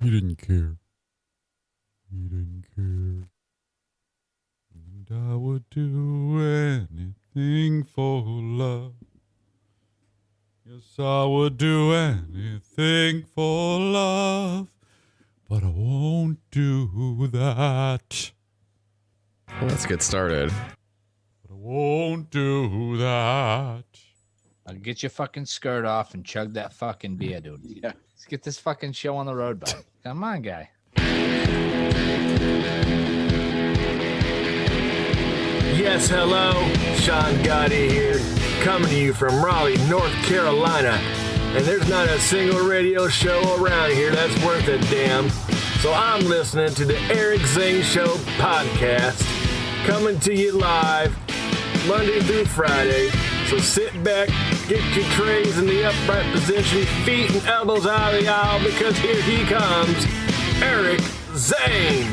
He didn't care. He didn't care. And I would do anything for love. Yes, I would do anything for love. But I won't do that. Well, let's get started. But I won't do that. I'll get your fucking skirt off and chug that fucking beer, dude. Yeah. Let's get this fucking show on the road, bud. Come on, guy. Yes, hello. Sean Gotti here, coming to you from Raleigh, North Carolina. And there's not a single radio show around here that's worth a damn. So I'm listening to the Eric Zane Show podcast, coming to you live Monday through Friday. So sit back, get your trays in the upright position, feet and elbows out of the aisle, because here he comes, Eric Zane.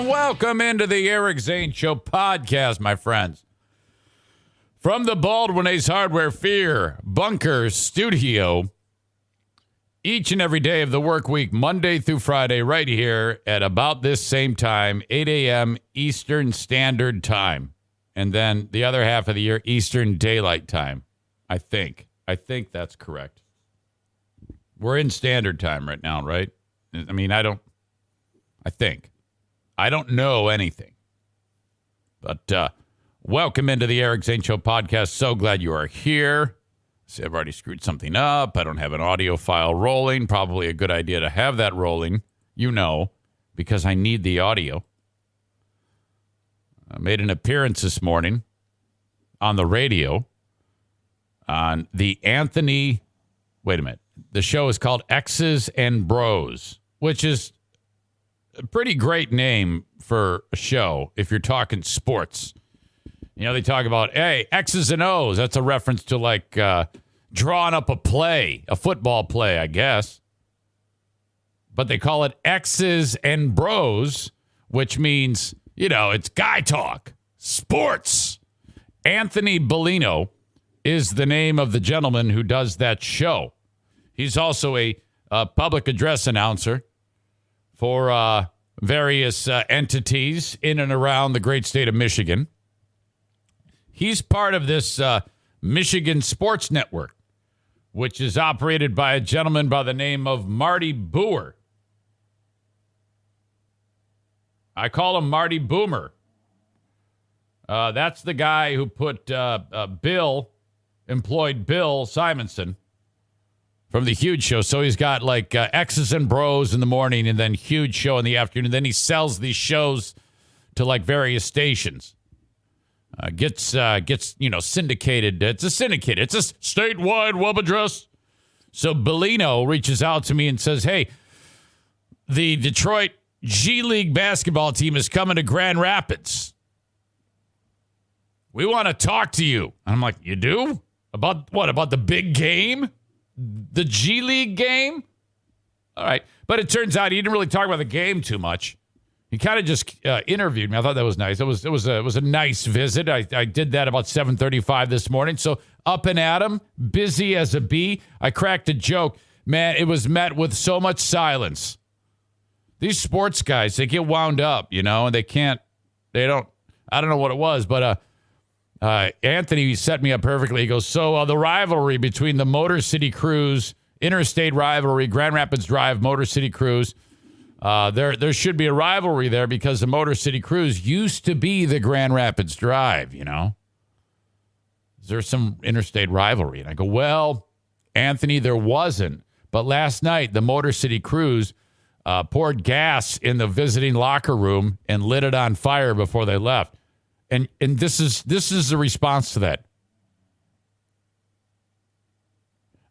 Welcome into the Eric Zane Show podcast, my friends. From the Baldwin Ace Hardware Fear Bunker Studio, each and every day of the work week, Monday through Friday, right here at about this same time, 8 a.m. Eastern Standard Time. And then the other half of the year, Eastern Daylight Time, I think. I think that's correct. We're in Standard Time right now, right? I mean, I think. I don't know anything. But welcome into the Eric Zane Show podcast. So glad you are here. See, I've already screwed something up. I don't have an audio file rolling. Probably a good idea to have that rolling, because I need the audio. I made an appearance this morning on the radio on the Anthony. Wait a minute. The show is called X's and Bros, which is a pretty great name for a show if you're talking sports. They talk about, hey, X's and O's. That's a reference to like drawing up a football play, I guess. But they call it X's and Bros, which means, it's guy talk, sports. Anthony Bellino is the name of the gentleman who does that show. He's also a public address announcer for various entities in and around the great state of Michigan. He's part of this Michigan Sports Network, which is operated by a gentleman by the name of Marty Boer. I call him Marty Boomer. That's the guy who employed Bill Simonson from the Huge Show. So he's got like X's and Bros in the morning and then Huge Show in the afternoon. And then he sells these shows to like various stations. Gets syndicated. It's a syndicate. It's a statewide web address. So Bellino reaches out to me and says, hey, the Detroit G League basketball team is coming to Grand Rapids. We want to talk to you. And I'm like, you do? About what? About the big game? The G League game? All right. But it turns out he didn't really talk about the game too much. He kind of just interviewed me. I thought that was nice. It was a nice visit. I did that about 7:35 this morning. So up and at 'em, busy as a bee. I cracked a joke. Man, it was met with so much silence. These sports guys, they get wound up, and I don't know what it was, but Anthony set me up perfectly. He goes, so the rivalry between the Motor City Cruise, interstate rivalry, Grand Rapids Drive, Motor City Cruise, there should be a rivalry there because the Motor City Cruise used to be the Grand Rapids Drive, Is there some interstate rivalry? And I go, well, Anthony, there wasn't. But last night, the Motor City Cruise poured gas in the visiting locker room and lit it on fire before they left. And this is the response to that.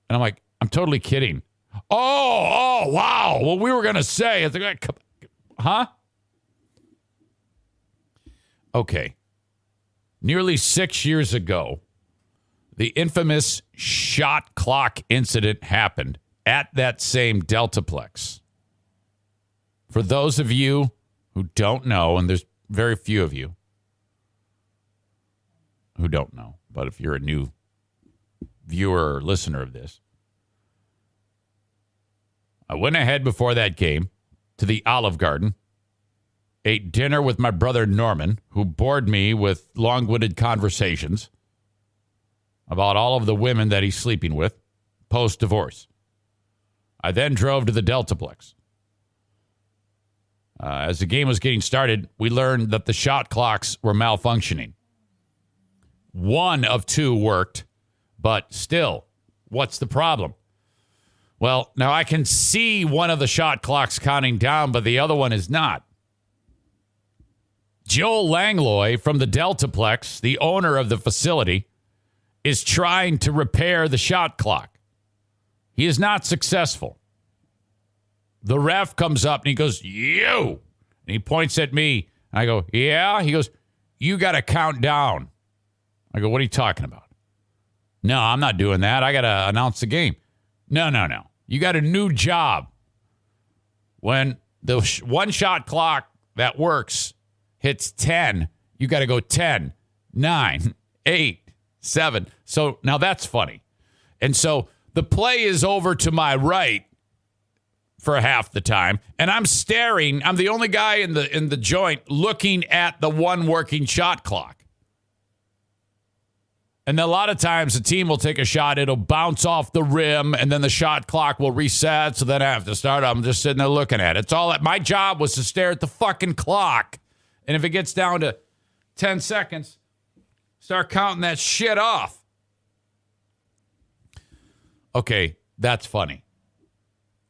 And I'm like, I'm totally kidding. Oh, wow. Well, we were going to say, huh? Okay. Nearly 6 years ago, the infamous shot clock incident happened at that same Deltaplex. For those of you who don't know, and there's very few of you who don't know, but if you're a new viewer or listener of this, I went ahead before that game to the Olive Garden, ate dinner with my brother Norman, who bored me with long-winded conversations about all of the women that he's sleeping with post-divorce. I then drove to the Deltaplex. As the game was getting started, we learned that the shot clocks were malfunctioning. One of two worked, but still, what's the problem? Well, now I can see one of the shot clocks counting down, but the other one is not. Joel Langlois from the Deltaplex, the owner of the facility, is trying to repair the shot clock. He is not successful. The ref comes up and he goes, "You!" And he points at me. I go, "Yeah?" He goes, "You got to count down." I go, "What are you talking about?" "No, I'm not doing that. I got to announce the game." No. You got a new job. When the one shot clock that works hits 10, you got to go 10, 9, 8, 7. So now that's funny. And so the play is over to my right for half the time, and I'm staring. I'm the only guy in the joint looking at the one working shot clock. And a lot of times the team will take a shot, it'll bounce off the rim, and then the shot clock will reset. So then I have to start. I'm just sitting there looking at it. It's all that my job was to stare at the fucking clock. And if it gets down to 10 seconds, start counting that shit off. Okay, that's funny.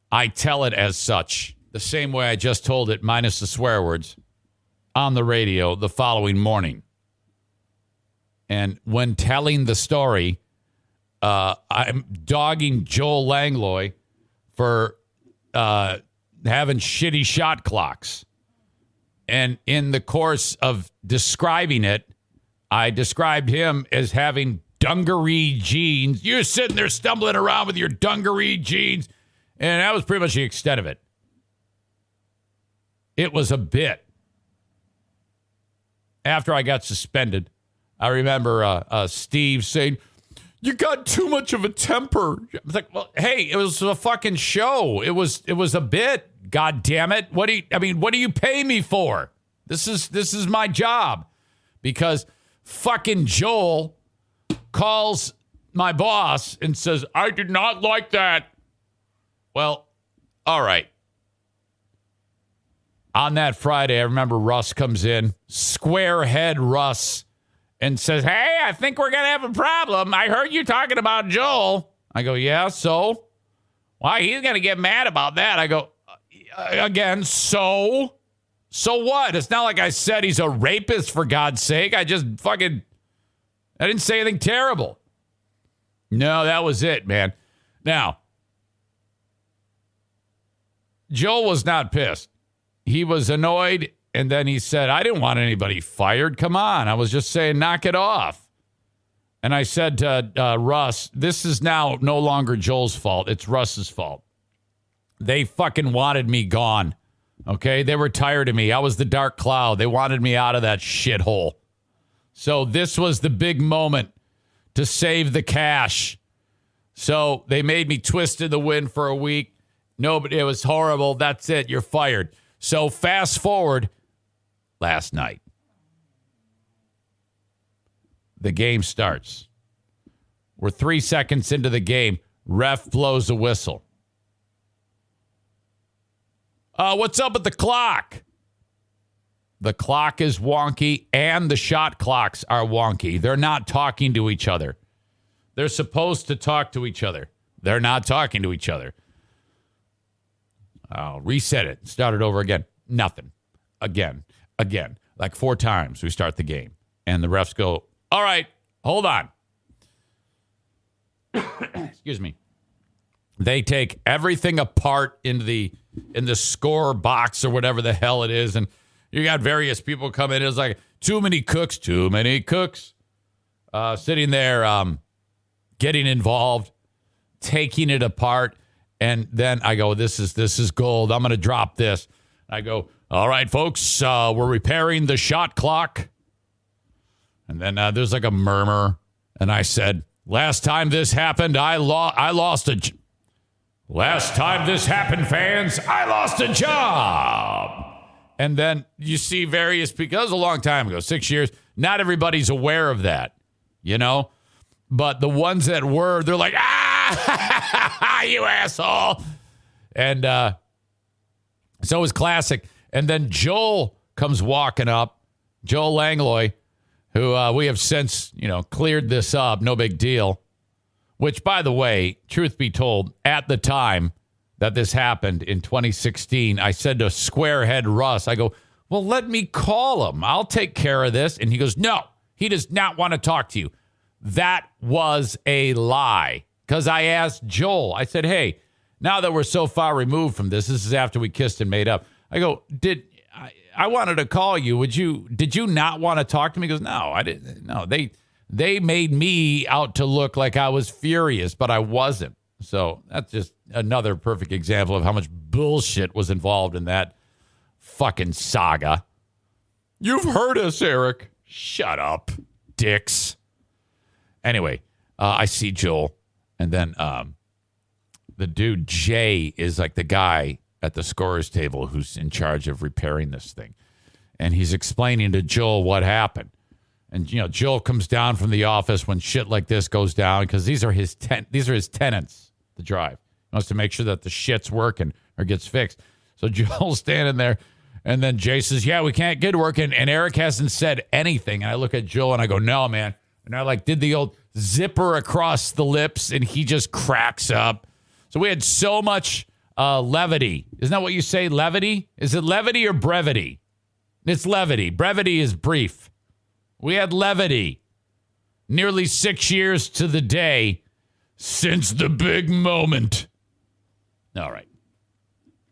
I tell it as such, the same way I just told it, minus the swear words, on the radio the following morning. And when telling the story, I'm dogging Joel Langlois for having shitty shot clocks. And in the course of describing it, I described him as having dungaree jeans. You're sitting there stumbling around with your dungaree jeans. And that was pretty much the extent of it. It was a bit. After I got suspended, I remember Steve saying, "You got too much of a temper." I was like, "Well, hey, it was a fucking show. It was a bit. God damn it! What do you pay me for? This is my job." Because fucking Joel calls my boss and says, "I did not like that." Well, all right. On that Friday, I remember Russ comes in, squarehead Russ, and says, "Hey, I think we're going to have a problem. I heard you talking about Joel." I go, "Yeah, so?" "Why, he's going to get mad about that." I go, "Again, so? So what? It's not like I said he's a rapist, for God's sake. I didn't say anything terrible." No, that was it, man. Now, Joel was not pissed. He was annoyed. And then he said, "I didn't want anybody fired. Come on. I was just saying, knock it off." And I said to Russ, "This is now no longer Joel's fault. It's Russ's fault. They fucking wanted me gone. Okay? They were tired of me. I was the dark cloud. They wanted me out of that shithole. So this was the big moment to save the cash. So they made me twist in the wind for a week. Nobody, it was horrible. That's it. You're fired." So fast forward. Last night, the game starts. We're 3 seconds into the game. Ref blows a whistle. What's up with the clock? The clock is wonky and the shot clocks are wonky. They're not talking to each other. They're supposed to talk to each other. They're not talking to each other. I'll reset it. Start it over again. Nothing. Again. Like 4 times we start the game. And the refs go, "All right, hold on." Excuse me. They take everything apart in the score box or whatever the hell it is, and you got various people come in. It's like too many cooks, sitting there, getting involved, taking it apart, and then I go, "This is gold. I'm going to drop this." I go, "All right, folks, we're repairing the shot clock," and then there's like a murmur, and I said, "Last time this happened, I lost a." Last time this happened, fans, I lost a job. And then you see various people. That was a long time ago, 6 years. Not everybody's aware of that, you know? But the ones that were, they're like, you asshole. And so it was classic. And then Joel comes walking up, Joel Langlois, who we have since, cleared this up. No big deal. Which, by the way, truth be told, at the time that this happened in 2016, I said to Squarehead Russ, I go, well, let me call him. I'll take care of this. And he goes, no, he does not want to talk to you. That was a lie. Because I asked Joel, I said, hey, now that we're so far removed from this is after we kissed and made up. I go, I wanted to call you. Did you not want to talk to me? He goes, no, I didn't. No, they made me out to look like I was furious, but I wasn't. So that's just another perfect example of how much bullshit was involved in that fucking saga. You've heard us, Eric. Shut up, dicks. Anyway, I see Joel, and then the dude, Jay, is like the guy at the scorer's table who's in charge of repairing this thing. And he's explaining to Joel what happened. And, Joel comes down from the office when shit like this goes down because these are his tenants, the drive. He wants to make sure that the shit's working or gets fixed. So Joel's standing there, and then Jay says, yeah, we can't get working. And Eric hasn't said anything. And I look at Joel and I go, no, man. And I did the old zipper across the lips, and he just cracks up. So we had so much levity. Isn't that what you say, levity? Is it levity or brevity? It's levity. Brevity is brief. We had levity. Nearly 6 years to the day since the big moment. All right.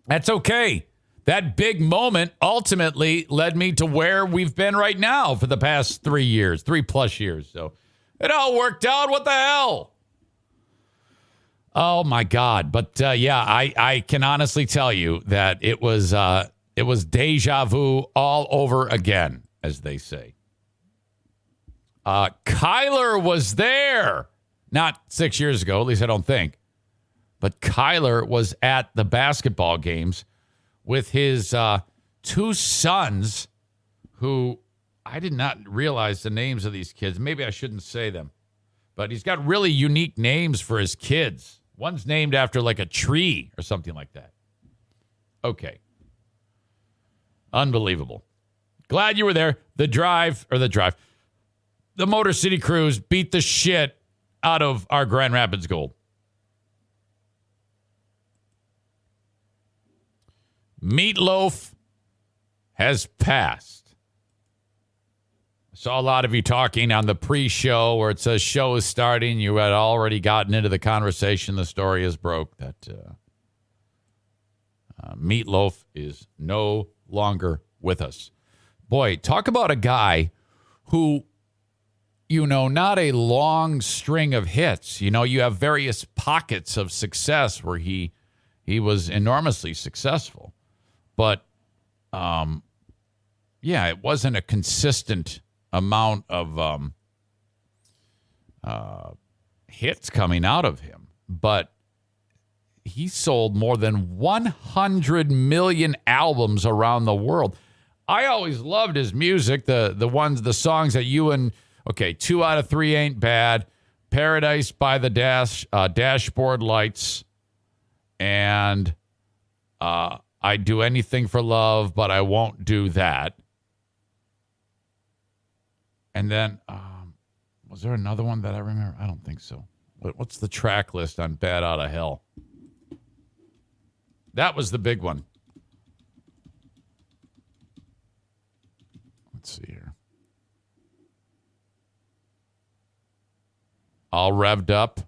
That's okay. That big moment ultimately led me to where we've been right now for the past 3 years, 3+ years. So it all worked out. What the hell? Oh, my God. But, I can honestly tell you that it was deja vu all over again, as they say. Kyler was there. Not 6 years ago, at least I don't think. But Kyler was at the basketball games with his two sons, who I did not realize the names of these kids. Maybe I shouldn't say them. But he's got really unique names for his kids. One's named after like a tree or something like that. Okay. Unbelievable. Glad you were there. The Motor City Cruise beat the shit out of our Grand Rapids Gold. Meatloaf has passed. I saw a lot of you talking on the pre-show where it says show is starting. You had already gotten into the conversation. The story is broke that Meatloaf is no longer with us. Boy, talk about a guy who, not a long string of hits. You have various pockets of success where he was enormously successful. But, it wasn't a consistent amount of hits coming out of him. But he sold more than 100 million albums around the world. I always loved his music, the songs that you and... Okay, 2 out of 3 ain't bad. Paradise by the Dashboard Lights. And I'd do anything for love, but I won't do that. And then, was there another one that I remember? I don't think so. What's the track list on Bad Outta Hell? That was the big one. Let's see here. All Revved Up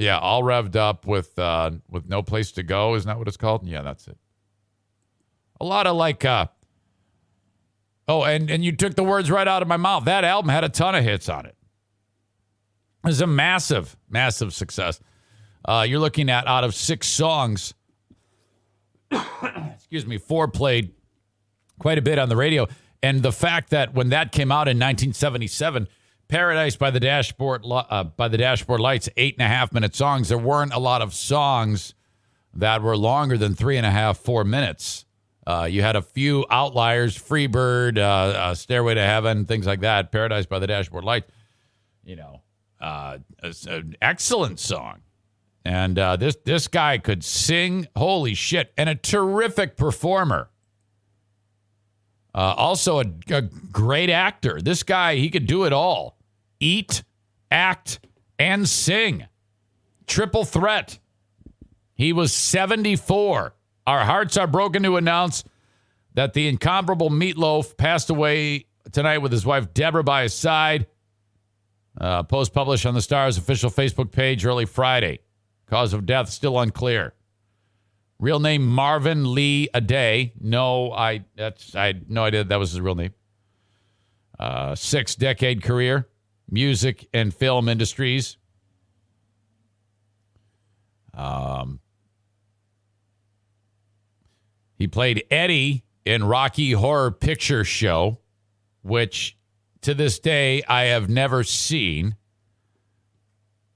Yeah, all revved up with No Place to Go. Isn't that what it's called? Yeah, that's it. A lot of like, and you took the words right out of my mouth. That album had a ton of hits on it. It was a massive, massive success. You're looking at out of 6 songs, 4 played quite a bit on the radio. And the fact that when that came out in 1977, Paradise by the Dashboard Lights, 8.5-minute songs. There weren't a lot of songs that were longer than 3.5, 4 minutes. You had a few outliers, Freebird, Stairway to Heaven, things like that. Paradise by the Dashboard Lights, it's an excellent song. And this guy could sing, holy shit, and a terrific performer. Also a great actor. This guy, he could do it all. Eat, act, and sing. Triple threat. He was 74. Our hearts are broken to announce that the incomparable Meatloaf passed away tonight with his wife Deborah by his side. Post published on the Star's official Facebook page early Friday. Cause of death still unclear. Real name Marvin Lee Aday. I had no idea that was his real name. 6-decade career, music and film industries. He played Eddie in Rocky Horror Picture Show, which to this day I have never seen.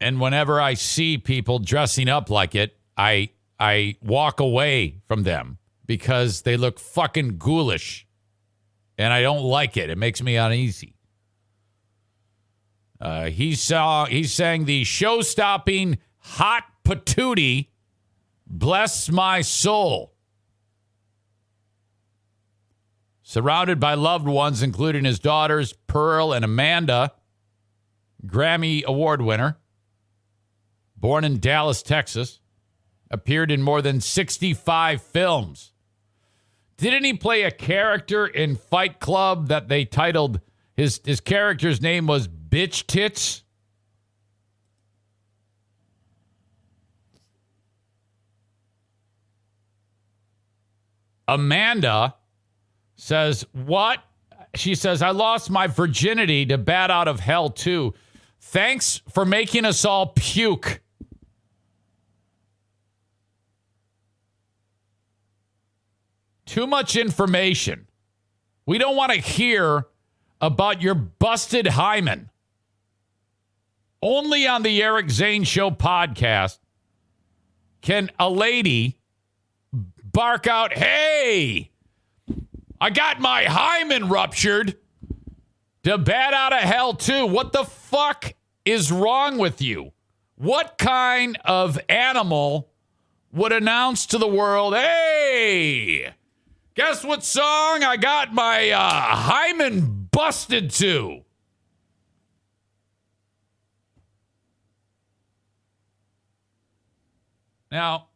And whenever I see people dressing up like it, I walk away from them because they look fucking ghoulish. And I don't like it. It makes me uneasy. He sang the show-stopping Hot Patootie, Bless My Soul. Surrounded by loved ones, including his daughters, Pearl and Amanda, Grammy Award winner, born in Dallas, Texas, appeared in more than 65 films. Didn't he play a character in Fight Club that they titled, his character's name was Bitch Tits? Amanda says, what? She says, I lost my virginity to Bat Out of Hell 2. Thanks for making us all puke. Too much information. We don't want to hear about your busted hymen. Only on the Eric Zane Show podcast can a lady bark out, hey, I got my hymen ruptured to Bat Out of Hell 2. What the fuck is wrong with you? What kind of animal would announce to the world, hey, guess what song I got my hymen busted to? Now,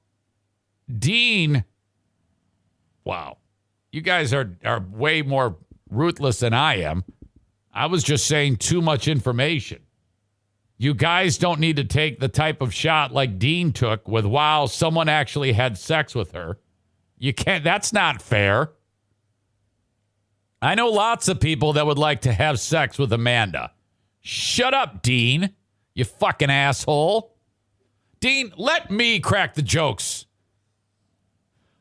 Dean, wow. You guys are way more ruthless than I am. I was just saying too much information. You guys don't need to take the type of shot like Dean took with, wow, someone actually had sex with her. You can't, that's not fair. I know lots of people that would like to have sex with Amanda. Shut up, Dean, you fucking asshole. Dean, let me crack the jokes.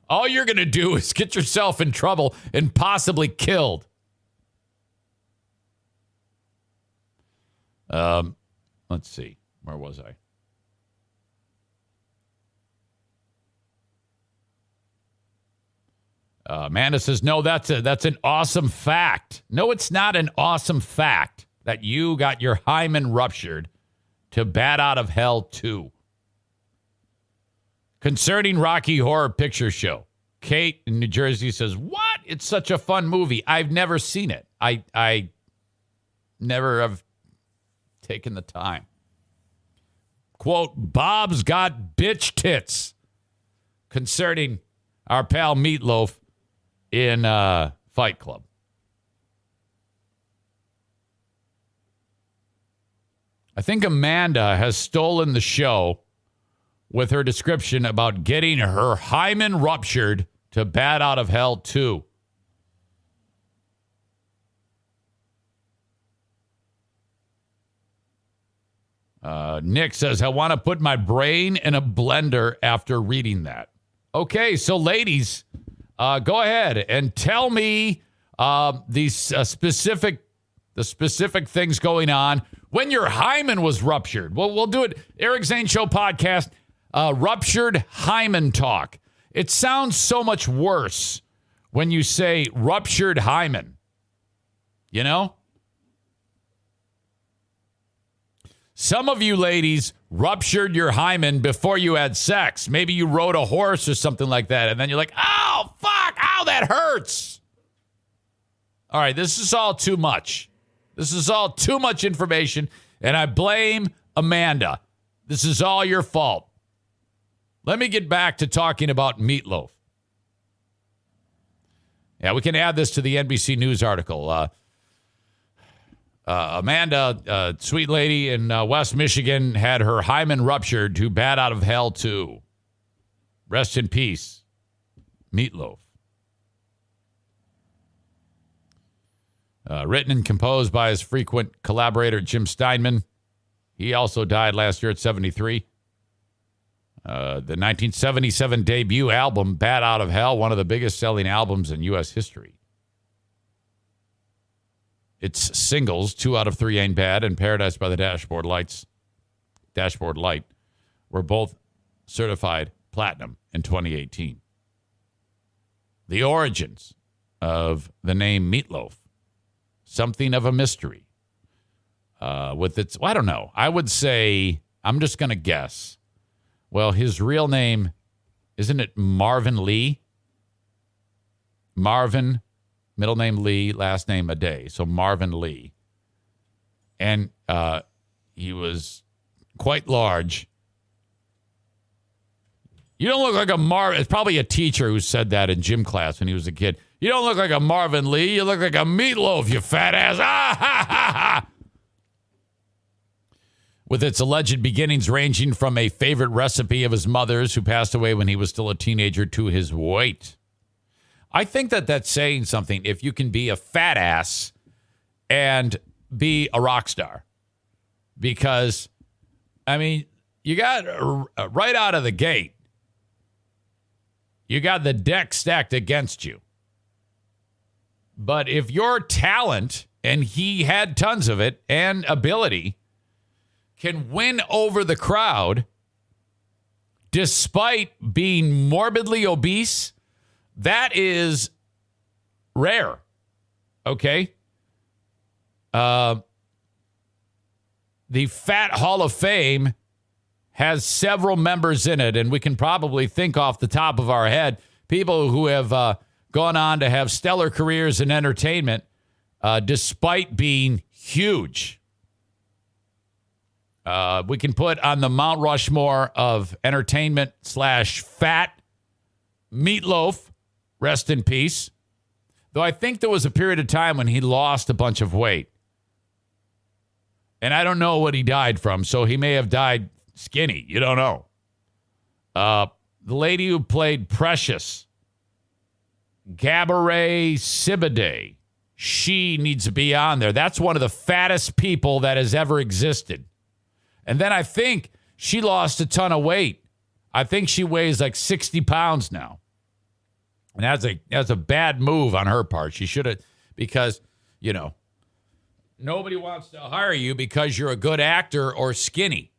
All you're going to do is get yourself in trouble and possibly killed. Let's see. Where was I? Amanda says, no, that's an awesome fact. No, it's not an awesome fact that you got your hymen ruptured to Bat Out of Hell 2. Concerning Rocky Horror Picture Show, Kate in New Jersey says, what? It's such a fun movie. I've never seen it. I never have taken the time. Quote, Bob's got bitch tits. Concerning our pal Meatloaf in Fight Club. I think Amanda has stolen the show with her description about getting her hymen ruptured to Bat Out of Hell 2. Nick says, I want to put my brain in a blender after reading that. Okay, so ladies, go ahead and tell me these specific things going on when your hymen was ruptured. We'll do it. Eric Zane Show podcast, ruptured hymen talk. It sounds so much worse when you say ruptured hymen. You know? Some of you ladies ruptured your hymen before you had sex. Maybe you rode a horse or something like that, and then you're like, oh, fuck, ow, that hurts. All right, this is all too much. This is all too much information, and I blame Amanda. This is all your fault. Let me get back to talking about Meatloaf. Yeah, we can add this to the NBC News article. Amanda, sweet lady in West Michigan, had her hymen ruptured to Bat Out of Hell 2. Rest in peace, Meatloaf. Written and composed by his frequent collaborator, Jim Steinman. He also died last year at 73. The 1977 debut album, Bat Out of Hell, one of the biggest selling albums in U.S. history. Its singles, 2 Out of 3 Ain't Bad and Paradise by the Dashboard Light, were both certified platinum in 2018. The origins of the name Meatloaf, something of a mystery. With its, I don't know. I would say, I'm just going to guess. Well, his real name, isn't it Marvin Lee? Marvin, middle name Lee, last name Aday. So Marvin Lee. And he was quite large. You don't look like a Marvin. It's probably a teacher who said that in gym class when he was a kid. You don't look like a Marvin Lee. You look like a Meatloaf, you fat ass. Ah, ha, ha, ha. With its alleged beginnings ranging from a favorite recipe of his mother's, who passed away when he was still a teenager, to his weight. I think that that's saying something if you can be a fat ass and be a rock star. Because, I mean, you got right out of the gate, you got the deck stacked against you. But if your talent, and he had tons of it, and ability, can win over the crowd despite being morbidly obese, that is rare. Okay? The Fat Hall of Fame has several members in it, and we can probably think off the top of our head people who have gone on to have stellar careers in entertainment despite being huge. We can put on the Mount Rushmore of entertainment / fat Meatloaf, rest in peace. Though I think there was a period of time when he lost a bunch of weight. And I don't know what he died from, so he may have died skinny. You don't know. The lady who played Precious, Gabourey Sidibe, she needs to be on there. That's one of the fattest people that has ever existed. And then I think she lost a ton of weight. I think she weighs like 60 pounds now. And that's a bad move on her part. She should have, because, you know, nobody wants to hire you because you're a good actor or skinny.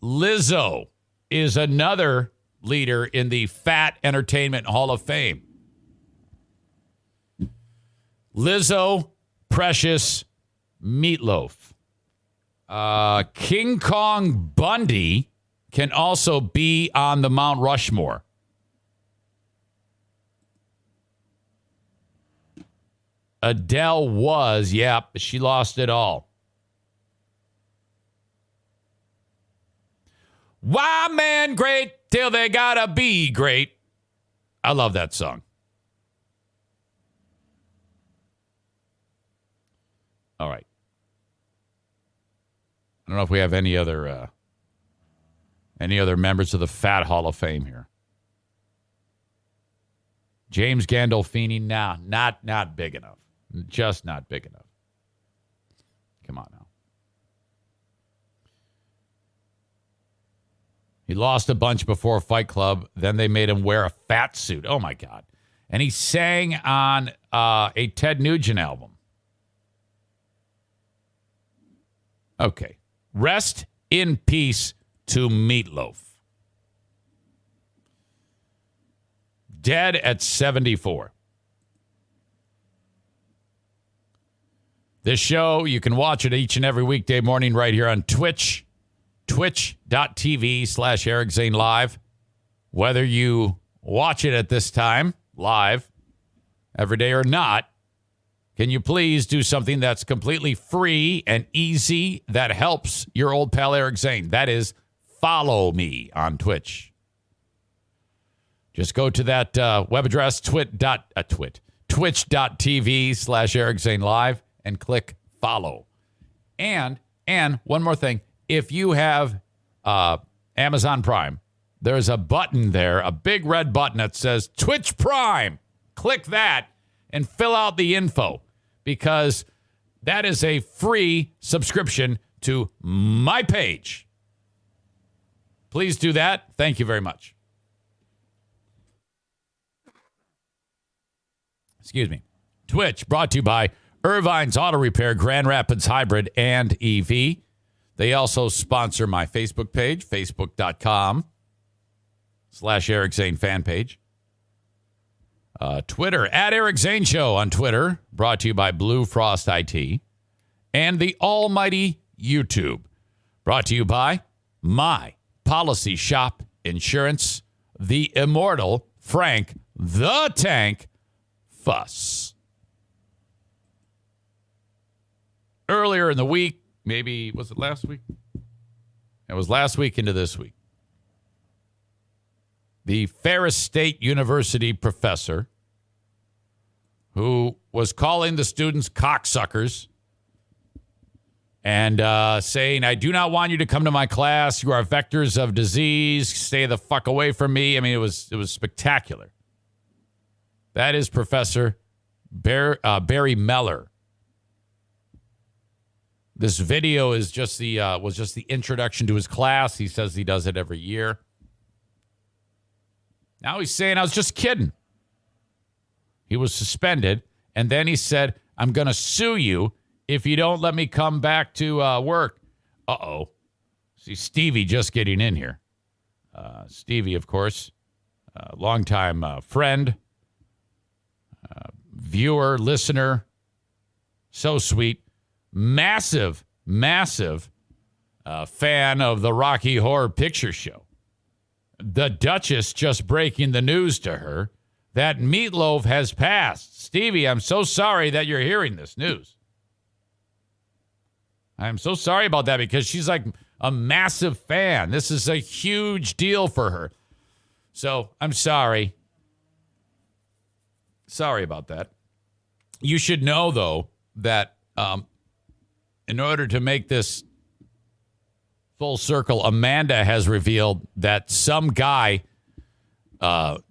Lizzo is another leader in the Fat Entertainment Hall of Fame. Lizzo, Precious, Meatloaf. King Kong Bundy can also be on the Mount Rushmore. Adele was, but she lost it all. Why men great till they gotta be great? I love that song. All right. I don't know if we have any other any other members of the Fat Hall of Fame here. James Gandolfini, nah, not big enough. Just not big enough. Come on now. He lost a bunch before Fight Club. Then they made him wear a fat suit. Oh, my God. And he sang on a Ted Nugent album. Okay. Rest in peace to Meatloaf. Dead at 74. This show, you can watch it each and every weekday morning right here on Twitch. Twitch.tv/Eric Zane Live. Whether you watch it at this time, live, every day or not, can you please do something that's completely free and easy that helps your old pal Eric Zane? That is, follow me on Twitch. Just go to that web address, twitch.tv/Eric Zane Live, and click follow. And one more thing. If you have Amazon Prime, there's a button there, a big red button that says Twitch Prime. Click that and fill out the info, because that is a free subscription to my page. Please do that. Thank you very much. Excuse me. Twitch, brought to you by Irvine's Auto Repair, Grand Rapids Hybrid, and EV. They also sponsor my Facebook page, facebook.com/Eric Zane fan page. Twitter, @Eric Zane Show on Twitter, brought to you by Blue Frost IT. And the almighty YouTube, brought to you by My Policy Shop Insurance, the immortal Frank the Tank Fuss. Earlier in the week, maybe, was it last week? It was last week into this week. The Ferris State University professor who was calling the students cocksuckers and saying, I do not want you to come to my class. You are vectors of disease. Stay the fuck away from me. I mean, it was spectacular. That is Professor Barry Meller. This video is just was just the introduction to his class. He says he does it every year. Now he's saying, I was just kidding. He was suspended, and then he said, I'm going to sue you if you don't let me come back to work. Uh-oh. See, Stevie just getting in here. Stevie, of course, longtime friend, viewer, listener, so sweet. Massive fan of the Rocky Horror Picture Show. The Duchess just breaking the news to her that Meatloaf has passed. Stevie, I'm so sorry that you're hearing this news. I'm so sorry about that, because she's like a massive fan. This is a huge deal for her. So I'm sorry. Sorry about that. You should know, though, that in order to make this full circle, Amanda has revealed that some guy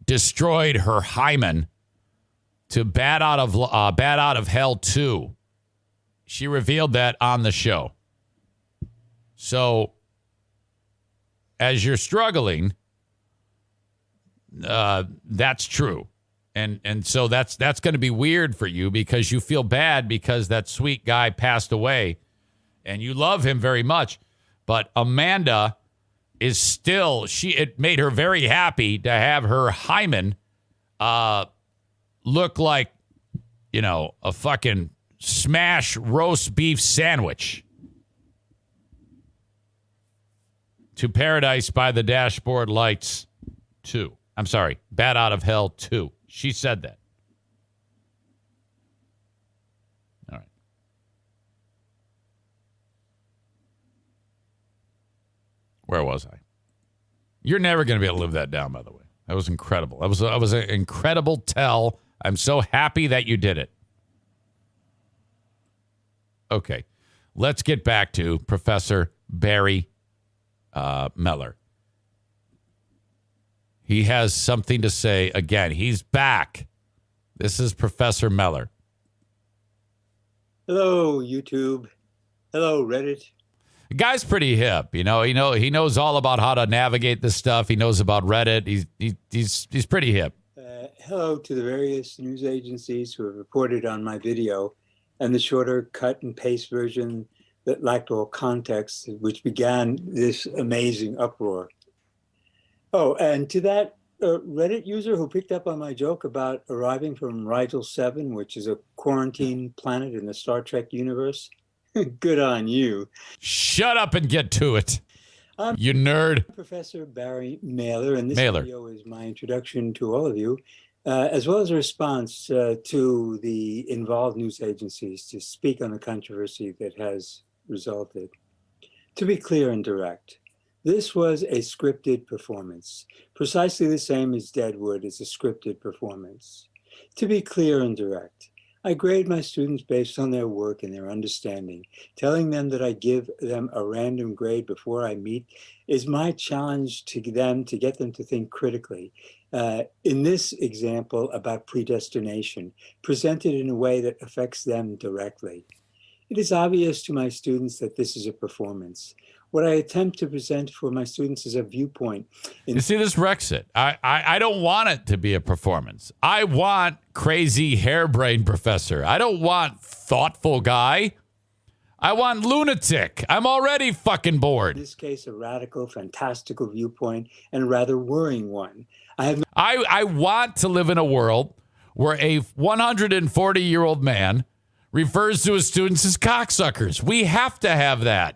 destroyed her hymen to Bat Out of Hell 2. She revealed that on the show. So, as you're struggling, that's true. And so that's going to be weird for you, because you feel bad because that sweet guy passed away and you love him very much. But Amanda is still, it made her very happy to have her hymen look like, a fucking smash roast beef sandwich. To Paradise by the Dashboard Lights 2. I'm sorry, Bat Out of Hell 2. She said that. All right. Where was I? You're never going to be able to live that down, by the way. That was incredible. That was an incredible tell. I'm so happy that you did it. Okay. Let's get back to Professor Barry Meller. He has something to say again. He's back. This is Professor Meller. Hello, YouTube. Hello, Reddit. The guy's pretty hip. He knows all about how to navigate this stuff. He knows about Reddit. He's pretty hip. Hello to the various news agencies who have reported on my video and the shorter cut and paste version that lacked all context, which began this amazing uproar. Oh, and to that Reddit user who picked up on my joke about arriving from Rigel 7, which is a quarantine planet in the Star Trek universe, good on you. Shut up and get to it, you nerd. Professor Barry Mailer, and this video is my introduction to all of you, as well as a response to the involved news agencies to speak on the controversy that has resulted. To be clear and direct, this was a scripted performance, precisely the same as Deadwood is a scripted performance. To be clear and direct, I grade my students based on their work and their understanding. Telling them that I give them a random grade before I meet is my challenge to them to get them to think critically. In this example about predestination, presented in a way that affects them directly. It is obvious to my students that this is a performance. What I attempt to present for my students is a viewpoint. You see, this wrecks it. I don't want it to be a performance. I want crazy harebrained professor. I don't want thoughtful guy. I want lunatic. I'm already fucking bored. In this case, a radical, fantastical viewpoint and a rather worrying one. I want to live in a world where a 140-year-old man refers to his students as cocksuckers. We have to have that.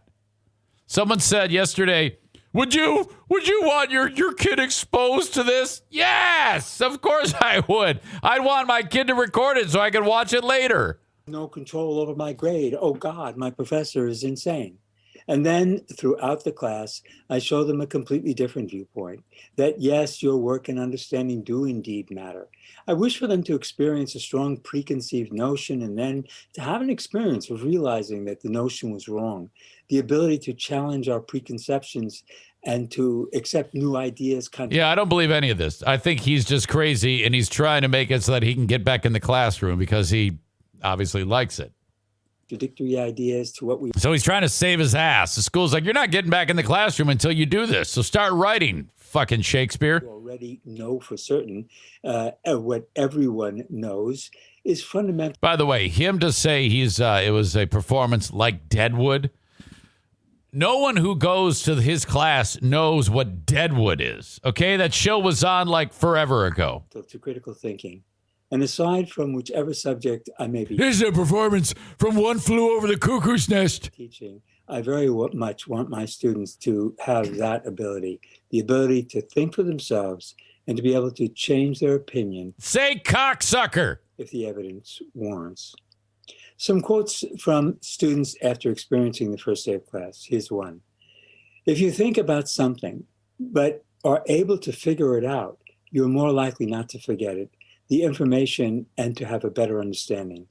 Someone said yesterday, would you want your kid exposed to this? Yes, of course I would. I'd want my kid to record it so I could watch it later. No control over my grade. Oh God, my professor is insane. And then throughout the class, I show them a completely different viewpoint, that yes, your work and understanding do indeed matter. I wish for them to experience a strong preconceived notion and then to have an experience of realizing that the notion was wrong, the ability to challenge our preconceptions and to accept new ideas. Yeah, I don't believe any of this. I think he's just crazy and he's trying to make it so that he can get back in the classroom because he obviously likes it. Contradictory ideas to what we... So he's trying to save his ass. The school's like, you're not getting back in the classroom until you do this. So start writing, fucking Shakespeare. Already know for certain what everyone knows is fundamental. By the way, him to say it was a performance like Deadwood. No one who goes to his class knows what Deadwood is. Okay, that show was on like forever ago. To critical thinking. And aside from whichever subject I may be... Here's a performance from One Flew Over the Cuckoo's Nest. ...teaching, I very much want my students to have that ability, the ability to think for themselves and to be able to change their opinion. Say cocksucker! If the evidence warrants. Some quotes from students after experiencing the first day of class. Here's one. If you think about something, but are able to figure it out, you're more likely not to forget it, the information, and to have a better understanding.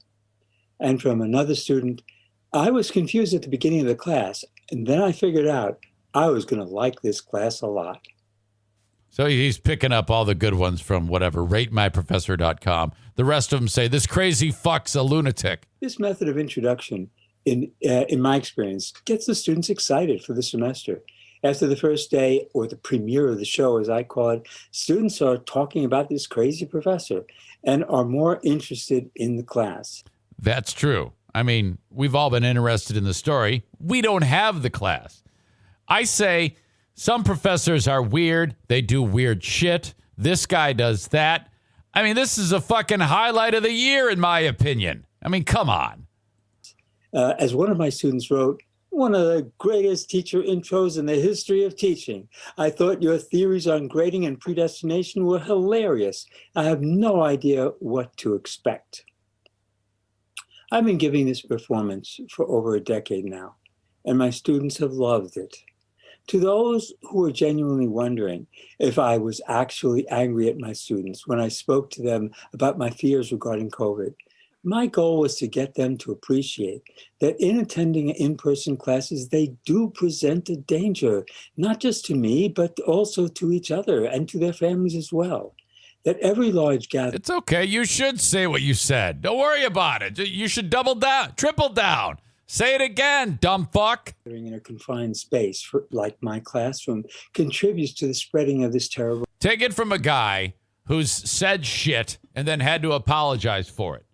And from another student, I was confused at the beginning of the class, and then I figured out I was going to like this class a lot. So he's picking up all the good ones from whatever, ratemyprofessor.com. The rest of them say, this crazy fuck's a lunatic. This method of introduction, in my experience, gets the students excited for the semester. After the first day, or the premiere of the show, as I call it, students are talking about this crazy professor and are more interested in the class. That's true. I mean, we've all been interested in the story. We don't have the class. I say some professors are weird. They do weird shit. This guy does that. I mean, this is a fucking highlight of the year, in my opinion. I mean, come on. As one of my students wrote, one of the greatest teacher intros in the history of teaching. I thought your theories on grading and predestination were hilarious. I have no idea what to expect. I've been giving this performance for over a decade now, and my students have loved it. To those who are genuinely wondering if I was actually angry at my students when I spoke to them about my fears regarding COVID, My goal was to get them to appreciate that in attending in-person classes, they do present a danger, not just to me, but also to each other and to their families as well. That every large gathering... It's okay. You should say what you said. Don't worry about it. You should double down, triple down. Say it again, dumb fuck. ...in a confined space, like my classroom, contributes to the spreading of this terrible... Take it from a guy who's said shit and then had to apologize for it.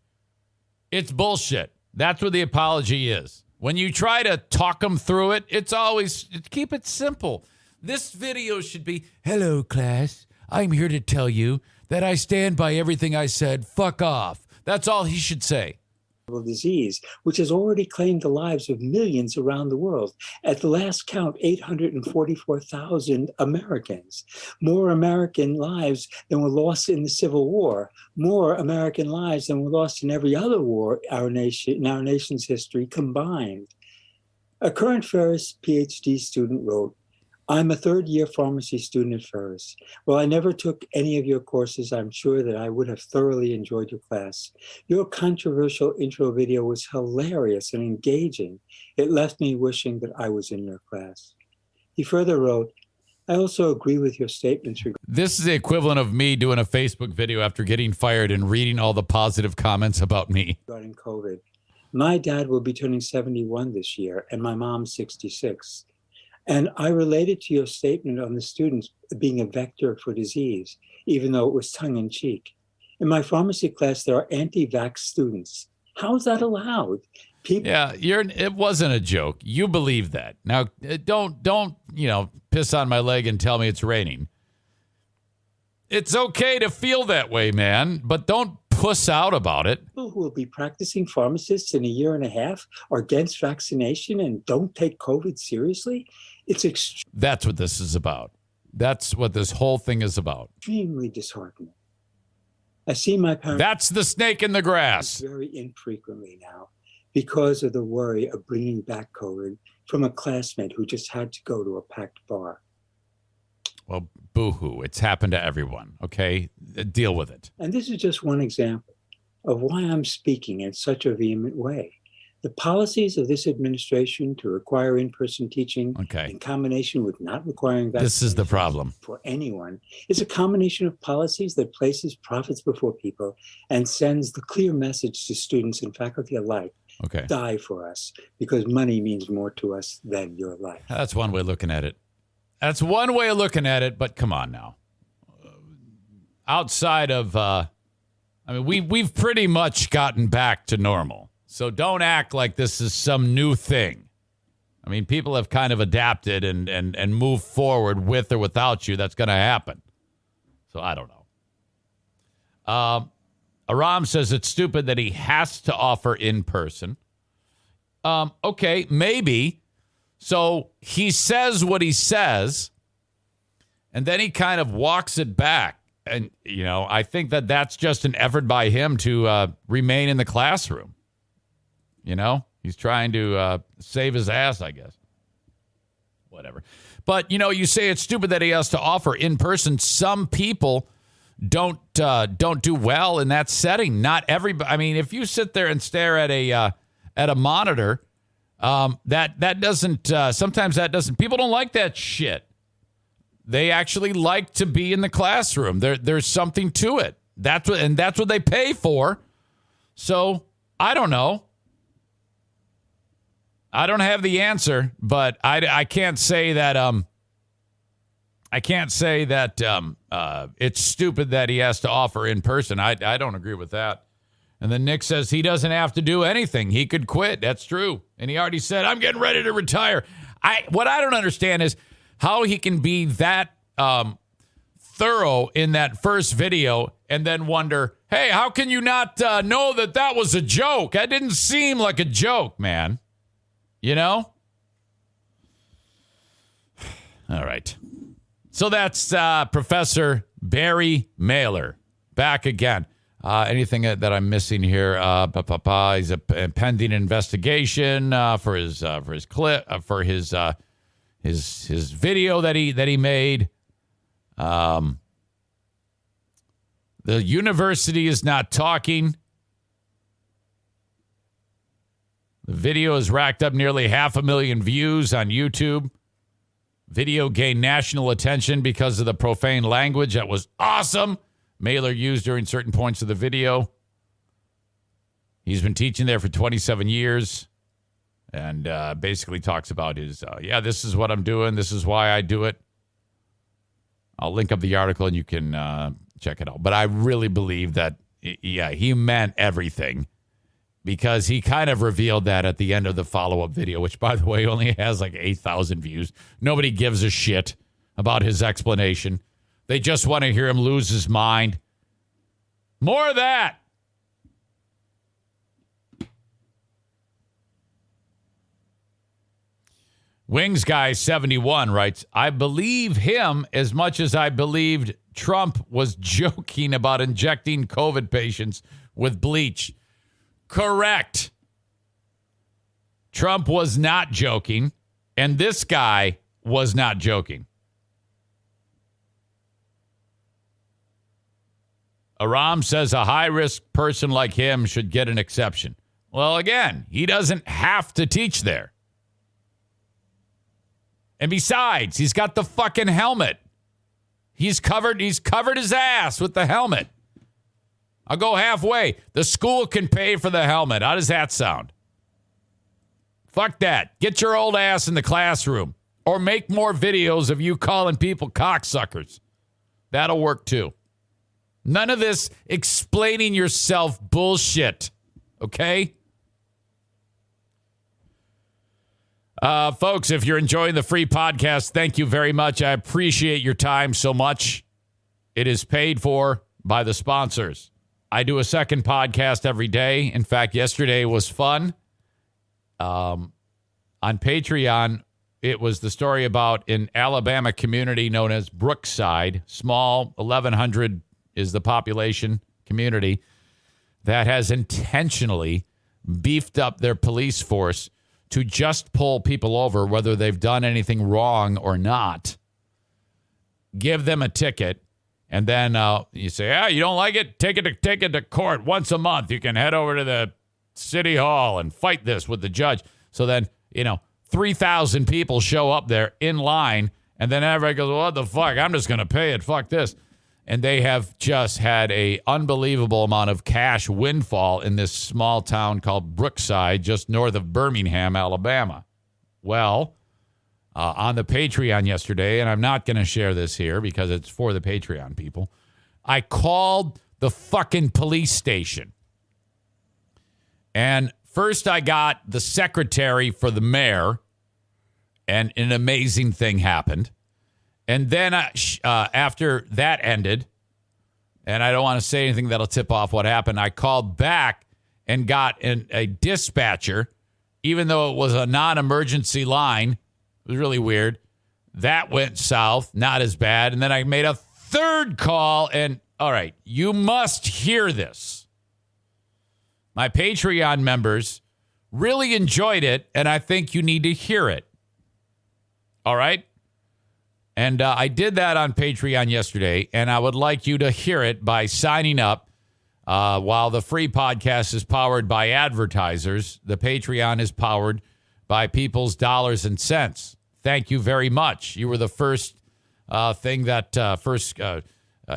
It's bullshit. That's what the apology is. When you try to talk them through it, it's always, keep it simple. This video should be, hello, class. I'm here to tell you that I stand by everything I said. Fuck off. That's all he should say. Disease, which has already claimed the lives of millions around the world. At the last count, 844,000 Americans. More American lives than were lost in the Civil War. More American lives than were lost in every other war in our nation's history combined. A current Ferris PhD student wrote, I'm a third-year pharmacy student at Ferris. While I never took any of your courses, I'm sure that I would have thoroughly enjoyed your class. Your controversial intro video was hilarious and engaging. It left me wishing that I was in your class. He further wrote, I also agree with your statements regarding... This is the equivalent of me doing a Facebook video after getting fired and reading all the positive comments about me. Regarding COVID. My dad will be turning 71 this year, and my mom 66. And I related to your statement on the students being a vector for disease, even though it was tongue-in-cheek. In my pharmacy class, there are anti-vax students. How is that allowed? It wasn't a joke. You believe that. Now, don't piss on my leg and tell me it's raining. It's okay to feel that way, man, but don't puss out about it. People who will be practicing pharmacists in a year and a half are against vaccination and don't take COVID seriously. That's what this is about. That's what this whole thing is about. Extremely disheartening. I see my parents... That's the snake in the grass. ...very infrequently now because of the worry of bringing back COVID from a classmate who just had to go to a packed bar. Well, boo-hoo. It's happened to everyone, okay? Deal with it. And this is just one example of why I'm speaking in such a vehement way. The policies of this administration to require in-person teaching in combination with not requiring vaccinations this is the problem for anyone is a combination of policies that places profits before people and sends the clear message to students and faculty alike. Die for us because money means more to us than your life. That's one way of looking at it. That's one way of looking at it, but come on now. Outside of, we've pretty much gotten back to normal. So don't act like this is some new thing. I mean, people have kind of adapted and moved forward with or without you. That's going to happen. So I don't know. Aram says it's stupid that he has to offer in person. Okay, maybe. So he says what he says, and then he kind of walks it back. And, I think that that's just an effort by him to remain in the classroom. He's trying to save his ass, I guess. Whatever. But, you say it's stupid that he has to offer in person. Some people don't do well in that setting. Not everybody. I mean, if you sit there and stare at a monitor, that doesn't, sometimes that doesn't, people don't like that shit. They actually like to be in the classroom. There's something to it. That's what they pay for. So I don't know. I don't have the answer, but I can't say that it's stupid that he has to offer in person. I don't agree with that. And then Nick says he doesn't have to do anything. He could quit. That's true. And he already said, I'm getting ready to retire. What I don't understand is how he can be that thorough in that first video and then wonder, hey, how can you not know that was a joke? That didn't seem like a joke, man. All right. So that's Professor Barry Mailer back again. Anything that I'm missing here? He's a pending investigation for his clip for his video that he made. The university is not talking. The video has racked up nearly 500,000 views on YouTube. Video gained national attention because of the profane language that was awesome Mailer used during certain points of the video. He's been teaching there for 27 years and basically talks about his, this is what I'm doing. This is why I do it. I'll link up the article and you can check it out. But I really believe that, he meant everything because he kind of revealed that at the end of the follow-up video, which, by the way, only has like 8,000 views. Nobody gives a shit about his explanation. They just want to hear him lose his mind. More of that. Wings Guy 71 writes, I believe him as much as I believed Trump was joking about injecting COVID patients with bleach. Correct. Trump was not joking, and this guy was not joking. Aram says a high-risk person like him should get an exception. Well, again, he doesn't have to teach there. And besides, he's got the fucking helmet. He's covered his ass with the helmet. I'll go halfway. The school can pay for the helmet. How does that sound? Fuck that. Get your old ass in the classroom. Or make more videos of you calling people cocksuckers. That'll work too. None of this explaining yourself bullshit. Okay? Folks, if you're enjoying the free podcast, thank you very much. I appreciate your time so much. It is paid for by the sponsors. I do a second podcast every day. In fact, yesterday was fun. On Patreon, it was the story about an Alabama community known as Brookside. Small, 1,100 is the population community that has intentionally beefed up their police force to just pull people over, whether they've done anything wrong or not, give them a ticket, and then you say, you don't like it? Take it to court once a month. You can head over to the city hall and fight this with the judge. So then, 3,000 people show up there in line, and then everybody goes, what the fuck? I'm just going to pay it. Fuck this. And they have just had a unbelievable amount of cash windfall in this small town called Brookside, just north of Birmingham, Alabama. Well, on the Patreon yesterday, and I'm not going to share this here because it's for the Patreon people, I called the fucking police station. And first I got the secretary for the mayor, and an amazing thing happened. And then after that ended, and I don't want to say anything that'll tip off what happened, I called back and got a dispatcher, even though it was a non-emergency line. It was really weird. That went south, not as bad. And then I made a third call, and all right, you must hear this. My Patreon members really enjoyed it, and I think you need to hear it. All right? And I did that on Patreon yesterday, and I would like you to hear it by signing up. While the free podcast is powered by advertisers, the Patreon is powered by people's dollars and cents. Thank you very much. You were the first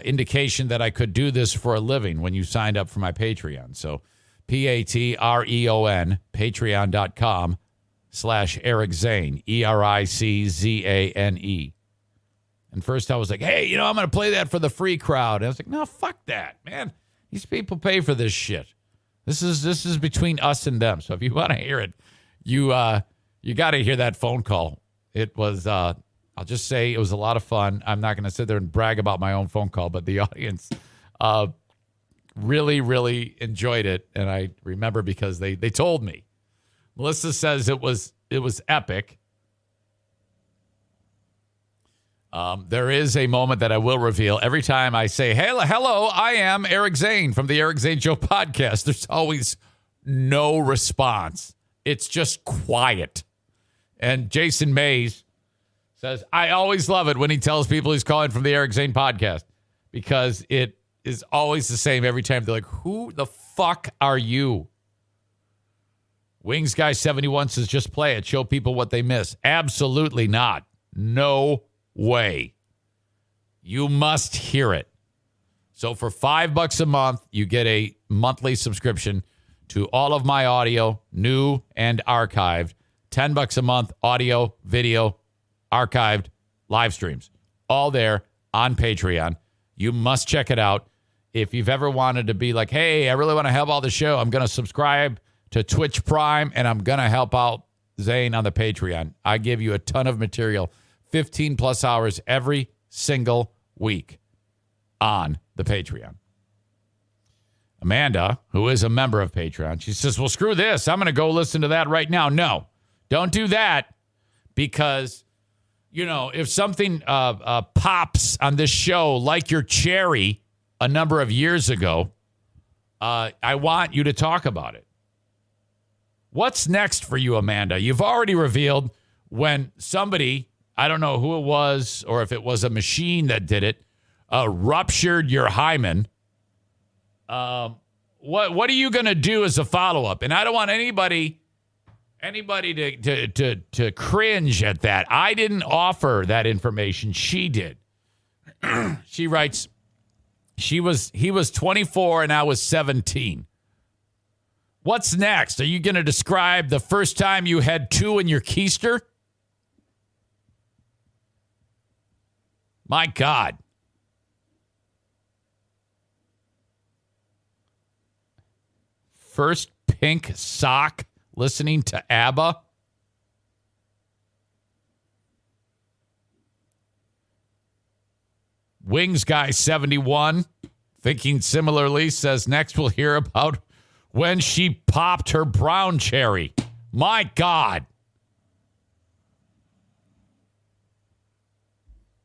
indication that I could do this for a living when you signed up for my Patreon. So Patreon, patreon.com/Eric Zane, ERICZANE. And first I was like, hey, I'm going to play that for the free crowd. And I was like, no, fuck that, man. These people pay for this shit. This is between us and them. So if you want to hear it, you got to hear that phone call. It was, I'll just say it was a lot of fun. I'm not going to sit there and brag about my own phone call, but the audience really, really enjoyed it. And I remember because they told me. Melissa says it was epic. There is a moment that I will reveal every time I say, hello, I am Eric Zane from the Eric Zane Show podcast. There's always no response. It's just quiet. And Jason Mays says, I always love it when he tells people he's calling from the Eric Zane podcast because it is always the same every time. They're like, who the fuck are you? Wings Guy 71 says, just play it. Show people what they miss. Absolutely not. No way. You must hear it. So for $5 a month, you get a monthly subscription to all of my audio, new and archived. $10 a month, audio, video, archived, live streams. All there on Patreon. You must check it out. If you've ever wanted to be like, hey, I really want to help out the show, I'm going to subscribe to Twitch Prime, and I'm going to help out Zane on the Patreon. I give you a ton of material, 15 plus hours every single week on the Patreon. Amanda, who is a member of Patreon, she says, well, screw this. I'm going to go listen to that right now. No, don't do that, because, you know, if something pops on this show like your cherry a number of years ago, I want you to talk about it. What's next for you, Amanda? You've already revealed when somebody, I don't know who it was or if it was a machine that did it, ruptured your hymen. What are you going to do as a follow-up? And I don't want anybody to cringe at that. I didn't offer that information. She did. She writes, he was 24 and I was 17. What's next? Are you going to describe the first time you had two in your keister? My God. First pink sock listening to ABBA? Wings Guy 71, thinking similarly, says next we'll hear about when she popped her brown cherry. My God.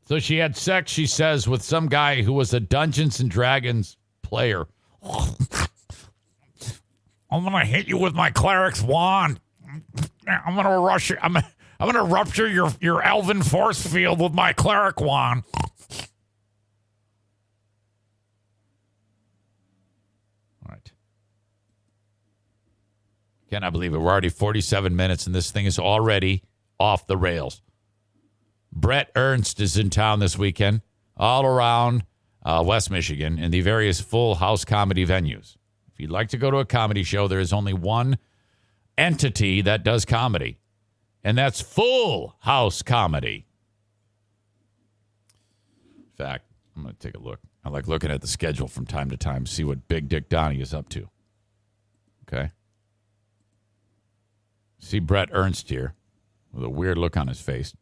So she had sex, she says, with some guy who was a Dungeons and Dragons player. I'm going to hit you with my cleric's wand. I'm going to rush you. I'm going to rupture your elven force field with my cleric wand. All right. Cannot believe it. We're already 47 minutes, and this thing is already off the rails. Brett Ernst is in town this weekend, all around West Michigan, in the various full house comedy venues. If you'd like to go to a comedy show, there is only one entity that does comedy, and that's Full House Comedy. In fact, I'm going to take a look. I like looking at the schedule from time to time, see what Big Dick Donnie is up to. Okay. See Brett Ernst here with a weird look on his face.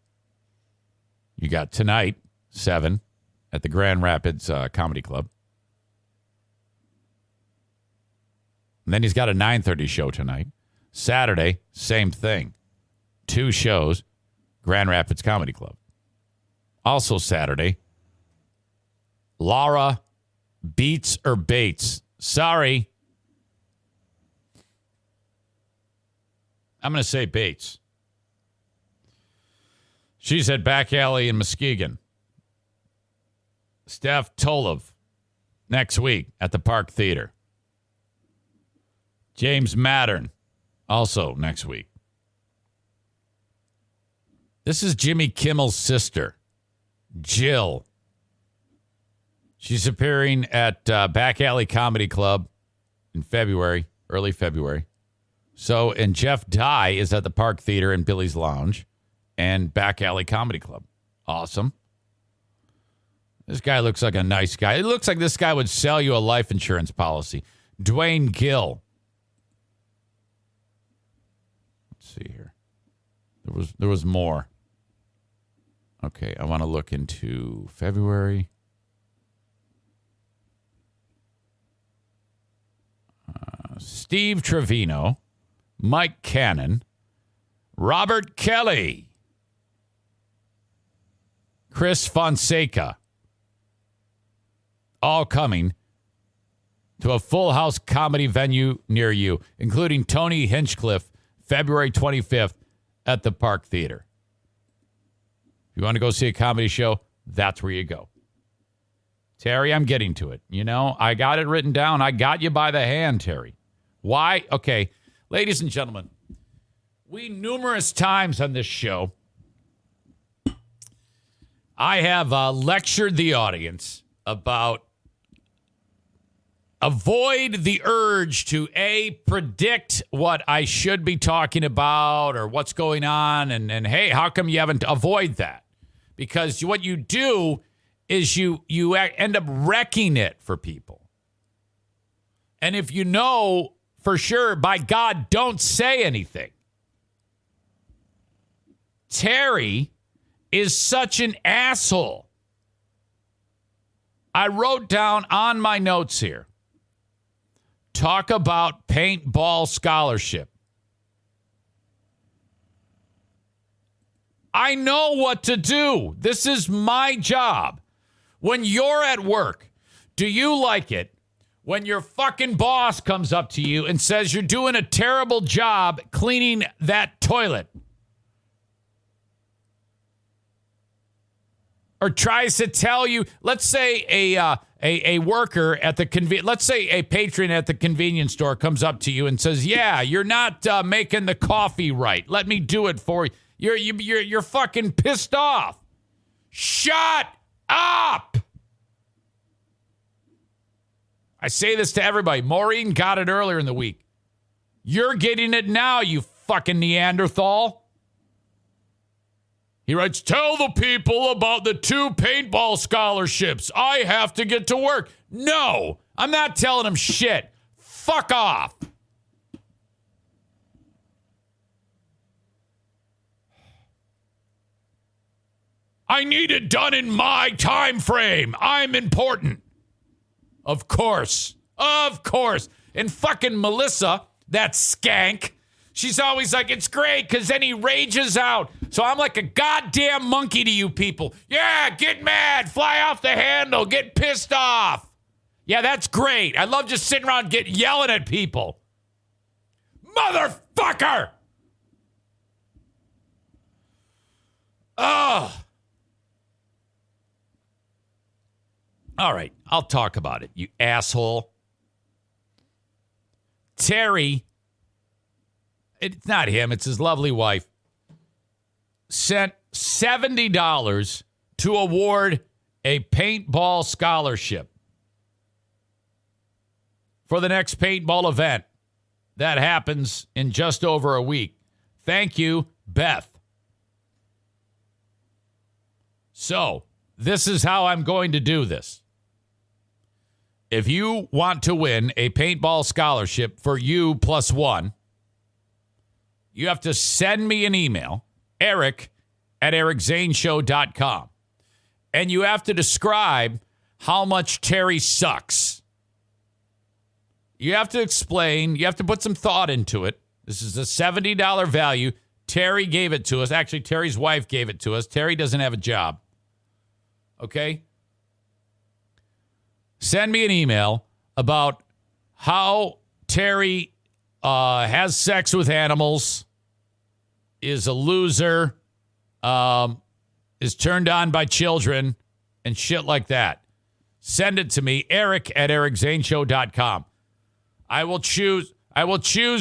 You got tonight, 7, at the Grand Rapids Comedy Club. And then he's got a 9:30 show tonight. Saturday, same thing. 2 shows, Grand Rapids Comedy Club. Also Saturday, Laura Beats or Bates. Sorry. I'm going to say Bates. She's at Back Alley in Muskegon. Steph Tolov next week at the Park Theater. James Mattern also next week. This is Jimmy Kimmel's sister, Jill. She's appearing at Back Alley Comedy Club in February, early February. So, and Jeff Dye is at the Park Theater and Billy's Lounge and Back Alley Comedy Club. Awesome. This guy looks like a nice guy. It looks like this guy would sell you a life insurance policy. Dwayne Gill. Let's see here. There was more. Okay, I want to look into February. Steve Trevino, Mike Cannon, Robert Kelly, Chris Fonseca, all coming to a Full House comedy venue near you, including Tony Hinchcliffe, February 25th at the Park Theater. If you want to go see a comedy show, that's where you go. Terry, I'm getting to it. You know, I got it written down. I got you by the hand, Terry. Why? Okay, ladies and gentlemen, We numerous times on this show, I have lectured the audience about avoid the urge to predict what I should be talking about or what's going on. And hey, how come you haven't avoid that? Because what you do is you end up wrecking it for people. And if you know for sure, by God, don't say anything. Terry is such an asshole. I wrote down on my notes here, talk about paintball scholarship. I know what to do. This is my job. When you're at work, do you like it when your fucking boss comes up to you and says you're doing a terrible job cleaning that toilet? Or tries to tell you, let's say a worker at the let's say a patron at the convenience store comes up to you and says, "Yeah, you're not making the coffee right. Let me do it for you." You're fucking pissed off. Shut up. I say this to everybody. Maureen got it earlier in the week. You're getting it now, you fucking Neanderthal. He writes, tell the people about the 2 paintball scholarships. I have to get to work. No, I'm not telling him shit. Fuck off. I need it done in my time frame. I'm important. Of course. Of course. And fucking Melissa, that skank, she's always like, it's great because then he rages out. So I'm like a goddamn monkey to you people. Yeah, get mad, fly off the handle, get pissed off. Yeah, that's great. I love just sitting around yelling at people. Motherfucker! Ugh. All right, I'll talk about it, you asshole. Terry, it's not him, it's his lovely wife, sent $70 to award a paintball scholarship for the next paintball event that happens in just over a week. Thank you, Beth. So, this is how I'm going to do this. If you want to win a paintball scholarship for you plus one, you have to send me an email, eric@ericzaneshow.com. And you have to describe how much Terry sucks. You have to explain. You have to put some thought into it. This is a $70 value. Terry gave it to us. Actually, Terry's wife gave it to us. Terry doesn't have a job. Okay? Send me an email about how Terry has sex with animals, is a loser, is turned on by children, and shit like that. Send it to me, eric@ericzaneshow.com. I will choose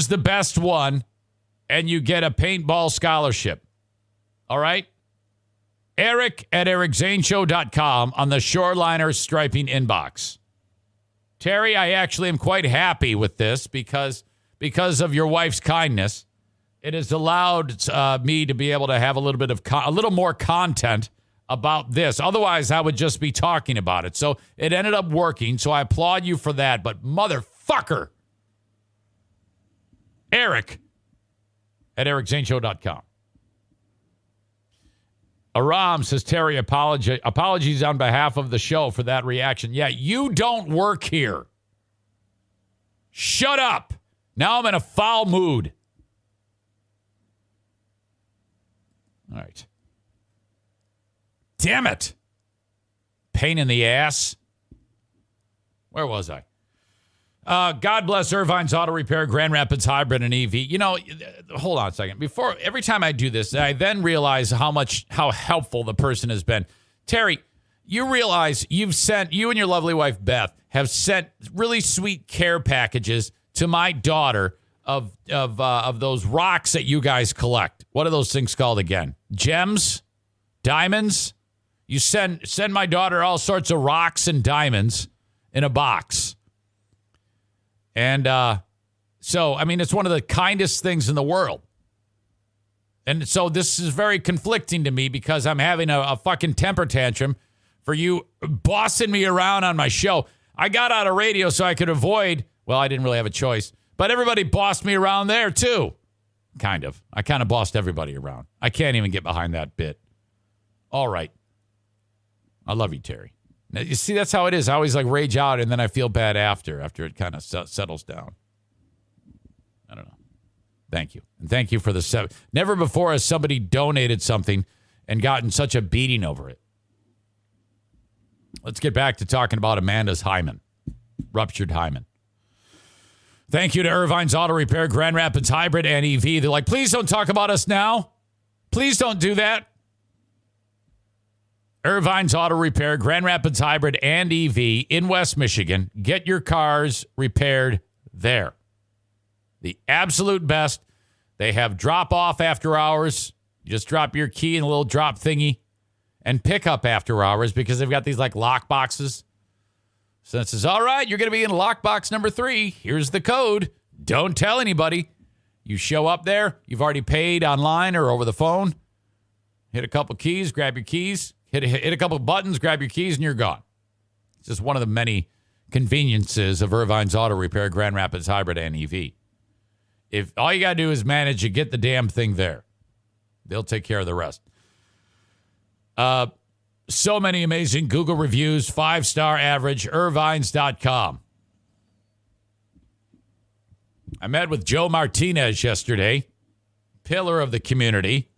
the best one, and you get a paintball scholarship. All right? eric@ericzaneshow.com on the Shoreliner striping inbox. Terry, I actually am quite happy with this because of your wife's kindness. It has allowed me to be able to have a little bit of a little more content about this. Otherwise, I would just be talking about it. So it ended up working. So I applaud you for that. But motherfucker, eric@ericzaneshow.com. Aram says, Terry, apologies on behalf of the show for that reaction. Yeah, you don't work here. Shut up. Now I'm in a foul mood. All right. Damn it. Pain in the ass. Where was I? God bless Irvine's Auto Repair, Grand Rapids Hybrid and EV. You know, hold on a second. Every time I do this, I then realize how helpful the person has been. Terry, you realize you and your lovely wife, Beth, have sent really sweet care packages to my daughter of those rocks that you guys collect. What are those things called again? Gems? Diamonds? You send my daughter all sorts of rocks and diamonds in a box. And so, I mean, it's one of the kindest things in the world. And so this is very conflicting to me because I'm having a fucking temper tantrum for you bossing me around on my show. I got out of radio so I could avoid, well, I didn't really have a choice, but everybody bossed me around there too. Kind of. I kind of bossed everybody around. I can't even get behind that bit. All right. I love you, Terry. Now, you see, that's how it is. I always like rage out and then I feel bad after it kind of settles down. I don't know. Thank you. And thank you for the never before has somebody donated something and gotten such a beating over it. Let's get back to talking about Amanda's hymen, ruptured hymen. Thank you to Irvine's Auto Repair, Grand Rapids Hybrid and EV. They're like, please don't talk about us now. Please don't do that. Irvine's Auto Repair, Grand Rapids Hybrid and EV in West Michigan. Get your cars repaired there. The absolute best. They have drop-off after hours. You just drop your key in a little drop thingy and pick up after hours because they've got these like lock boxes. So it says, all right, you're going to be in lockbox number 3. Here's the code. Don't tell anybody. You show up there. You've already paid online or over the phone. Hit a couple keys, grab your keys. Hit a couple buttons, grab your keys, and you're gone. It's just one of the many conveniences of Irvine's Auto Repair, Grand Rapids Hybrid and EV. If all you got to do is manage to get the damn thing there, they'll take care of the rest. So many amazing Google reviews, 5-star average, Irvines.com. I met with Joe Martinez yesterday, pillar of the community,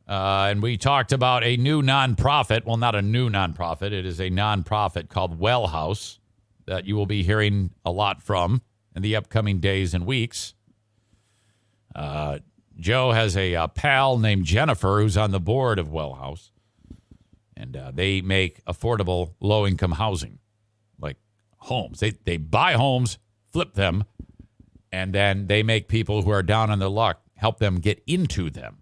and we talked about a new nonprofit. Well, not a new nonprofit. It is a nonprofit called Well House that you will be hearing a lot from in the upcoming days and weeks. Joe has a pal named Jennifer who's on the board of Well House. And they make affordable low-income housing, like homes. They buy homes, flip them, and then they make people who are down on their luck, help them get into them.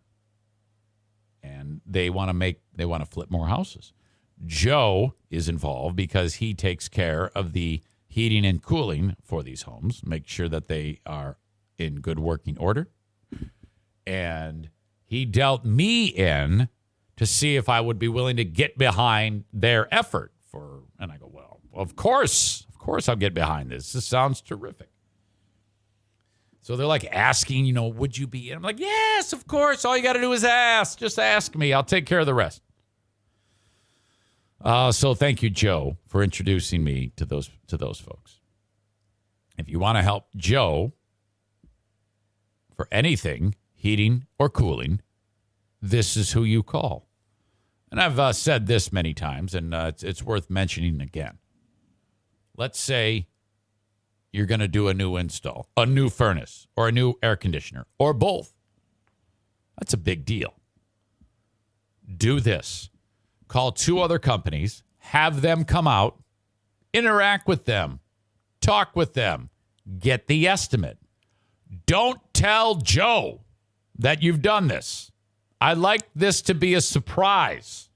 And they want to flip more houses. Joe is involved because he takes care of the heating and cooling for these homes, make sure that they are in good working order. And he dealt me in to see if I would be willing to get behind their effort and I go, well, of course I'll get behind this. This sounds terrific. So they're like asking, would you be in? I'm like, yes, of course. All you got to do is ask. Just ask me. I'll take care of the rest. So thank you, Joe, for introducing me to those folks. If you want to help Joe for anything, heating or cooling, this is who you call. And I've said this many times, and it's worth mentioning again. Let's say you're going to do a new install, a new furnace, or a new air conditioner, or both. That's a big deal. Do this. Call 2 other companies, have them come out, interact with them, talk with them, get the estimate. Don't tell Joe that you've done this. I like this to be a surprise.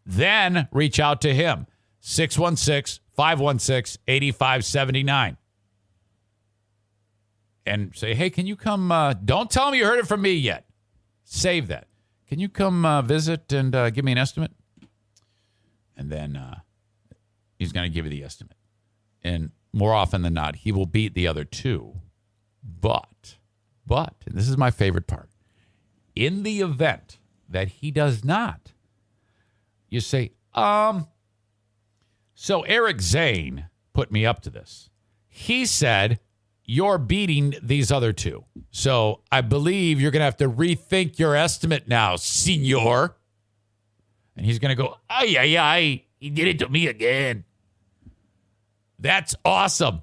Then reach out to him, 616-516-8579. And say, hey, can you come? Don't tell him you heard it from me yet. Save that. Can you come visit and give me an estimate? And then he's going to give you the estimate. And more often than not, he will beat the other 2. But, and this is my favorite part. In the event that he does not, you say, so Eric Zane put me up to this. He said, you're beating these other 2. So I believe you're going to have to rethink your estimate now, senor. And he's going to go, ay, he did it to me again. That's awesome.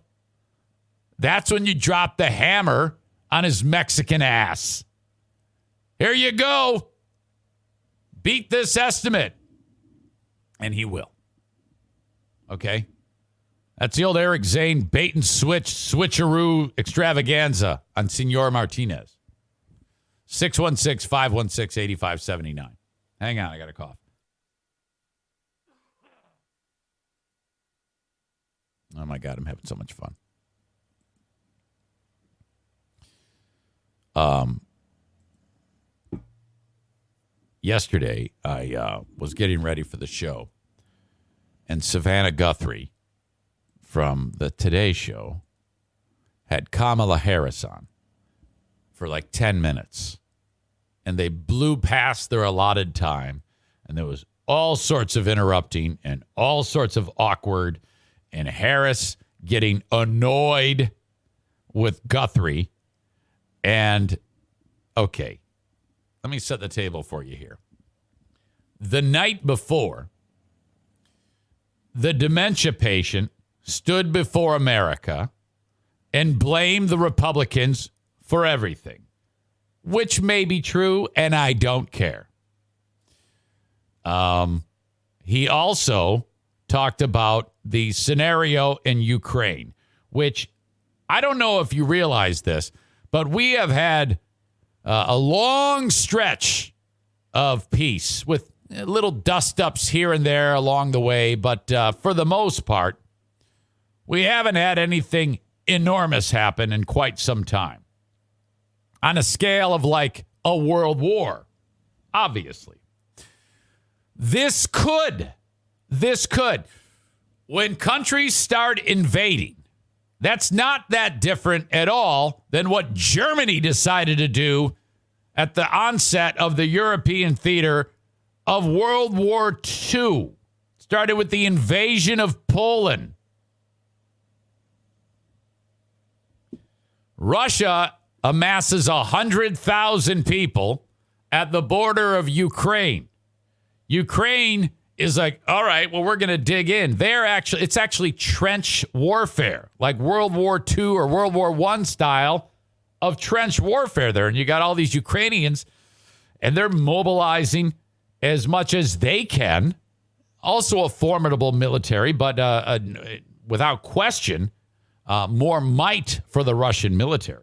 That's when you drop the hammer on his Mexican ass. Here you go. Beat this estimate. And he will. Okay? That's the old Eric Zane bait and switch, switcheroo extravaganza on Senor Martinez. 616-516-8579. Hang on, I got a cough. Oh, my God, I'm having so much fun. Yesterday, I was getting ready for the show, and Savannah Guthrie from the Today Show had Kamala Harris on for like 10 minutes, and they blew past their allotted time, and there was all sorts of interrupting and all sorts of awkward, and Harris getting annoyed with Guthrie. And, okay, let me set the table for you here. The night before, the dementia patient stood before America and blamed the Republicans for everything, which may be true, and I don't care. He also talked about the scenario in Ukraine, which I don't know if you realize this, but we have had a long stretch of peace with little dust-ups here and there along the way. But for the most part, we haven't had anything enormous happen in quite some time. On a scale of like a world war, obviously. This could. When countries start invading, that's not that different at all than what Germany decided to do at the onset of the European theater of World War II. Started with the invasion of Poland. Russia amasses 100,000 people at the border of Ukraine. Ukraine is like, all right, well, we're going to dig in. It's actually trench warfare, like World War II or World War I style of trench warfare there. And you got all these Ukrainians, and they're mobilizing as much as they can. Also a formidable military, but without question, more might for the Russian military.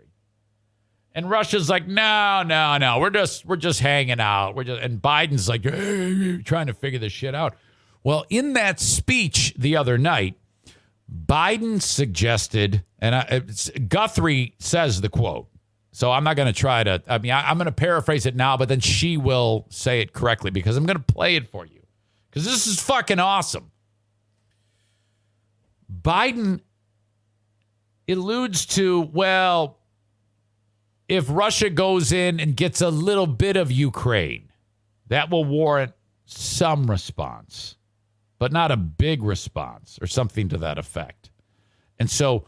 And Russia's like, no, we're just hanging out. And Biden's like, hey, trying to figure this shit out. Well, in that speech the other night, Biden suggested, and Guthrie says the quote. So I'm not going to try to, I'm going to paraphrase it now, but then she will say it correctly because I'm going to play it for you. Because this is fucking awesome. Biden alludes to, well, if Russia goes in and gets a little bit of Ukraine, that will warrant some response, but not a big response or something to that effect. And so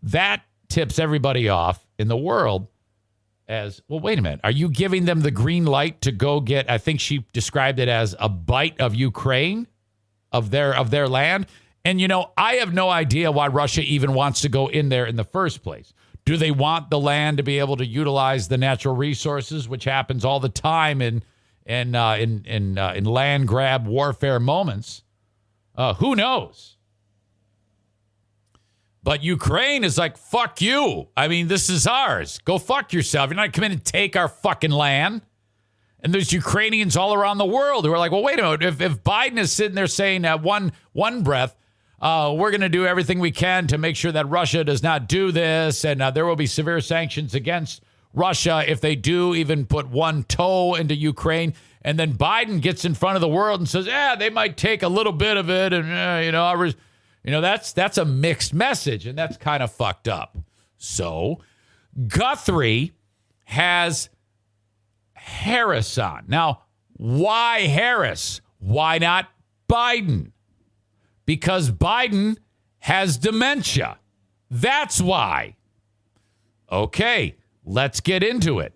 that tips everybody off in the world as, well, wait a minute. Are you giving them the green light to go get, I think she described it as a bite of Ukraine, of their land? And, I have no idea why Russia even wants to go in there in the first place. Do they want the land to be able to utilize the natural resources, which happens all the time in land grab warfare moments? Who knows? But Ukraine is like, fuck you. This is ours. Go fuck yourself. You're not coming to take our fucking land. And there's Ukrainians all around the world who are like, well, wait a minute. If Biden is sitting there saying one breath, we're going to do everything we can to make sure that Russia does not do this, and there will be severe sanctions against Russia if they do even put one toe into Ukraine. And then Biden gets in front of the world and says, they might take a little bit of it, and that's a mixed message, and that's kind of fucked up. So Guthrie has Harris on. Now, why Harris? Why not Biden? Because Biden has dementia. That's why. Okay, let's get into it.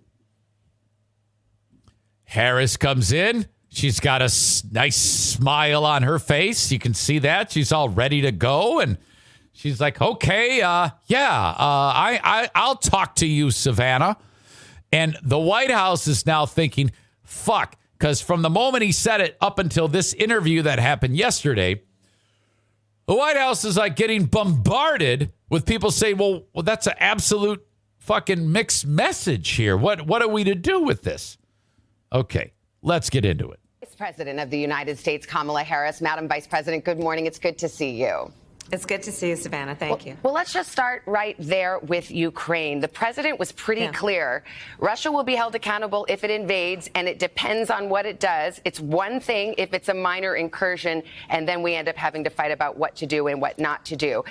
Harris comes in. She's got a nice smile on her face. You can see that. She's all ready to go. And she's like, okay, I'll talk to you, Savannah. And the White House is now thinking, fuck, because from the moment he said it up until this interview that happened yesterday, The White House is like getting bombarded with people saying, well, that's an absolute fucking mixed message here. What are we to do with this? Okay, let's get into it. Vice President of the United States, Kamala Harris. Madam Vice President, good morning. It's good to see you. It's good to see you, Savannah. Thank you. Well, let's just start right there with Ukraine. The president was pretty clear. Russia will be held accountable if it invades, and it depends on what it does. It's one thing if it's a minor incursion, and then we end up having to fight about what to do and what not to do.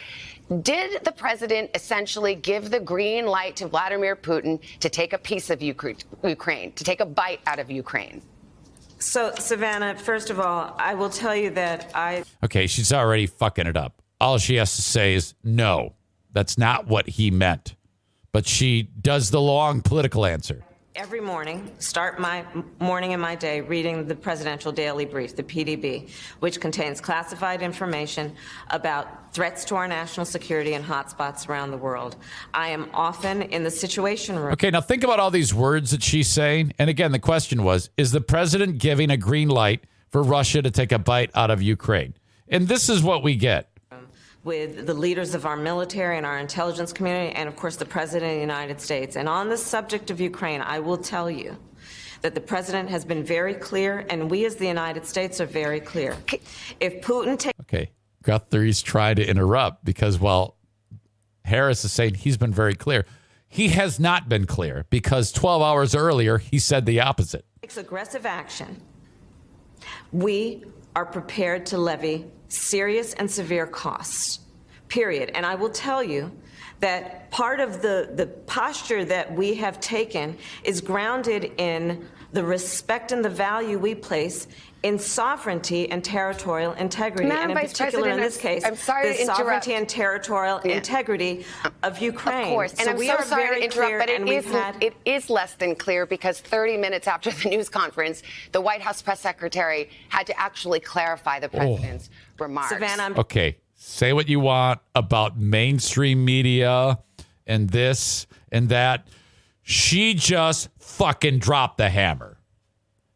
Did the president essentially give the green light to Vladimir Putin to take a piece of Ukraine, to take a bite out of Ukraine? So, Savannah, first of all, I will tell you that Okay, she's already fucking it up. All she has to say is, no, that's not what he meant. But she does the long political answer. every morning start my morning and my day reading the Presidential Daily Brief, the PDB, which contains classified information about threats to our national security and hotspots around the world. I am often in the Situation Room. Okay, now think about all these words that she's saying. And again, the question was, is the president giving a green light for Russia to take a bite out of Ukraine? And this is what we get. With the leaders of our military and our intelligence community, and of course the President of the United States. And on the subject of Ukraine, I will tell you that the President has been very clear, and we as the United States are very clear. If Putin takes... Okay, Guthrie's trying to interrupt because while Harris is saying he's been very clear, he has not been clear because 12 hours earlier, he said the opposite. ...takes aggressive action, we are prepared to levy serious and severe costs, period. And I will tell you that part of the posture that we have taken is grounded in the respect and the value we place in sovereignty and territorial integrity. Madam and in Vice particular, President, in this case, I'm sorry the to interrupt. sovereignty and territorial integrity of Ukraine. Of course, and so I'm we so are sorry very to interrupt, clear, but and it is less than clear because 30 minutes after the news conference, the White House press secretary had to actually clarify the president's remarks. Savannah, Okay, say what you want about mainstream media and this and that. She just fucking dropped the hammer.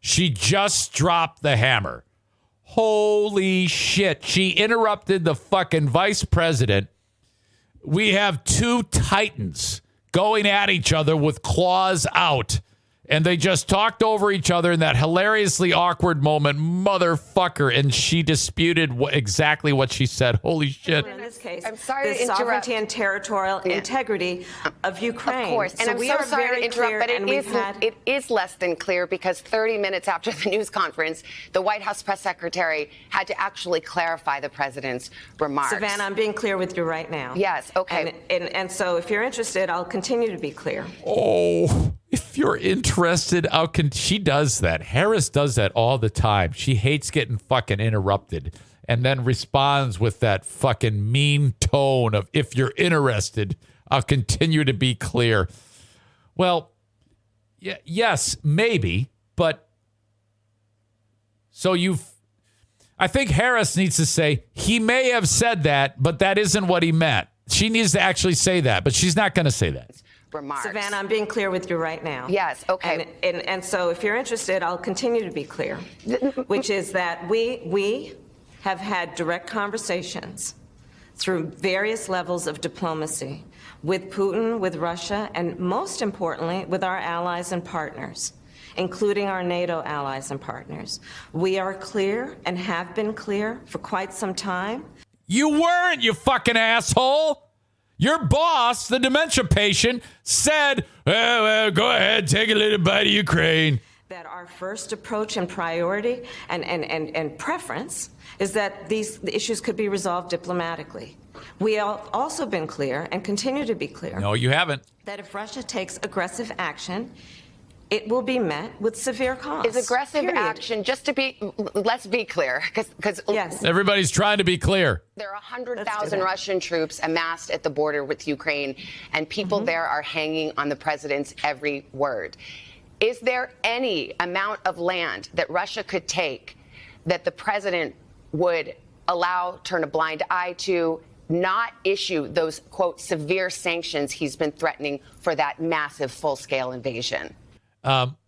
She just dropped the hammer. Holy shit. She interrupted the fucking vice president. We have two titans going at each other with claws out. And they just talked over each other in that hilariously awkward moment, motherfucker. And she disputed exactly what she said. Holy shit. in this case, I'm sorry the to interrupt. sovereignty and territorial integrity of Ukraine. Of course, and so I'm we so are sorry very to interrupt, clear, but and it is less than clear because 30 minutes after the news conference, the White House press secretary had to actually clarify the president's remarks. Savannah, I'm being clear with you right now. Yes, okay. And so if you're interested, I'll continue to be clear. Oh, if you're interested, she does that. Harris does that all the time. She hates getting fucking interrupted and then responds with that fucking mean tone of, if you're interested, I'll continue to be clear. Well, yes, maybe, but I think Harris needs to say, he may have said that, but that isn't what he meant. She needs to actually say that, but she's not going to say that. Remarks. Savannah, I'm being clear with you right now. Yes, okay. And so if you're interested, I'll continue to be clear, which is that we have had direct conversations through various levels of diplomacy with Putin, with Russia, and most importantly, with our allies and partners, including our NATO allies and partners. We are clear and have been clear for quite some time. You weren't, you fucking asshole. Your boss, the dementia patient, said, well, go ahead, take a little bite of Ukraine. That our first approach and priority and preference is that the issues could be resolved diplomatically. We have also been clear and continue to be clear. No, you haven't. That if Russia takes aggressive action, it will be met with severe costs. Is aggressive period. action, let's be clear, because Yes. Everybody's trying to be clear. there are Let's 100,000 do that. Russian troops amassed at the border with Ukraine, and people there are hanging on the president's every word. Is there any amount of land that Russia could take that the president would turn a blind eye to, not issue those, quote, severe sanctions he's been threatening for that massive full-scale invasion?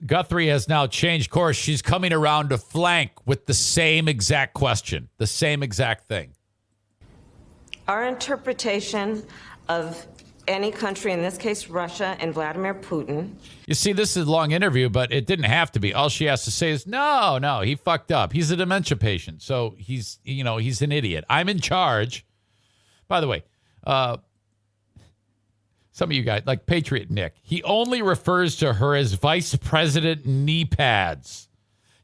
Guthrie has now changed course. She's coming around to flank with the same exact question, the same exact thing. Our interpretation of any country, in this case Russia and Vladimir Putin. You see, this is a long interview, but it didn't have to be. All she has to say is, no, he fucked up. He's a dementia patient, so he's an idiot. I'm in charge. By the way, some of you guys, like Patriot Nick, he only refers to her as Vice President knee pads.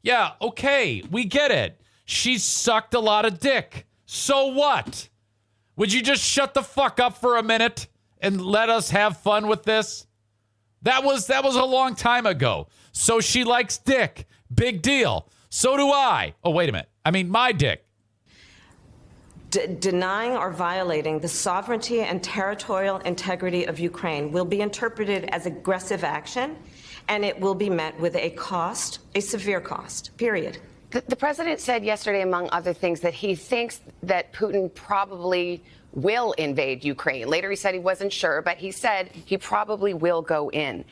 Yeah, okay, we get it. She sucked a lot of dick. So what? Would you just shut the fuck up for a minute and let us have fun with this? That was a long time ago. So she likes dick. Big deal. So do I. Oh, wait a minute. I mean, my dick. Denying or violating the sovereignty and territorial integrity of Ukraine will be interpreted as aggressive action, and it will be met with a cost, a severe cost, period. The president said yesterday, among other things, that he thinks that Putin probably will invade Ukraine. Later, he said he wasn't sure, but he said he probably will go in.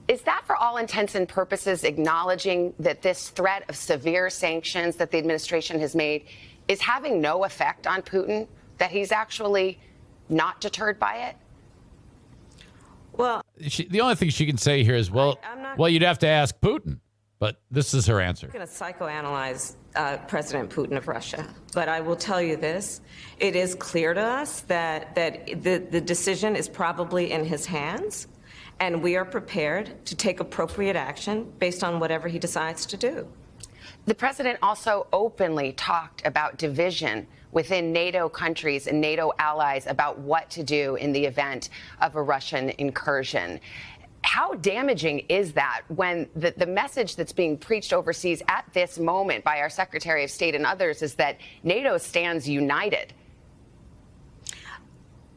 Is that, for all intents and purposes, acknowledging that this threat of severe sanctions that the administration has made is having no effect on Putin, that he's actually not deterred by it? Well, The only thing she can say here is, well, you'd have to ask Putin. But this is her answer. I'm going to psychoanalyze President Putin of Russia, but I will tell you this. It is clear to us that the decision is probably in his hands, and we are prepared to take appropriate action based on whatever he decides to do. The president also openly talked about division within NATO countries and NATO allies about what to do in the event of a Russian incursion. How damaging is that when the message that's being preached overseas at this moment by our Secretary of State and others is that NATO stands united?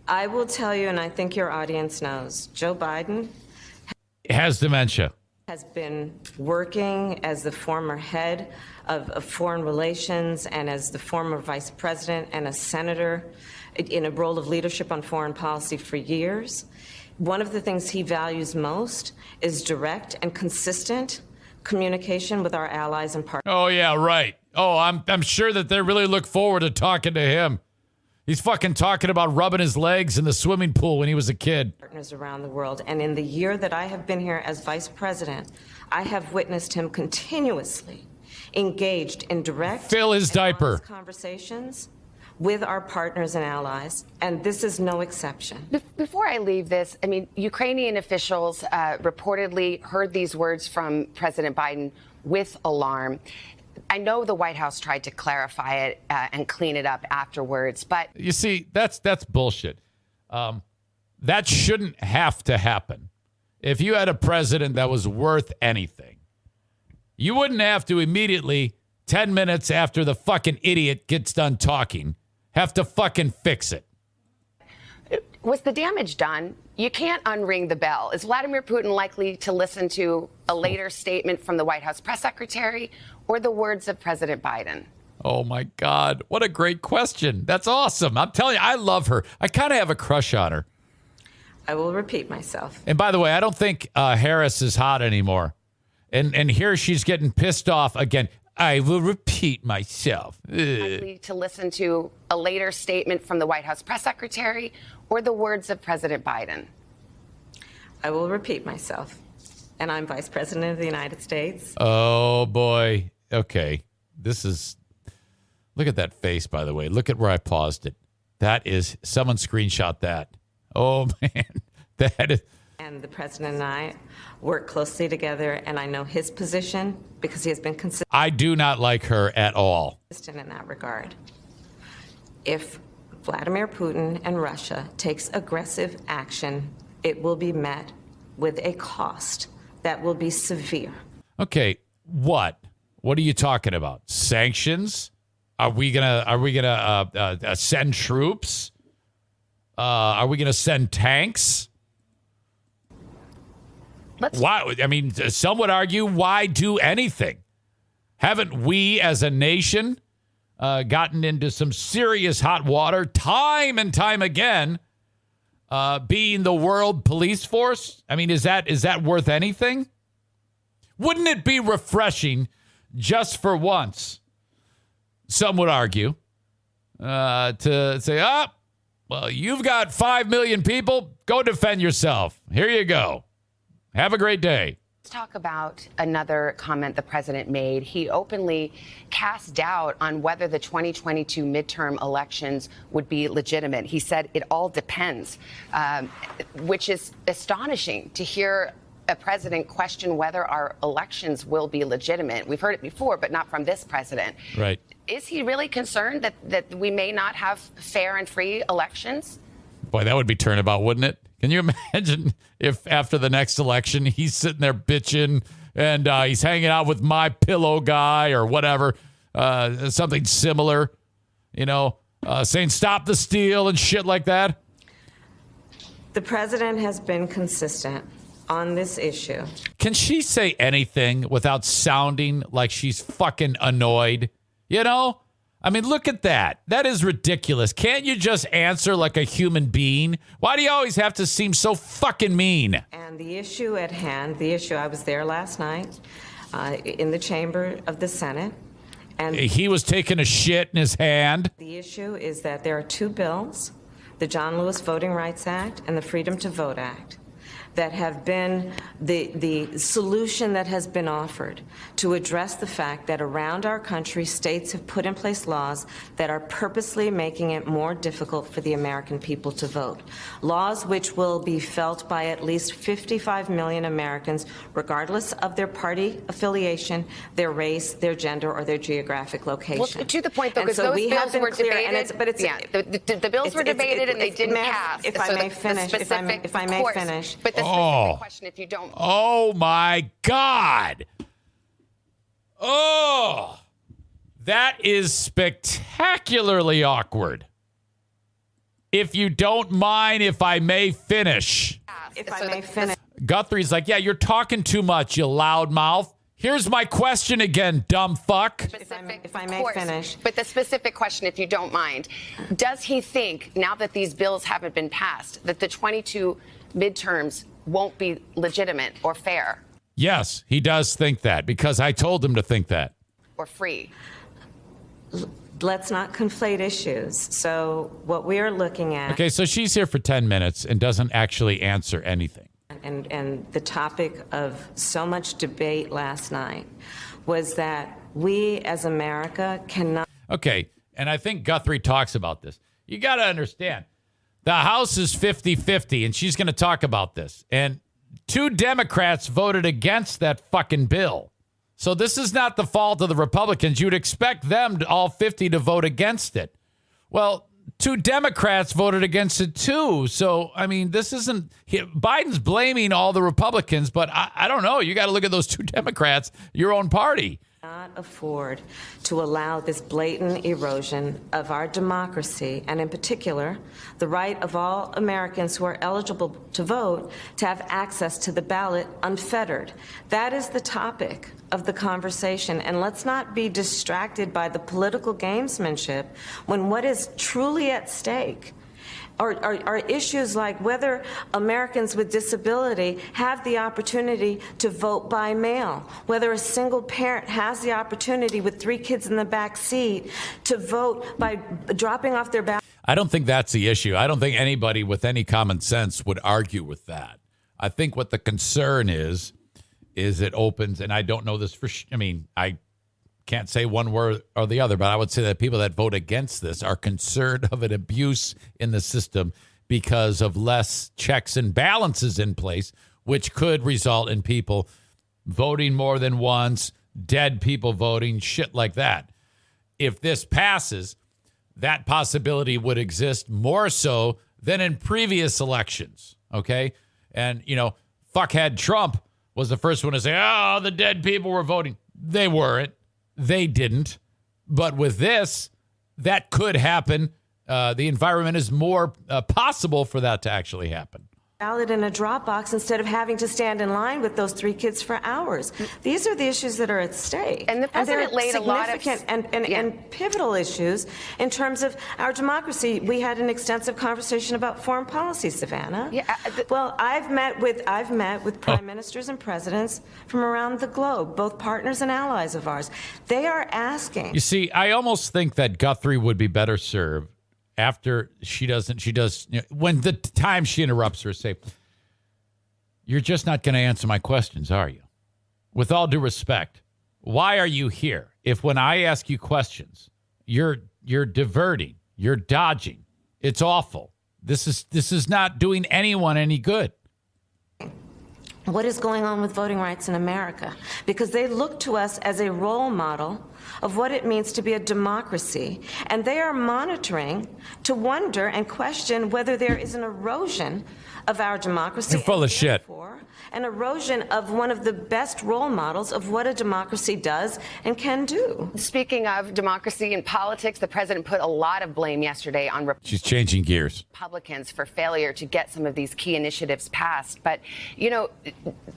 I will tell you, and I think your audience knows, Joe Biden has dementia. Has been working as the former head of foreign relations and as the former vice president and a senator in a role of leadership on foreign policy for years. One of the things he values most is direct and consistent communication with our allies and partners. Oh, yeah, right. Oh, I'm sure that they really look forward to talking to him. He's fucking talking about rubbing his legs in the swimming pool when he was a kid. Partners around the world. And in the year that I have been here as vice president, I have witnessed him continuously engaged in direct fill his diaper conversations with our partners and allies, and this is no exception. Before I leave this, I mean, Ukrainian officials reportedly heard these words from President Biden with alarm. I know the White House tried to clarify it and clean it up afterwards, but... You see, that's bullshit. That shouldn't have to happen. If you had a president that was worth anything, you wouldn't have to immediately, 10 minutes after the fucking idiot gets done talking, have to fucking fix it. Was the damage done? You can't unring the bell. Is Vladimir Putin likely to listen to a later statement from the White House press secretary or the words of President Biden? Oh, my God. What a great question. That's awesome. I'm telling you, I love her. I kind of have a crush on her. I will repeat myself. And by the way, I don't think Harris is hot anymore. And here she's getting pissed off again. I will repeat myself. Likely to listen to a later statement from the White House press secretary or the words of President Biden? I will repeat myself. And I'm Vice President of the United States. Oh, boy. Okay. Look at that face, by the way. Look at where I paused it. That is, someone screenshot that. Oh, man. That is. And the president and I work closely together, and I know his position because he has been consistent. I do not like her at all. In that regard. If Vladimir Putin and Russia takes aggressive action, it will be met with a cost that will be severe. Okay, what? What are you talking about? Sanctions? Are we gonna send troops? Are we gonna send tanks? Why? I mean, some would argue, why do anything? Haven't we as a nation gotten into some serious hot water time and time again, being the world police force? I mean, is that worth anything? Wouldn't it be refreshing just for once, some would argue, to say, Well, you've got 5 million people. Go defend yourself. Here you go. Have a great day. Let's talk about another comment the president made. He openly cast doubt on whether the 2022 midterm elections would be legitimate. He said it all depends, which is astonishing to hear a president question whether our elections will be legitimate. We've heard it before, but not from this president. Right. Is he really concerned that we may not have fair and free elections? Boy, that would be turnabout, wouldn't it? Can you imagine if after the next election he's sitting there bitching and he's hanging out with my pillow guy or whatever, something similar, saying stop the steal and shit like that? The president has been consistent on this issue. Can she say anything without sounding like she's fucking annoyed? I mean, look at that. That is ridiculous. Can't you just answer like a human being? Why do you always have to seem so fucking mean? And the issue at hand, I was there last night in the chamber of the Senate. And he was taking a shit in his hand. The issue is that there are two bills, the John Lewis Voting Rights Act and the Freedom to Vote Act, that have been the solution that has been offered to address the fact that around our country, states have put in place laws that are purposely making it more difficult for the American people to vote. Laws which will be felt by at least 55 million Americans, regardless of their party affiliation, their race, their gender, or their geographic location. Well, to the point, though, because so those bills were debated. The bills were debated and they didn't pass. If I may finish. But the specific question, if you don't. Oh, my God. Oh, that is spectacularly awkward. If you don't mind, if I may finish. If I may finish. Guthrie's like, yeah, you're talking too much, you loudmouth. Here's my question again, dumb fuck. If I may finish. But the specific question, if you don't mind, does he think, now that these bills haven't been passed, that the 22 midterms won't be legitimate or fair? Yes, he does think that because I told him to think that. Or free. Let's not conflate issues. So what we are looking at. Okay, so she's here for 10 minutes and doesn't actually answer anything. And the topic of so much debate last night was that we as America cannot. Okay, and I think Guthrie talks about this. You got to understand, the House is 50-50, and she's going to talk about this. And 2 Democrats voted against that fucking bill. So this is not the fault of the Republicans. You'd expect them, all 50, to vote against it. Well, 2 Democrats voted against it too. So, I mean, this isn't, Biden's blaming all the Republicans, but I don't know. You got to look at those 2 Democrats, your own party. Not afford to allow this blatant erosion of our democracy, and in particular, the right of all Americans who are eligible to vote to have access to the ballot unfettered. That is the topic of the conversation, and let's not be distracted by the political gamesmanship when what is truly at stake are issues like whether Americans with disability have the opportunity to vote by mail, whether a single parent has the opportunity with 3 kids in the back seat to vote by dropping off their ballot. I don't think that's the issue. I don't think anybody with any common sense would argue with that. I think what the concern is it opens, and I don't know this for I mean, I can't say one word or the other, but I would say that people that vote against this are concerned of an abuse in the system because of less checks and balances in place, which could result in people voting more than once, dead people voting, shit like that. If this passes, that possibility would exist more so than in previous elections, okay? And, fuckhead Trump was the first one to say, oh, the dead people were voting. They weren't. They didn't. But with this, that could happen. The environment is more possible for that to actually happen. Ballot in a drop box instead of having to stand in line with those 3 kids for hours. These are the issues that are at stake. And the president laid a lot of and pivotal issues in terms of our democracy. We had an extensive conversation about foreign policy, Savannah. Well, I've met with prime ministers and presidents from around the globe, both partners and allies of ours. They are asking. You see, I almost think that Guthrie would be better served after when the time she interrupts her, say, "You're just not going to answer my questions, are you? With all due respect, why are you here? If when I ask you questions, you're diverting, you're dodging, it's awful. This is not doing anyone any good." What is going on with voting rights in America? Because they look to us as a role model of what it means to be a democracy, and they are monitoring to wonder and question whether there is an erosion of our democracy. You're full of shit. An erosion of one of the best role models of what a democracy does and can do. Speaking of democracy and politics, the president put a lot of blame yesterday on She's changing gears. Republicans for failure to get some of these key initiatives passed. But, you know,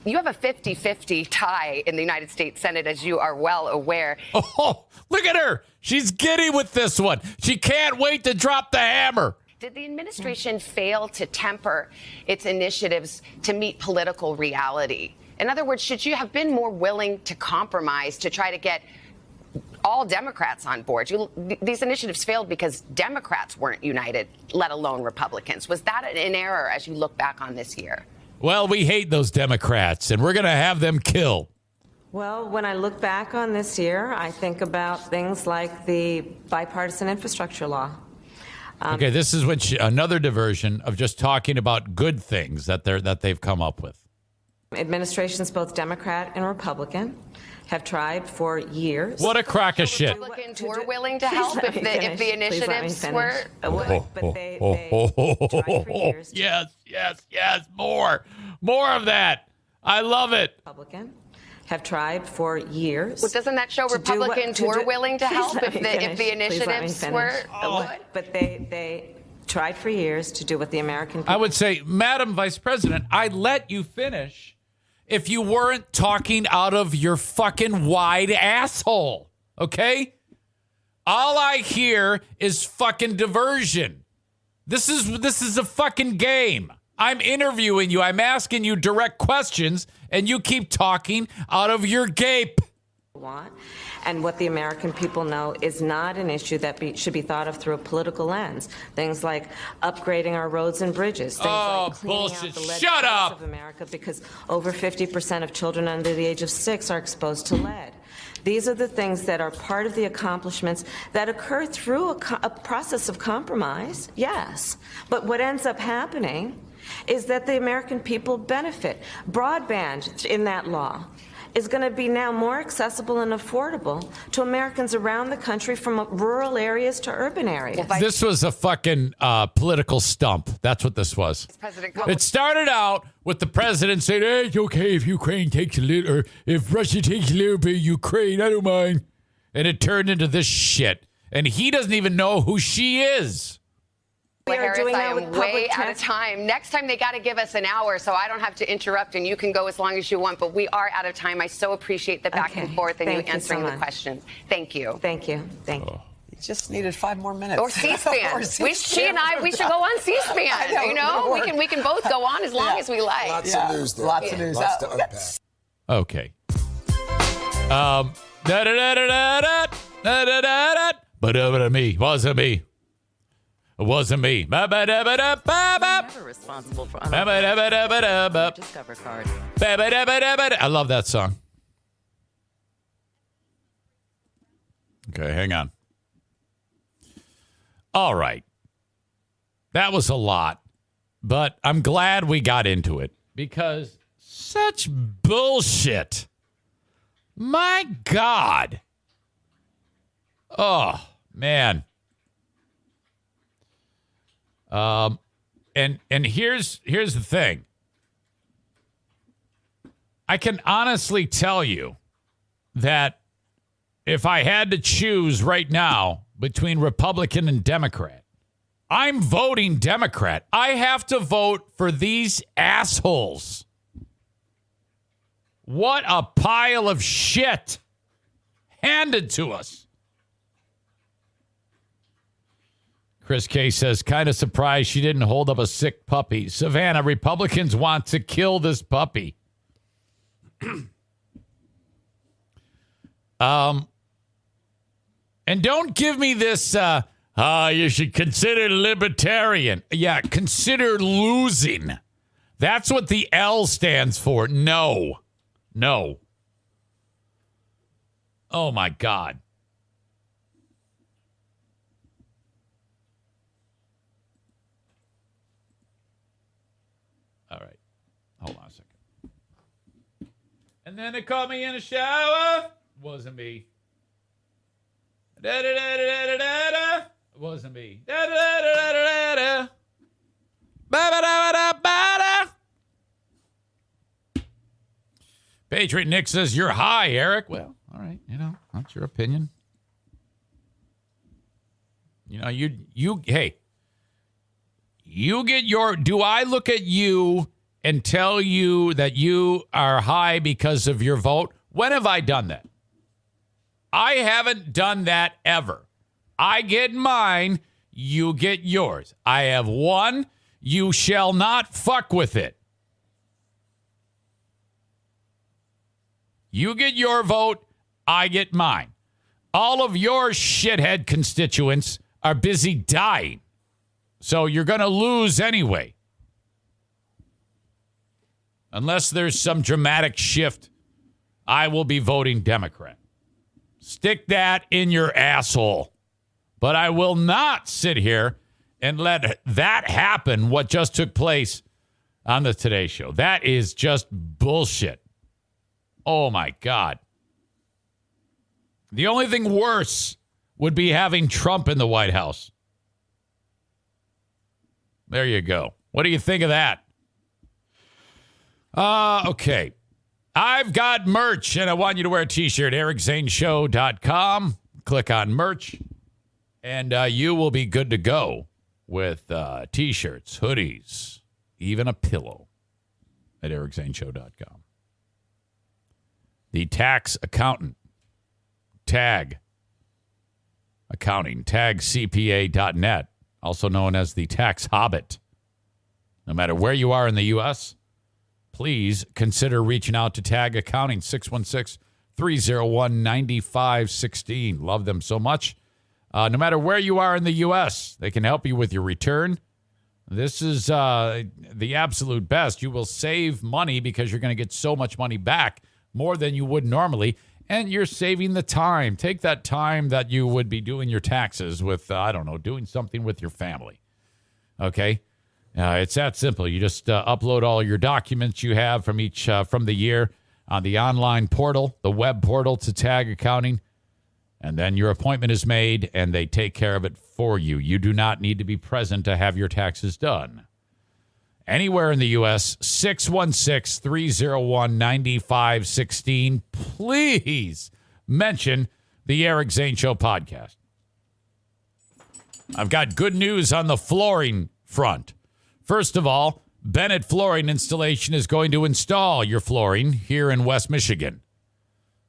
you have a 50-50 tie in the United States Senate, as you are well aware. Oh, look at her. She's giddy with this one. She can't wait to drop the hammer. Did the administration fail to temper its initiatives to meet political reality? In other words, should you have been more willing to compromise to try to get all Democrats on board? These initiatives failed because Democrats weren't united, let alone Republicans. Was that an error as you look back on this year? Well, we hate those Democrats, and we're going to have them killed. Well, when I look back on this year, I think about things like the bipartisan infrastructure law. Okay, this is another diversion of just talking about good things that they've come up with. Administrations, both Democrat and Republican, have tried for years. What a crock of shit. Republicans were willing to help if the initiatives were. But they tried for years. Yes, more of that. I love it. Republican have tried for years. Well, doesn't that show Republicans were willing to help if the initiatives were? But they tried for years to do what the American people. I would say, Madam Vice President, I'd let you finish if you weren't talking out of your fucking wide asshole, okay? All I hear is fucking diversion. This is a fucking game. I'm interviewing you. I'm asking you direct questions, and you keep talking out of your gape. And what the American people know is not an issue that should be thought of through a political lens. Things like upgrading our roads and bridges. Things like cleaning bullshit. out the lead Shut up. of America, because over 50% of children under the age of 6 are exposed to lead. These are the things that are part of the accomplishments that occur through a process of compromise, yes. But what ends up happening is that the American people benefit. Broadband in that law is going to be now more accessible and affordable to Americans around the country, from rural areas to urban areas. This was a fucking political stump. That's what this was. It started out with the president saying, "Hey, it's okay if Ukraine takes a little, or if Russia takes a little bit of Ukraine, I don't mind." And it turned into this shit. And he doesn't even know who she is. Harris, I am way out of time. Next time they got to give us an hour so I don't have to interrupt and you can go as long as you want. But we are out of time. I so appreciate the back and forth and you answering the questions. Thank you. Thank you. Thank you. You just needed 5 more minutes. Or C-SPAN. She and I, we should go on C-SPAN. You know, we can both go on as long as we like. Lots of news there. Lots of news. Lots to unpack. Okay. But me. Wasn't me. It wasn't me. Never responsible for Discover card. I love that song. Okay, hang on. All right. That was a lot, but I'm glad we got into it because such bullshit. My God. Oh, man. And here's the thing. I can honestly tell you that if I had to choose right now between Republican and Democrat, I'm voting Democrat. I have to vote for these assholes. What a pile of shit handed to us. Chris K says, kind of surprised she didn't hold up a sick puppy. Savannah, Republicans want to kill this puppy. And don't give me this, You should consider libertarian. Yeah, consider losing. That's what the L stands for. No. Oh, my God. All right. Hold on a second. And then they caught me in a shower. Wasn't me. Da-da-da-da-da-da-da. Wasn't me. Da-da-da-da-da-da. Ba-ba-da-ba-da-ba-da. Patriot Nick says, you're high, Eric. Well, all right. That's your opinion. Hey, you get your, do I look at you and tell you that you are high because of your vote? When have I done that? I haven't done that ever. I get mine, you get yours. I have one, you shall not fuck with it. You get your vote, I get mine. All of your shithead constituents are busy dying. So you're going to lose anyway. Unless there's some dramatic shift, I will be voting Democrat. Stick that in your asshole. But I will not sit here and let that happen, what just took place on the Today Show. That is just bullshit. Oh, my God. The only thing worse would be having Trump in the White House. There you go. What do you think of that? Okay. I've got merch, and I want you to wear a T-shirt. EricZaneShow.com. Click on merch, and you will be good to go with T-shirts, hoodies, even a pillow at EricZaneShow.com. The tax accountant, tag accounting, tagcpa.net, also known as the tax hobbit. No matter where you are in the U.S., please consider reaching out to Tag Accounting, 616-301-9516. Love them so much. No matter where you are in the U.S., they can help you with your return. This is the absolute best. You will save money because you're going to get so much money back, more than you would normally, and you're saving the time. Take that time that you would be doing your taxes with, doing something with your family. Okay? It's that simple. You just upload all your documents you have from the year on the online portal, the web portal to Tag Accounting, and then your appointment is made, and they take care of it for you. You do not need to be present to have your taxes done. Anywhere in the U.S., 616-301-9516. Please mention the Eric Zane Show podcast. I've got good news on the flooring front. First of all, Bennett Flooring Installation is going to install your flooring here in West Michigan.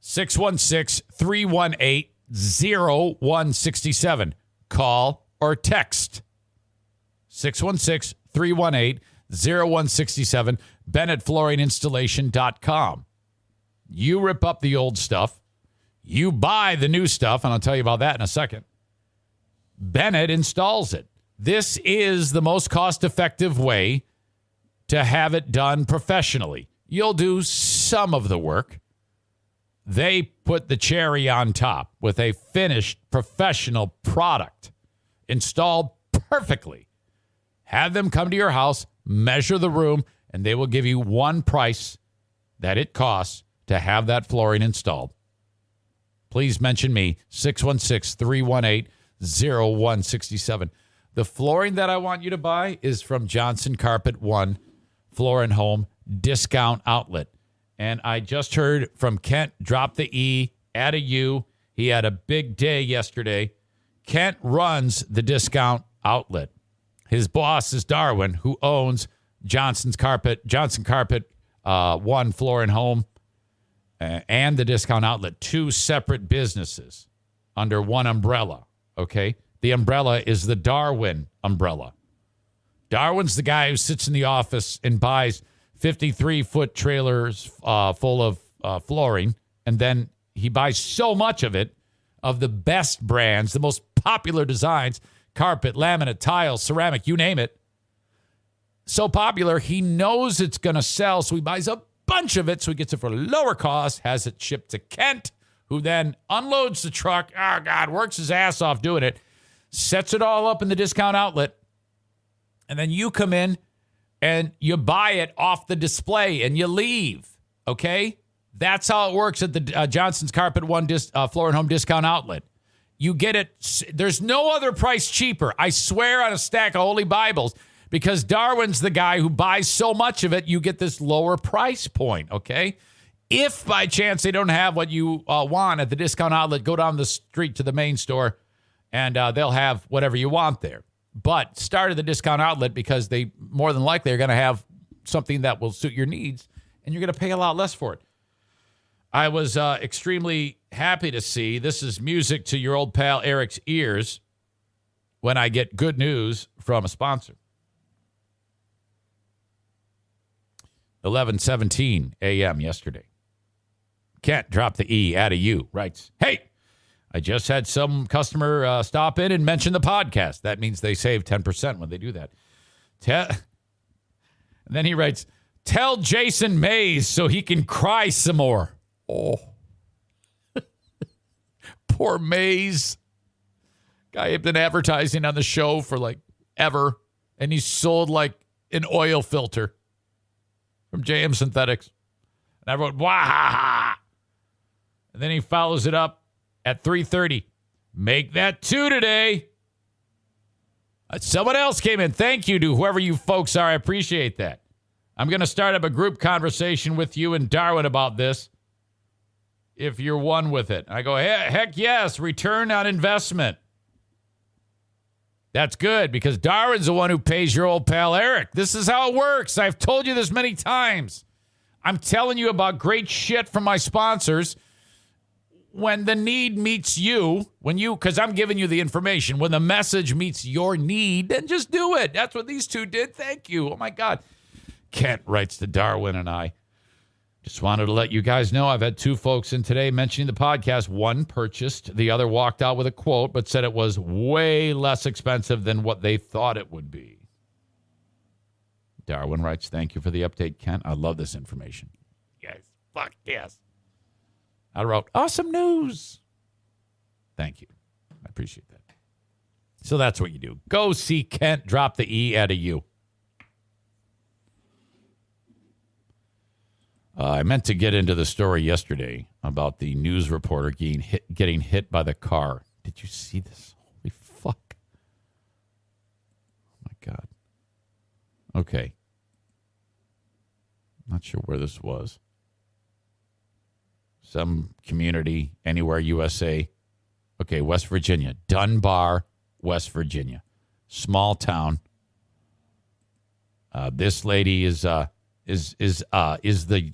616-318-0167. Call or text. 616-318-0167. BennettFlooringInstallation.com. You rip up the old stuff. You buy the new stuff, and I'll tell you about that in a second. Bennett installs it. This is the most cost-effective way to have it done professionally. You'll do some of the work. They put the cherry on top with a finished professional product installed perfectly. Have them come to your house, measure the room, and they will give you one price that it costs to have that flooring installed. Please mention me, 616-318-0167. The flooring that I want you to buy is from Johnson Carpet One Floor and Home Discount Outlet. And I just heard from Kent, drop the E, add a U. He had a big day yesterday. Kent runs the discount outlet. His boss is Darwin, who owns Johnson Carpet One Floor and Home and the discount outlet. Two separate businesses under one umbrella, okay? The umbrella is the Darwin umbrella. Darwin's the guy who sits in the office and buys 53-foot trailers full of flooring, and then he buys so much of it, of the best brands, the most popular designs, carpet, laminate, tile, ceramic, you name it. So popular, he knows it's going to sell, so he buys a bunch of it, so he gets it for a lower cost, has it shipped to Kent, who then unloads the truck, works his ass off doing it, sets it all up in the discount outlet, and then you come in and you buy it off the display and you leave, okay? That's how it works at the Johnson's Carpet One Floor and Home Discount Outlet. You get it. There's no other price cheaper. I swear on a stack of holy Bibles, because Darwin's the guy who buys so much of it, you get this lower price point, okay? If by chance they don't have what you want at the discount outlet, go down the street to the main store, and they'll have whatever you want there. But start at the discount outlet, because they more than likely are going to have something that will suit your needs, and you're going to pay a lot less for it. I was extremely happy to see, this is music to your old pal Eric's ears, when I get good news from a sponsor. 11:17 a.m. yesterday. Can't drop the E out of you. Writes, hey, I just had some customer stop in and mention the podcast. That means they save 10% when they do that. And then he writes, tell Jason Mays so he can cry some more. Oh. Poor Mays. Guy had been advertising on the show for like ever, and he sold like an oil filter from JM Synthetics. And I wrote, wah. And then he follows it up at 3:30. Make that 2 today. Someone else came in. Thank you to whoever you folks are. I appreciate that. I'm going to start up a group conversation with you and Darwin about this, if you're one with it. I go, heck yes, return on investment. That's good, because Darwin's the one who pays your old pal Eric. This is how it works. I've told you this many times. I'm telling you about great shit from my sponsors. When the need meets you, because I'm giving you the information, when the message meets your need, then just do it. That's what these two did. Thank you. Oh, my God. Kent writes to Darwin and I. Just wanted to let you guys know I've had two folks in today mentioning the podcast. One purchased, the other walked out with a quote, but said it was way less expensive than what they thought it would be. Darwin writes, thank you for the update, Kent. I love this information. Yes, fuck yes. I wrote, awesome news. Thank you. I appreciate that. So that's what you do. Go see Kent drop the E out of you. I meant to get into the story yesterday about the news reporter getting hit by the car. Did you see this? Holy fuck. Oh, my God. Okay. Not sure where this was. Some community, anywhere, USA. Okay, West Virginia. Dunbar, West Virginia. Small town. This lady is the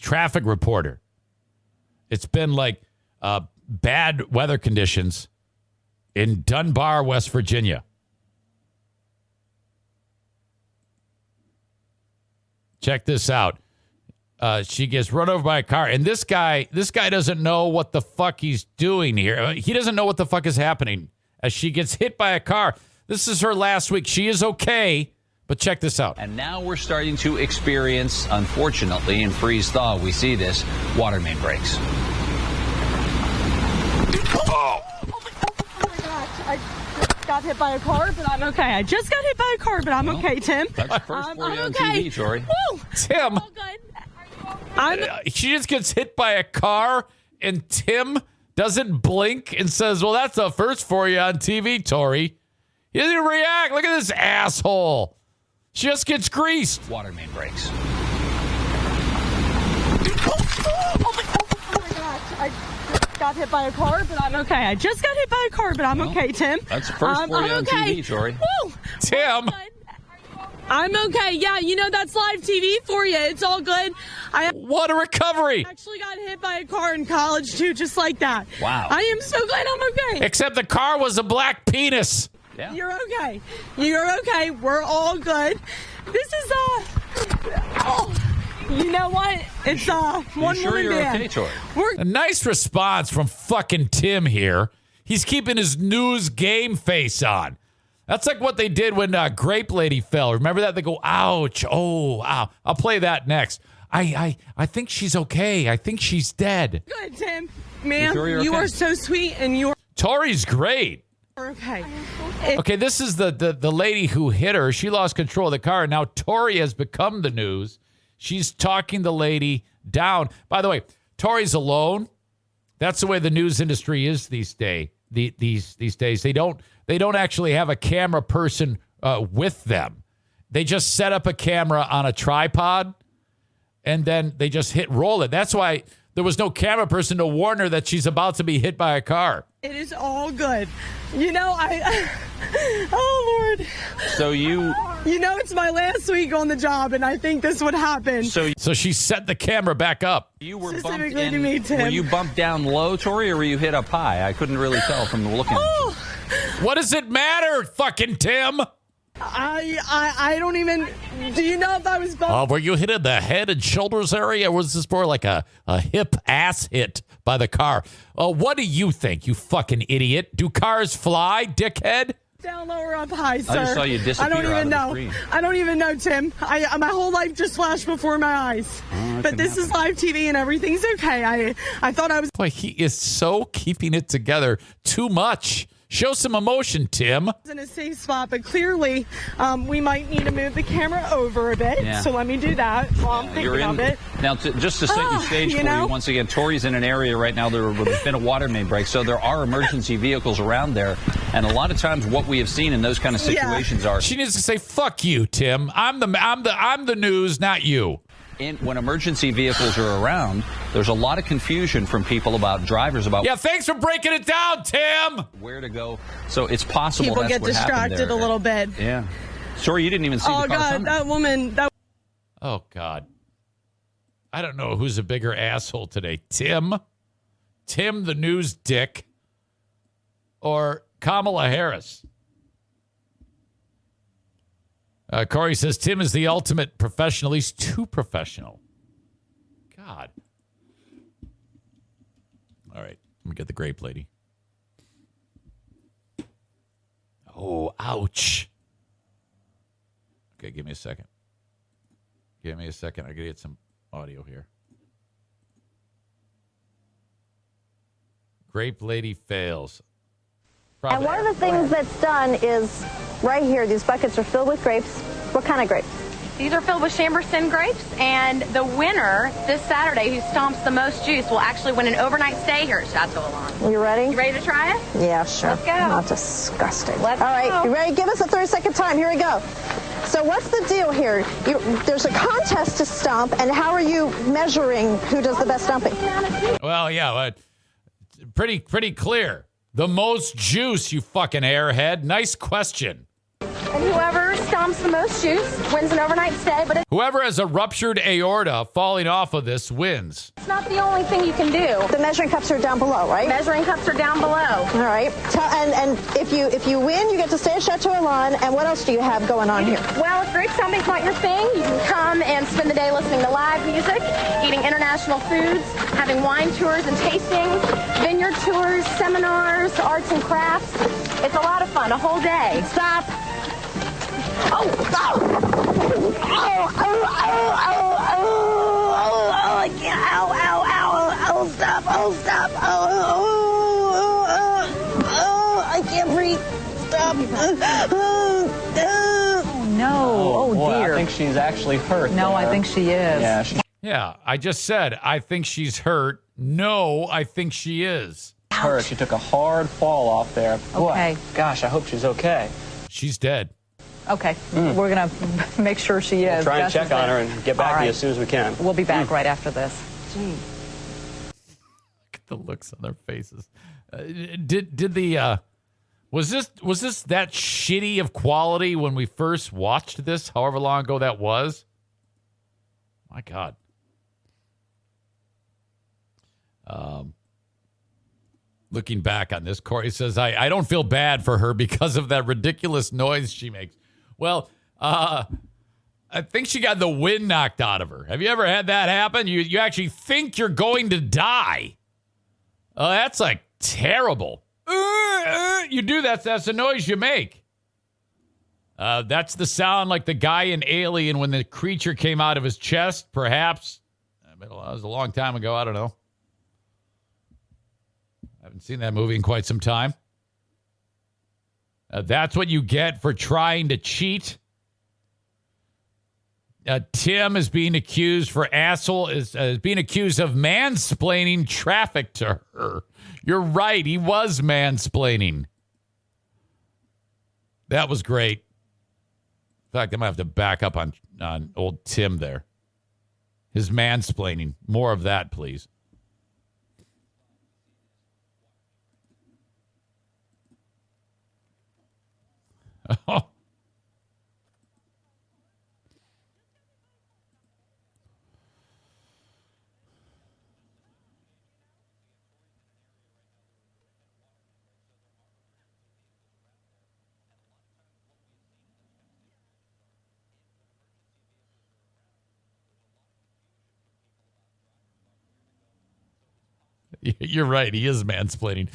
traffic reporter. It's been like bad weather conditions in Dunbar, West Virginia. Check this out. She gets run over by a car, and this guy doesn't know what the fuck he's doing here. He doesn't know what the fuck is happening as she gets hit by a car. This is her last week. She is okay. But check this out. And now we're starting to experience, unfortunately, in freeze thaw, we see this, water main breaks. Oh my gosh, I just got hit by a car, but I'm okay. I just got hit by a car, but I'm okay, Tim. That's the first for you on okay. TV, Tori. Woo! Tim. She just gets hit by a car, and Tim doesn't blink and says, well, that's the first for you on TV, Tori. He doesn't react. Look at this asshole. She just gets greased. Water main breaks. Oh my gosh, I just got hit by a car, but I'm okay. I just got hit by a car, but I'm okay, Tim. That's the first for you on TV, Tori. Woo! Tim. I'm okay. Yeah, that's live TV for you. It's all good. What a recovery. I actually got hit by a car in college, too, just like that. Wow. I am so glad I'm okay. Except the car was a black penis. Yeah. You're okay. You're okay. We're all good. This is you know what? It's one sure woman you're band. okay, Tori? A nice response from fucking Tim here. He's keeping his news game face on. That's like what they did when Grape Lady fell. Remember that? They go, ouch, oh, ow. I'll play that next. I think she's okay. I think she's dead. Good, Tim. Man, sure you okay? are so sweet, and you're Tori's great. okay. Okay, this is the lady who hit her. She lost control of the car. Now Tori has become the news. She's talking the lady down. By the way, Tori's alone. That's the way the news industry is these days. These days, they don't actually have a camera person with them. They just set up a camera on a tripod, and then they just hit roll it. That's why there was no camera person to warn her that she's about to be hit by a car. It is all good. You know, oh, Lord. So you know, it's my last week on the job, and I think this would happen. So she set the camera back up. You were bumped Specifically in. to me, Tim. Were you bumped down low, Tori, or were you hit up high? I couldn't really tell from the looking. Oh, What does it matter, fucking Tim? I don't even. Do you know if I was bumped? Were you hit in the head and shoulders area? Or was this more like a hip ass hit by the car? What do you think, you fucking idiot? Do cars fly, dickhead? Down, lower, up, high, sir. I just saw you disappear. I don't even out of know. the screen. I don't even know, Tim. My whole life just flashed before my eyes. But this is live TV and everything's okay. I thought I was. Boy, he is so keeping it together too much. Show some emotion, Tim. In a safe spot, but clearly we might need to move the camera over a bit. Yeah. So let me do that while I'm thinking of it. Now, just to set you stage for you, once again, Tori's in an area right now. There's been a water main break, so there are emergency vehicles around there. And a lot of times, what we have seen in those kind of situations are she needs to say, "Fuck you, Tim. I'm the news, not you." When emergency vehicles are around, there's a lot of confusion from people about drivers about. Yeah, thanks for breaking it down, Tim. Where to go? So it's possible People that's get what happened distracted there. a little bit. Yeah. Sorry, you didn't even see the car God, coming. that woman. Oh, God. I don't know who's a bigger asshole today. Tim the news dick, or Kamala Harris. Corey says Tim is the ultimate professional. He's too professional. God. All right. Let me get the grape lady. Oh, ouch. Okay, give me a second. I got to get some audio here. Grape lady fails. And one of the things that's done is right here, these buckets are filled with grapes. What kind of grapes? These are filled with Chamberson grapes, and the winner this Saturday who stomps the most juice will actually win an overnight stay here at Chateau Alon. You ready? You ready to try it? Yeah, sure. Let's go. Not disgusting. All Let's right, go. you ready? Give us a 30-second time. Here we go. So what's the deal here? There's a contest to stomp, and how are you measuring who does the best stomping? Well, yeah, pretty clear. The most juice, you fucking airhead. Nice question. And whoever stomps the most juice wins an overnight stay, but Whoever has a ruptured aorta falling off of this wins. it's not the only thing you can do. The measuring cups are down below, right? Measuring cups are down below. All right. And if you win, you get to stay at Chateau Alon. And what else do you have going on here? Well, if grape stomping's not your thing, you can come and spend the day listening to live music, eating international foods, having wine tours and tastings, vineyard tours, seminars, arts and crafts. It's a lot of fun, a whole day. Stop. Oh, stop! I can't. Ow, stop. I can't breathe. Stop. No. Oh, boy, dear. I think she's actually hurt. No, I there. think she is. Yeah. Yeah, I just said, I think she's hurt. No, I think she is. Hurt. She took a hard fall off there. Boy, Okay. gosh, I hope she's okay. She's dead. Okay. We're going to make sure she is. We'll try and Gus check is on there. her and get back All to you right. as soon as we can. We'll be back right after this. Gee. Look at the looks on their faces. Did the was this that shitty of quality when we first watched this? However long ago that was. My God. Looking back on this, Corey says, I don't feel bad for her because of that ridiculous noise she makes. Well, I think she got the wind knocked out of her. Have you ever had that happen? You actually think you're going to die. That's like terrible. You do that. That's the noise you make. That's the sound like the guy in Alien when the creature came out of his chest, perhaps. That was a long time ago. I don't know. I haven't seen that movie in quite some time. That's what you get for trying to cheat. Tim is being accused of mansplaining traffic to her. You're right. He was mansplaining. That was great. In fact, I might have to back up on old Tim there. His mansplaining. More of that, please. Oh. You're right. He is mansplaining.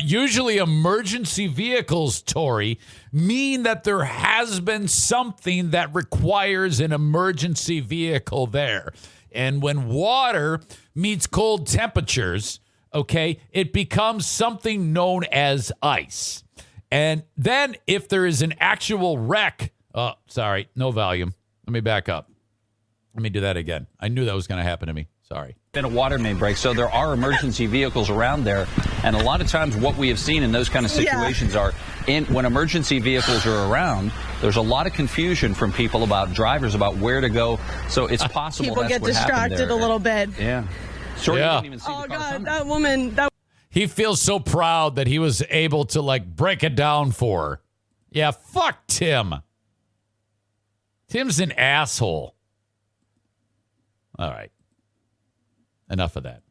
Usually emergency vehicles, Tori, mean that there has been something that requires an emergency vehicle there. And when water meets cold temperatures, okay, it becomes something known as ice. And then if there is an actual wreck, sorry, no volume. Let me back up. Let me do that again. I knew that was going to happen to me. Sorry. Been a water main break, so there are emergency vehicles around there, and a lot of times what we have seen in those kind of situations are when emergency vehicles are around, there's a lot of confusion from people about drivers about where to go. So it's possible people that's get what happened distracted there. A little bit. Yeah. Sure. You didn't even see the car God, coming. that woman. He feels so proud that he was able to break it down for her. Yeah, fuck Tim. Tim's an asshole. All right. Enough of that.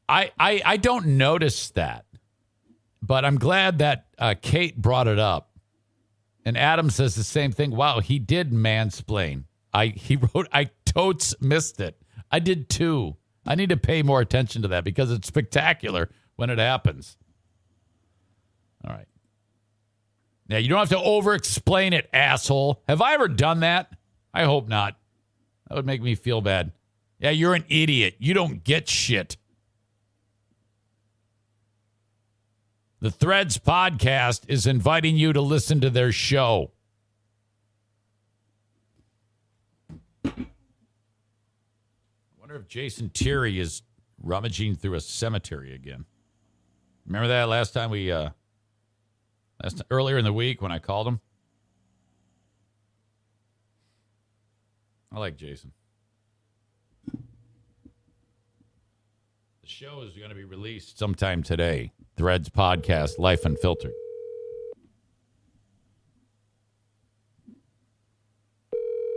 I don't notice that, but I'm glad that Kate brought it up. And Adam says the same thing. Wow, he did mansplain. He wrote, I totes missed it. I did too. I need to pay more attention to that because it's spectacular when it happens. All right. Now, you don't have to over-explain it, asshole. Have I ever done that? I hope not. That would make me feel bad. Yeah, you're an idiot. You don't get shit. The Threads podcast is inviting you to listen to their show. I wonder if Jason Terry is rummaging through a cemetery again. Remember that last time earlier in the week when I called him? I like Jason. The show is going to be released sometime today. Threads podcast, Life Unfiltered.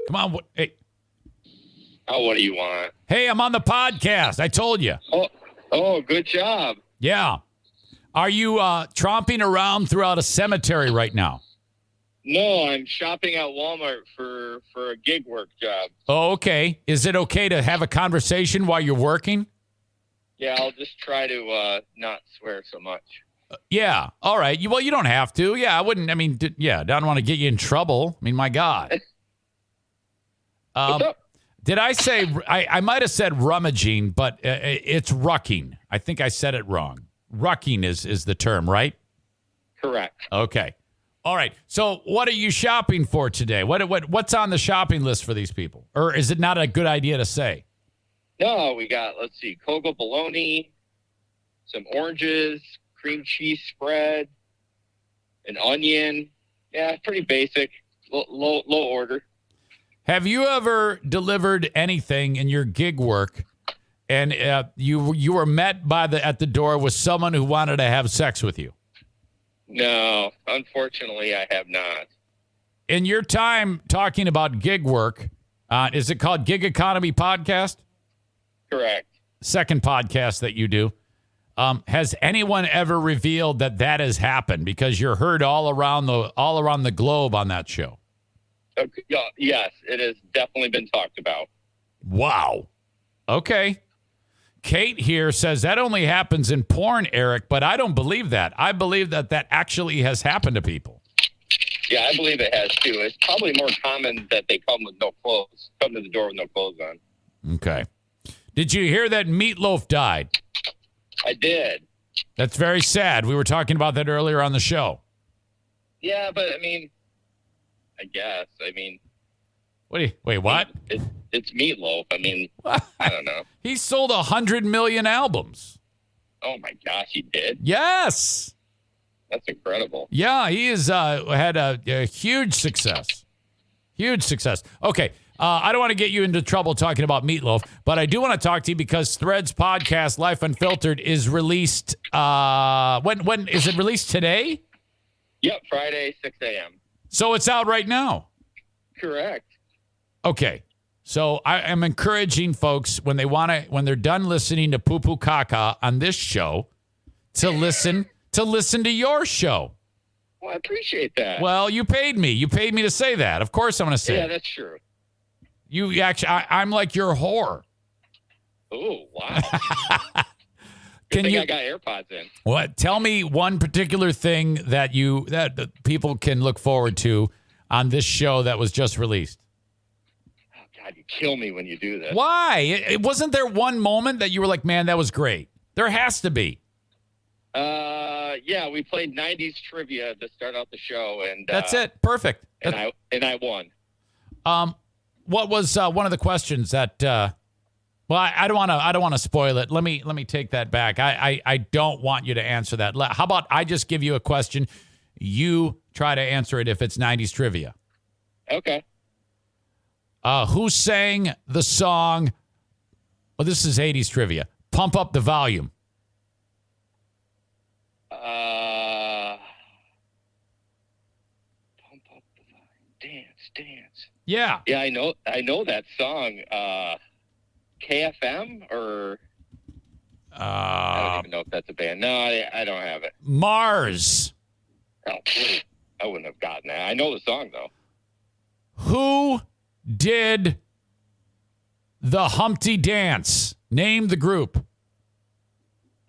Come on. Hey. Oh, what do you want? Hey, I'm on the podcast. I told you. Oh, good job. Yeah. Are you tromping around throughout a cemetery right now? No, I'm shopping at Walmart for a gig work job. Oh, okay. Is it okay to have a conversation while you're working? Yeah, I'll just try to not swear so much. Yeah. All right. You don't have to. Yeah, I wouldn't. I mean, don't want to get you in trouble. I mean, my God. What's up? Did I say, I might have said rummaging, but it's rucking. I think I said it wrong. Rucking is the term, right? Correct. Okay. All right. So what are you shopping for today? What's on the shopping list for these people? Or is it not a good idea to say? No, we got, let's see, Cocoa bologna, some oranges, cream cheese spread, an onion. Yeah, pretty basic, low order. Have you ever delivered anything in your gig work and you were met at the door with someone who wanted to have sex with you? No, unfortunately, I have not. In your time talking about gig work, is it called Gig Economy Podcast? Correct. Second podcast that you do. Has anyone ever revealed that has happened? Because you're heard all around the globe on that show. Okay, yes, it has definitely been talked about. Wow. Okay. Kate here says that only happens in porn, Eric, but I don't believe that. I believe that actually has happened to people. Yeah, I believe it has too. It's probably more common that they come with no clothes, come to the door with no clothes on. Okay. Did you hear that Meatloaf died? I did. That's very sad. We were talking about that earlier on the show. Yeah, but I mean, I guess. I mean, wait, what? It's Meatloaf. I mean, I don't know. He sold 100 million albums. Oh my gosh, he did? Yes. That's incredible. Yeah, he has had a huge success. Huge success. Okay. I don't want to get you into trouble talking about Meatloaf, but I do want to talk to you because Threads podcast Life Unfiltered is released. When is it released today? Yep, Friday, 6 a.m. So it's out right now. Correct. Okay. So I am encouraging folks when they're done listening to Poo Poo Kaka on this show to listen to your show. Well, I appreciate that. Well, you paid me. You paid me to say that. Of course I'm going to say it. Yeah, that's true. You actually, I'm like your whore. Oh, wow. Good thing I got AirPods in. What? Tell me one particular thing that people can look forward to on this show that was just released. Oh, God, you kill me when you do this. Why? It wasn't there one moment that you were like, man, that was great? There has to be. Yeah, we played 90s trivia to start out the show, and that's it. Perfect. And I won. What was one of the questions that? Well, I don't want to spoil it. Let me take that back. I don't want you to answer that. How about I just give you a question, you try to answer it if it's 90s trivia. Okay. Who sang the song? Well, this is 80s trivia. Pump Up the Volume. Pump Up the Volume. Dance. Yeah. Yeah, I know that song. KFM or I don't even know if that's a band. No, I don't have it. Mars. Oh, I wouldn't have gotten that. I know the song though. Who did the Humpty Dance? Name the group.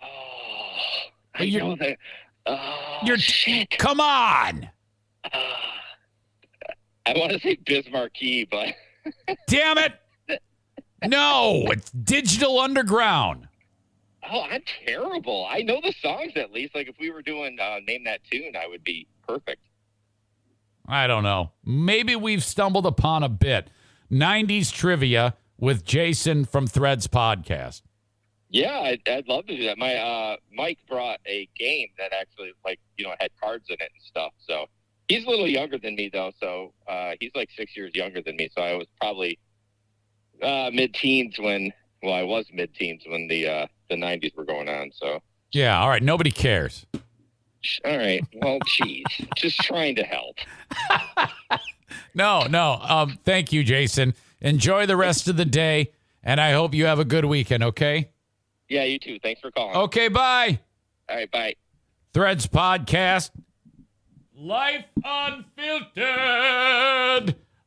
Oh, I know that. Oh, shit. Come on. I want to say Bismarcky, but damn it. No, it's Digital Underground. Oh, I'm terrible. I know the songs at least. Like if we were doing Name That Tune, I would be perfect. I don't know. Maybe we've stumbled upon a bit. 90s trivia with Jason from Threads podcast. Yeah, I'd love to do that. My Mike brought a game that actually had cards in it and stuff. So he's a little younger than me though. So he's like 6 years younger than me. So I was probably mid-teens I was mid-teens when the 90s were going on. So yeah, all right. Nobody cares. All right. Well, geez, just trying to help. No. Thank you, Jason. Enjoy the rest of the day, and I hope you have a good weekend. Okay. Yeah, you too. Thanks for calling. Okay. Bye. All right. Bye. Threads podcast. Life Unfiltered.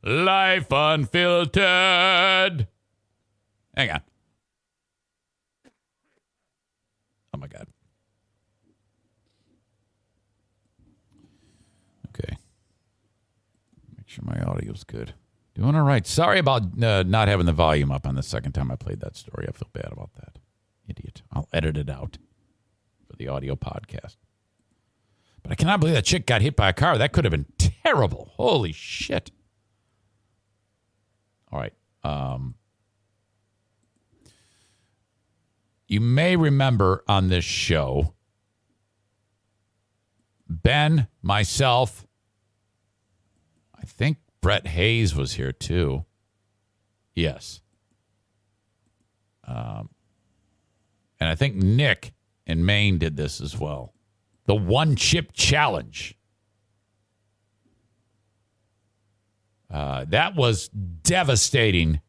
Life Unfiltered. Hang on. Oh, my God. Okay. Make sure my audio's good. Doing all right. Sorry about not having the volume up on the second time I played that story. I feel bad about that. Idiot. I'll edit it out for the audio podcast. But I cannot believe that chick got hit by a car. That could have been terrible. Holy shit. All right. You may remember on this show, Ben, myself, I think Brett Hayes was here too. Yes. And I think Nick in Maine did this as well. The One Chip Challenge. That was devastating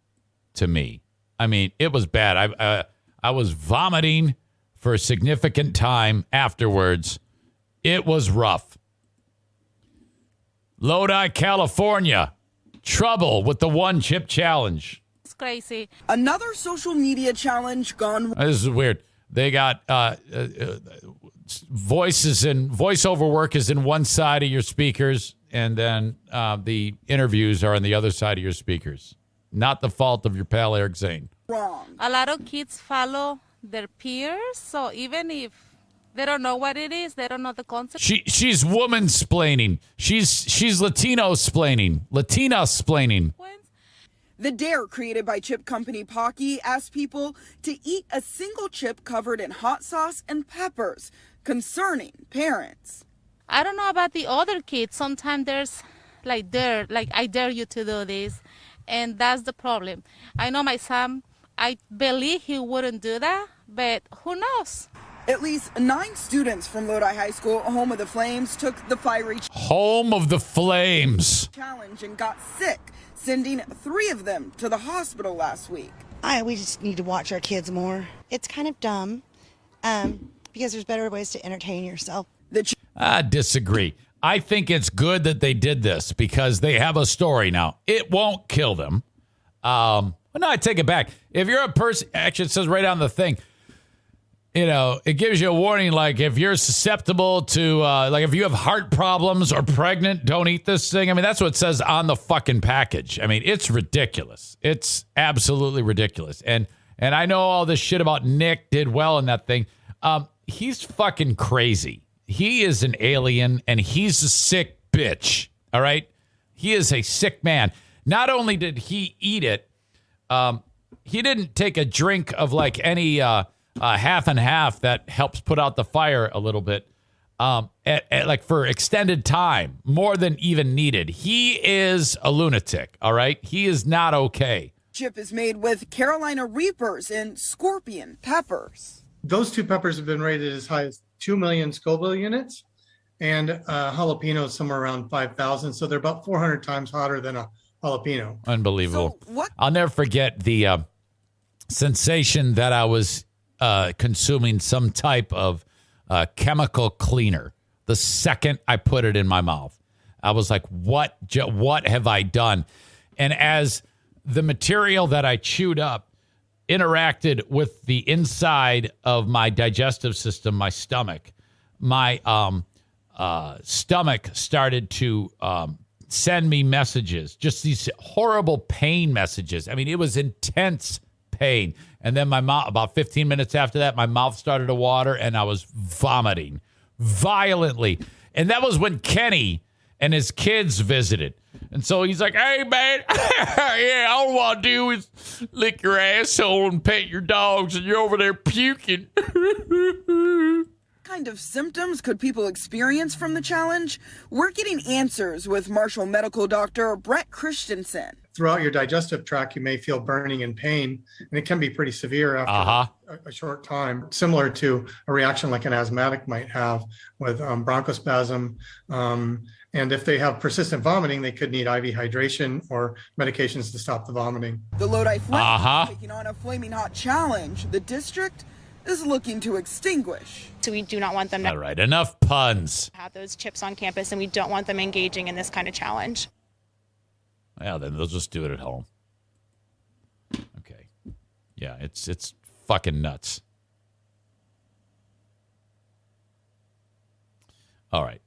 to me. I mean, it was bad. I was vomiting for a significant time afterwards. It was rough. Lodi, California. Trouble with the One Chip Challenge. crazy. Another social media challenge gone. This is weird. They got voiceover work is in one side of your speakers, and then the interviews are on the other side of your speakers. Not the fault of your pal Eric Zane. Wrong. A lot of kids follow their peers, so even if they don't know what it is, they don't know the concept. She's woman-splaining. She's Latino-splaining. Latina-splaining. The Dare, created by chip company Pocky, asked people to eat a single chip covered in hot sauce and peppers, concerning parents. I don't know about the other kids. Sometimes there's I dare you to do this, and that's the problem. I know my son, I believe he wouldn't do that, but who knows? At least 9 students from Lodi High School, home of the Flames, took the fiery Home of the Flames challenge and got sick, sending 3 of them to the hospital last week. We just need to watch our kids more. It's kind of dumb because there's better ways to entertain yourself. I disagree. I think it's good that they did this because they have a story now. It won't kill them. No, I take it back. If you're a person, actually it says right on the thing, it gives you a warning, like if you're susceptible to, like if you have heart problems or pregnant, don't eat this thing. I mean, that's what it says on the fucking package. I mean, it's ridiculous. It's absolutely ridiculous. And I know all this shit about Nick did well in that thing. He's fucking crazy. He is an alien and he's a sick bitch. All right. He is a sick man. Not only did he eat it, he didn't take a drink of like any, half and half that helps put out the fire a little bit, like for extended time, more than even needed. He is a lunatic, all right? He is not okay. Chip is made with Carolina Reapers and Scorpion peppers. Those 2 peppers have been rated as high as 2 million Scoville units, and jalapeno is somewhere around 5,000. So they're about 400 times hotter than a jalapeno. Unbelievable. I'll never forget the sensation that I was consuming some type of chemical cleaner. The second I put it in my mouth, I was like, what have I done? And as the material that I chewed up interacted with the inside of my digestive system, my stomach started to send me messages, just these horrible pain messages. I mean, it was intense pain. And then my mouth, about 15 minutes after that, my mouth started to water and I was vomiting violently. And that was when Kenny and his kids visited. And so he's like, hey, man, yeah, all I want to do is lick your asshole and pet your dogs and you're over there puking. What kind of symptoms could people experience from the challenge? We're getting answers with Marshall medical doctor Brett Christensen. Throughout your digestive tract, you may feel burning and pain, and it can be pretty severe after a short time, similar to a reaction like an asthmatic might have with bronchospasm. And if they have persistent vomiting, they could need IV hydration or medications to stop the vomiting. The Lodi Flames taking on a flaming hot challenge. The district is looking to extinguish. So we do not want them to All right, enough puns. have those chips on campus, and we don't want them engaging in this kind of challenge. Yeah, then they'll just do it at home. Okay. Yeah, it's fucking nuts. All right.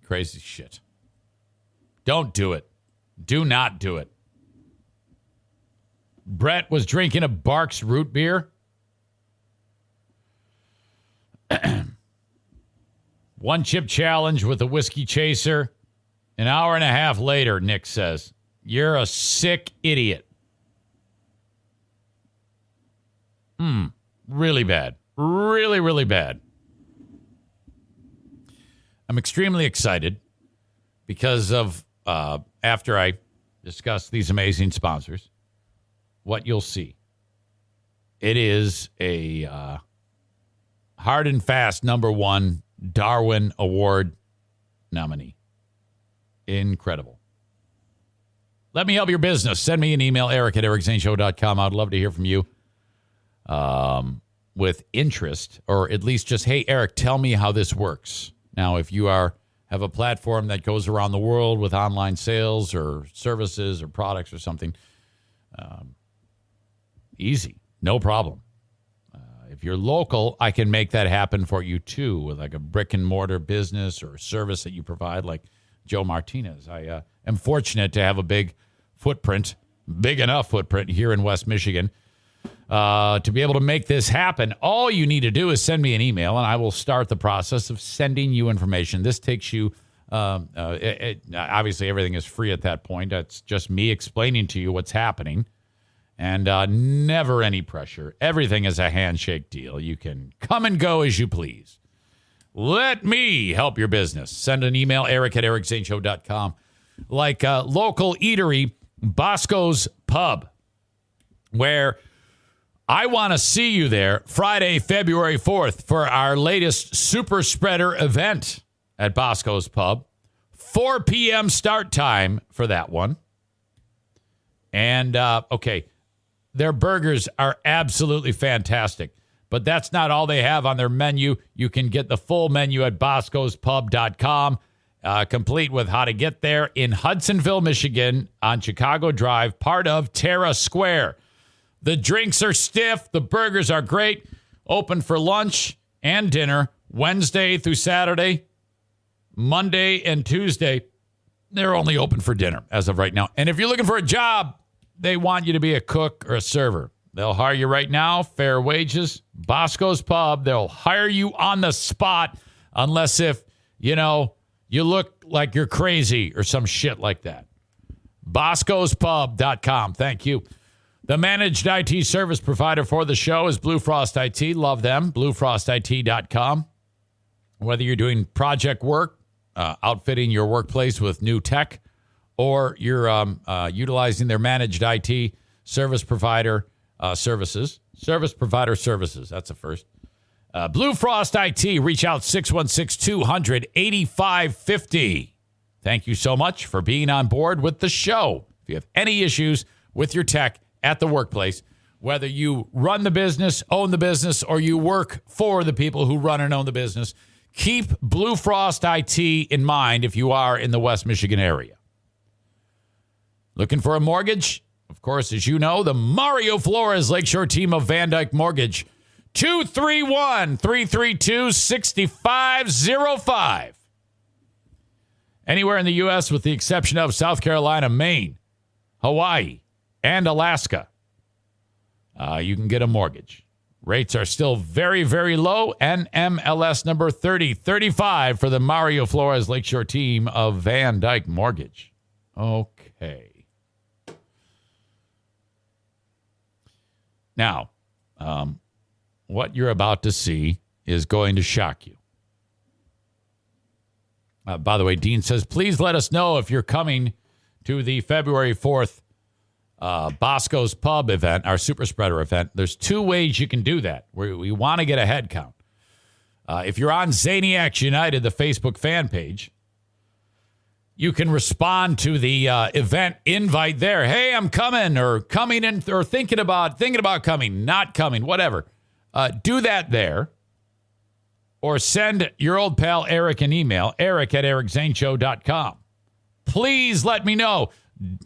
Crazy shit. Don't do it. Do not do it. Brett was drinking a Barks root beer. One chip challenge with a whiskey chaser. An hour and a half later, Nick says, you're a sick idiot. Really bad. Really, really bad. I'm extremely excited because of, after I discuss these amazing sponsors, what you'll see. It is a hard and fast #1 Darwin Award nominee. Incredible. Let me help your business. Send me an email, eric@ericzaneshow.com. I'd love to hear from you with interest, or at least just, hey, Eric, tell me how this works. Now, if you have a platform that goes around the world with online sales or services or products or something, Easy. No problem. If you're local, I can make that happen for you too, with like a brick and mortar business or a service that you provide, like Joe Martinez. I am fortunate to have a big enough footprint here in West Michigan to be able to make this happen. All you need to do is send me an email, and I will start the process of sending you information. This takes you, obviously everything is free at that point. It's just me explaining to you what's happening. And never any pressure. Everything is a handshake deal. You can come and go as you please. Let me help your business. Send an email, eric@ericzaneshow.com. Like local eatery, Bosco's Pub, where I want to see you there Friday, February 4th for our latest super spreader event at Bosco's Pub. 4 p.m. start time for that one. And, okay. Their burgers are absolutely fantastic, but that's not all they have on their menu. You can get the full menu at boscospub.com, complete with how to get there in Hudsonville, Michigan, on Chicago Drive, part of Terra Square. The drinks are stiff. The burgers are great. Open for lunch and dinner, Wednesday through Saturday. Monday and Tuesday, they're only open for dinner as of right now. And if you're looking for a job, they want you to be a cook or a server. They'll hire you right now, fair wages. Bosco's Pub, they'll hire you on the spot unless if, you look like you're crazy or some shit like that. Bosco'sPub.com. Thank you. The managed IT service provider for the show is Blue Frost IT. Love them. BlueFrostIT.com. Whether you're doing project work, outfitting your workplace with new tech, or you're utilizing their managed IT service provider services. Service provider services. That's a first. Blue Frost IT. Reach out 616-200-8550. Thank you so much for being on board with the show. If you have any issues with your tech at the workplace, whether you run the business, own the business, or you work for the people who run and own the business, keep Blue Frost IT in mind if you are in the West Michigan area. Looking for a mortgage? Of course, as you know, the Mario Flores Lakeshore team of Van Dyke Mortgage. 231-332-6505. Anywhere in the U.S. with the exception of South Carolina, Maine, Hawaii, and Alaska, you can get a mortgage. Rates are still very, very low. NMLS number 3035 for the Mario Flores Lakeshore team of Van Dyke Mortgage. Okay. Now, what you're about to see is going to shock you. By the way, Dean says, please let us know if you're coming to the February 4th Bosco's Pub event, our Super Spreader event. There's 2 ways you can do that. We want to get a head count. If you're on Zaniac United, the Facebook fan page, you can respond to the event invite there. Hey, I'm coming, or coming in, or thinking about coming, not coming, whatever. Do that there. Or send your old pal Eric an email, eric@ericzaneshow.com. Please let me know.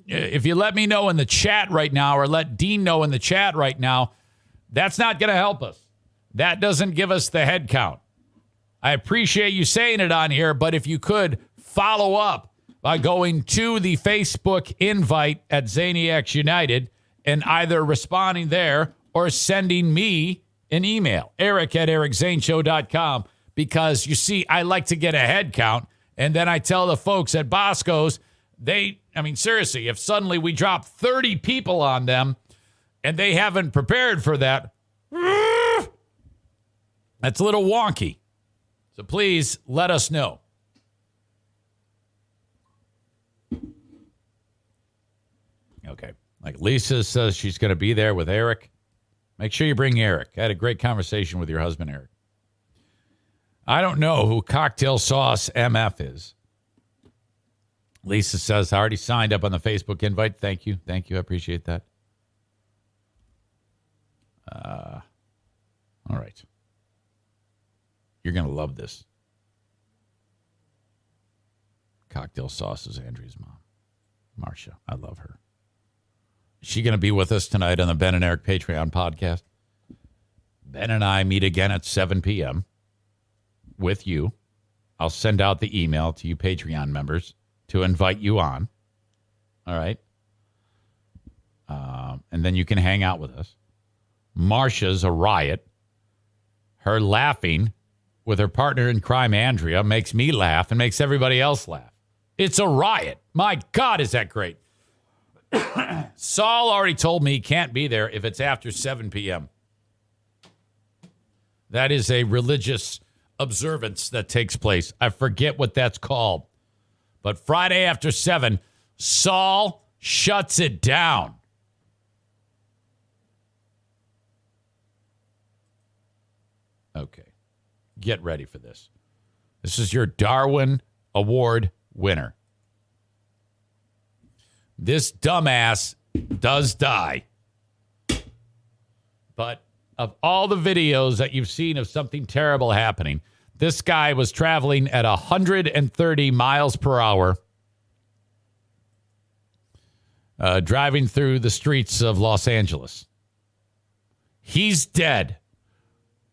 If you let me know in the chat right now, or let Dean know in the chat right now, that's not going to help us. That doesn't give us the head count. I appreciate you saying it on here, but if you could follow up by going to the Facebook invite at Zaniac United and either responding there or sending me an email, eric@ericzaneshow.com, because you see, I like to get a head count, and then I tell the folks at Bosco's, seriously, if suddenly we drop 30 people on them and they haven't prepared for that, that's a little wonky. So please let us know. Okay. Like Lisa says she's going to be there with Eric. Make sure you bring Eric. I had a great conversation with your husband, Eric. I don't know who Cocktail Sauce MF is. Lisa says, I already signed up on the Facebook invite. Thank you. Thank you. I appreciate that. All right. You're going to love this. Cocktail Sauce is Andrea's mom, Marcia. I love her. she going to be with us tonight on the Ben and Eric Patreon podcast? Ben and I meet again at 7 p.m. with you. I'll send out the email to you Patreon members to invite you on. All right. And then you can hang out with us. Marsha's a riot. Her laughing with her partner in crime, Andrea, makes me laugh and makes everybody else laugh. It's a riot. My God, is that great. Saul already told me he can't be there if it's after 7 p.m. That is a religious observance that takes place. I forget what that's called. But Friday after 7, Saul shuts it down. Okay. Get ready for this. This is your Darwin Award winner. This dumbass does die. But of all the videos that you've seen of something terrible happening, this guy was traveling at 130 miles per hour, driving through the streets of Los Angeles. He's dead.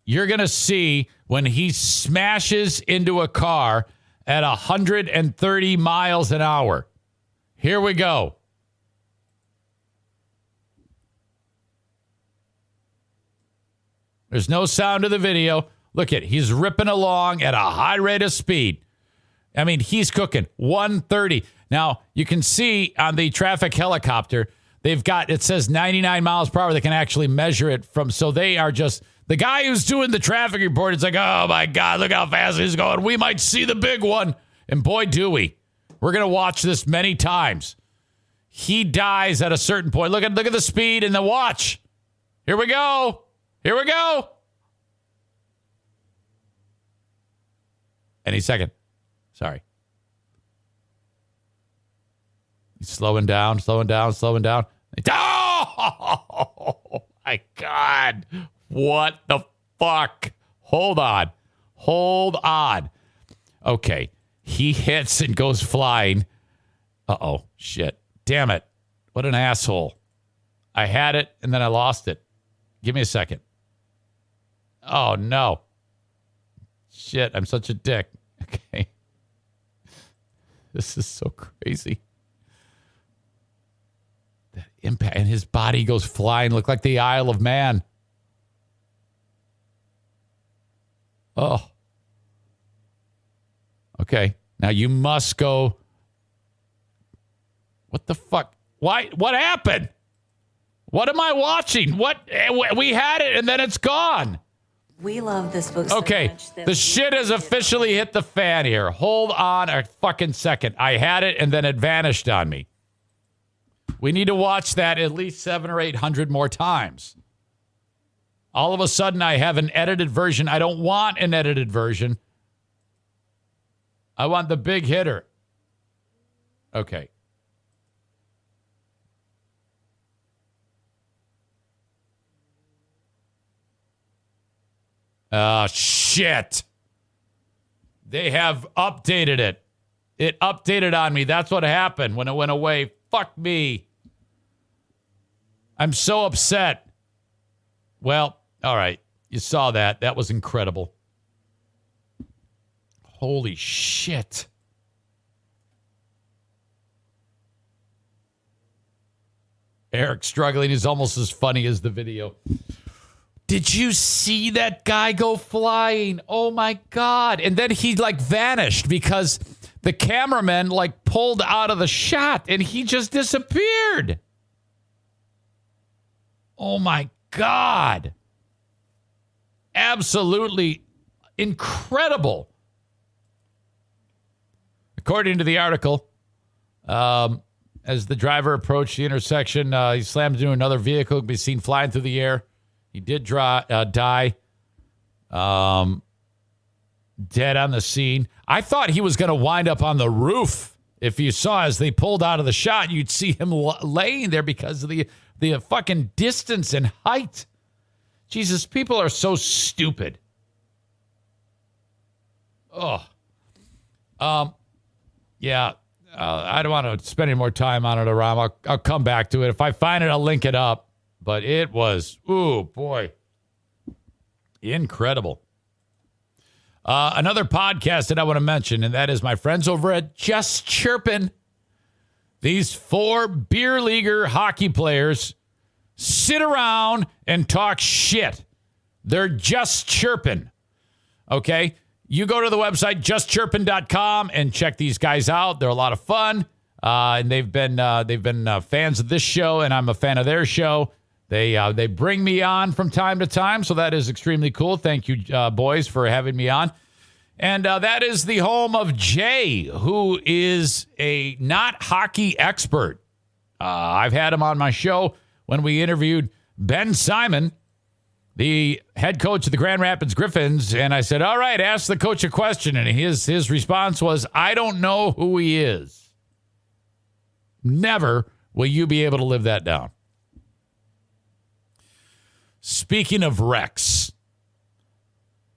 You're going to see when he smashes into a car at 130 miles an hour. Here we go. There's no sound of the video. Look at, he's ripping along at a high rate of speed. I mean, he's cooking 130. Now, you can see on the traffic helicopter, they've got, it says 99 miles per hour. They can actually measure it from, so they are just, the guy who's doing the traffic report, it's like, oh my God, look how fast he's going. We might see the big one. And boy, do we. We're going to watch this many times. He dies at a certain point. Look at the speed and the watch. Here we go. Here we go. Any second. Sorry. He's slowing down. Oh, my God. What the fuck? Hold on. Okay. He hits and goes flying. Uh-oh. Shit. Damn it. What an asshole. I had it and then I lost it. Give me a second. Oh, no. Shit. I'm such a dick. Okay. This is so crazy. That impact. And his body goes flying. Look like the Isle of Man. Oh. Okay. Now you must go. What the fuck? Why? What happened? What am I watching? What? We had it and then it's gone. We love this book okay, so much. The shit has officially hit the fan here. Hold on a fucking second. I had it and then it vanished on me. We need to watch that at least 700 or 800 more times. All of a sudden, I have an edited version. I don't want an edited version. I want the big hitter. Okay. Shit. They have updated it. It updated on me. That's what happened when it went away. Fuck me. I'm so upset. Well, all right. You saw that. That was incredible. Holy shit. Eric struggling is almost as funny as the video. Did you see that guy go flying? Oh my God. And then he vanished because the cameraman pulled out of the shot and he just disappeared. Oh my God. Absolutely incredible. According to the article, as the driver approached the intersection, he slammed into another vehicle, could be seen flying through the air. He did die dead on the scene. I thought he was going to wind up on the roof. If you saw as they pulled out of the shot, you'd see him laying there because of the fucking distance and height. Jesus, people are so stupid. Oh. Yeah. I don't want to spend any more time on it, Aram. I'll come back to it. If I find it, I'll link it up. But it was, ooh, boy, incredible. Another podcast that I want to mention, and that is my friends over at Just Chirpin'. These 4 beer leaguer hockey players sit around and talk shit. They're just chirping. Okay? You go to the website, justchirpin.com, and check these guys out. They're a lot of fun. And they've been fans of this show, and I'm a fan of their show. They bring me on from time to time, so that is extremely cool. Thank you, boys, for having me on. And that is the home of Jay, who is a not hockey expert. I've had him on my show when we interviewed Ben Simon, the head coach of the Grand Rapids Griffins, and I said, all right, ask the coach a question. And his response was, I don't know who he is. Never will you be able to live that down. Speaking of wrecks,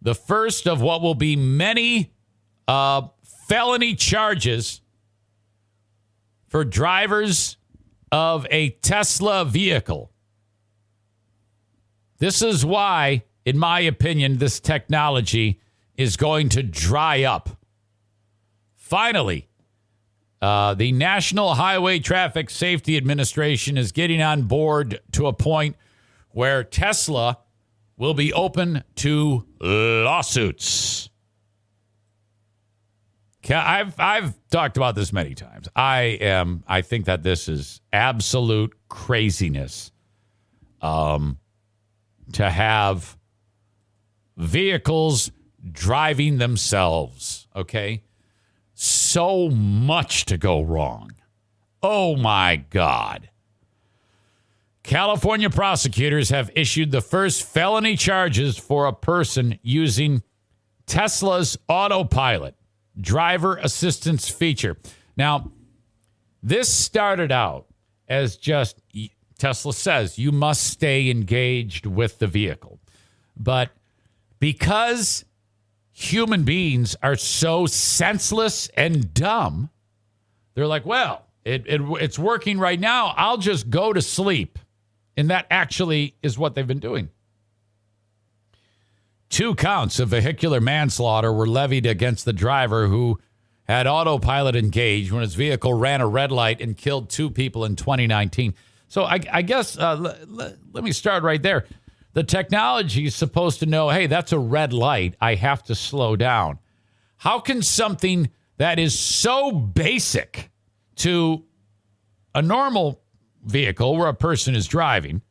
the first of what will be many felony charges for drivers of a Tesla vehicle. This is why, in my opinion, this technology is going to dry up. Finally, the National Highway Traffic Safety Administration is getting on board to a point where Tesla will be open to lawsuits. I've talked about this many times. I think that this is absolute craziness. To have vehicles driving themselves, okay? So much to go wrong. Oh, my God. California prosecutors have issued the first felony charges for a person using Tesla's autopilot driver assistance feature. Now, this started out as just... Tesla says you must stay engaged with the vehicle. But because human beings are so senseless and dumb, they're like, well, it's working right now. I'll just go to sleep. And that actually is what they've been doing. 2 counts of vehicular manslaughter were levied against the driver who had autopilot engaged when his vehicle ran a red light and killed 2 people in 2019. So I guess let me start right there. The technology is supposed to know, hey, that's a red light. I have to slow down. How can something that is so basic to a normal vehicle where a person is driving,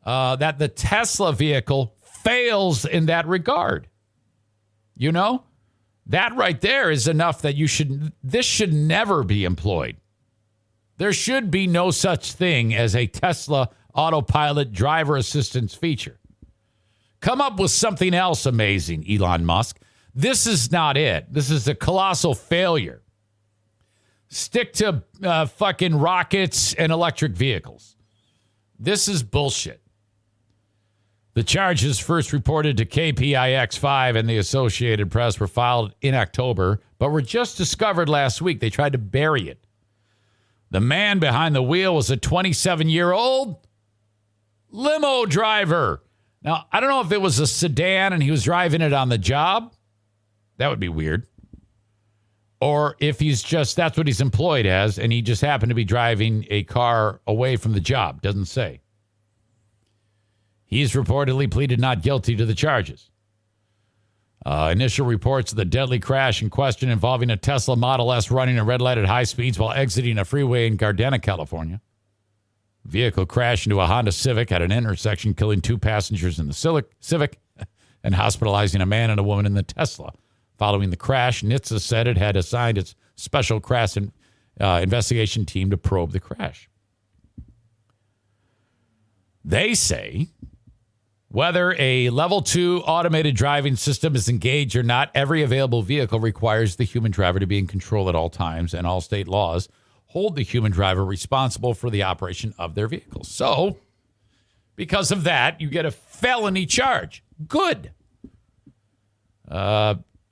that the Tesla vehicle fails in that regard? You know, that right there is enough that this should never be employed. There should be no such thing as a Tesla autopilot driver assistance feature. Come up with something else amazing, Elon Musk. This is not it. This is a colossal failure. Stick to fucking rockets and electric vehicles. This is bullshit. The charges first reported to KPIX5 and the Associated Press were filed in October, but were just discovered last week. They tried to bury it. The man behind the wheel was a 27-year-old limo driver. Now, I don't know if it was a sedan and he was driving it on the job. That would be weird. Or if that's what he's employed as, and he just happened to be driving a car away from the job. Doesn't say. He's reportedly pleaded not guilty to the charges. Initial reports of the deadly crash in question involving a Tesla Model S running a red light at high speeds while exiting a freeway in Gardena, California. Vehicle crashed into a Honda Civic at an intersection, killing 2 passengers in the Civic and hospitalizing a man and a woman in the Tesla. Following the crash, NHTSA said it had assigned its special crash investigation team to probe the crash. They say whether a level 2 automated driving system is engaged or not, every available vehicle requires the human driver to be in control at all times, and all state laws hold the human driver responsible for the operation of their vehicles. So, because of that, you get a felony charge. Good.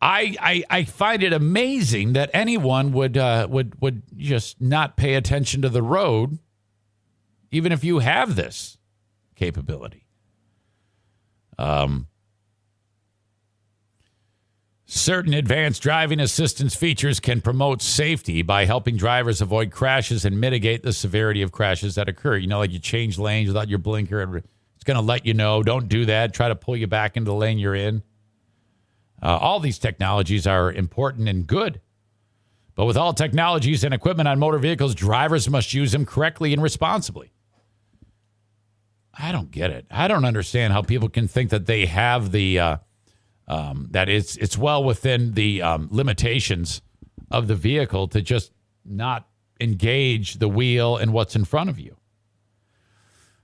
I find it amazing that anyone would just not pay attention to the road, even if you have this capability. Certain advanced driving assistance features can promote safety by helping drivers avoid crashes and mitigate the severity of crashes that occur. You know, like you change lanes without your blinker, and it's going to let you know, don't do that. Try to pull you back into the lane you're in. All these technologies are important and good. But with all technologies and equipment on motor vehicles, drivers must use them correctly and responsibly. I don't get it. I don't understand how people can think that they have the... that it's well within the limitations of the vehicle to just not engage the wheel and what's in front of you.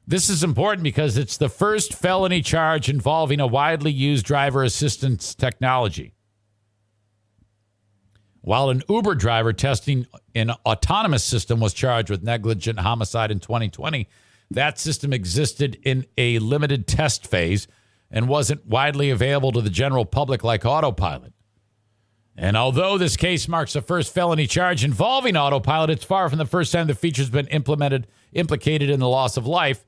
This is important because it's the first felony charge involving a widely used driver assistance technology. While an Uber driver testing an autonomous system was charged with negligent homicide in 2020, that system existed in a limited test phase and wasn't widely available to the general public like autopilot. And although this case marks the first felony charge involving autopilot, it's far from the first time the feature's been implicated in the loss of life.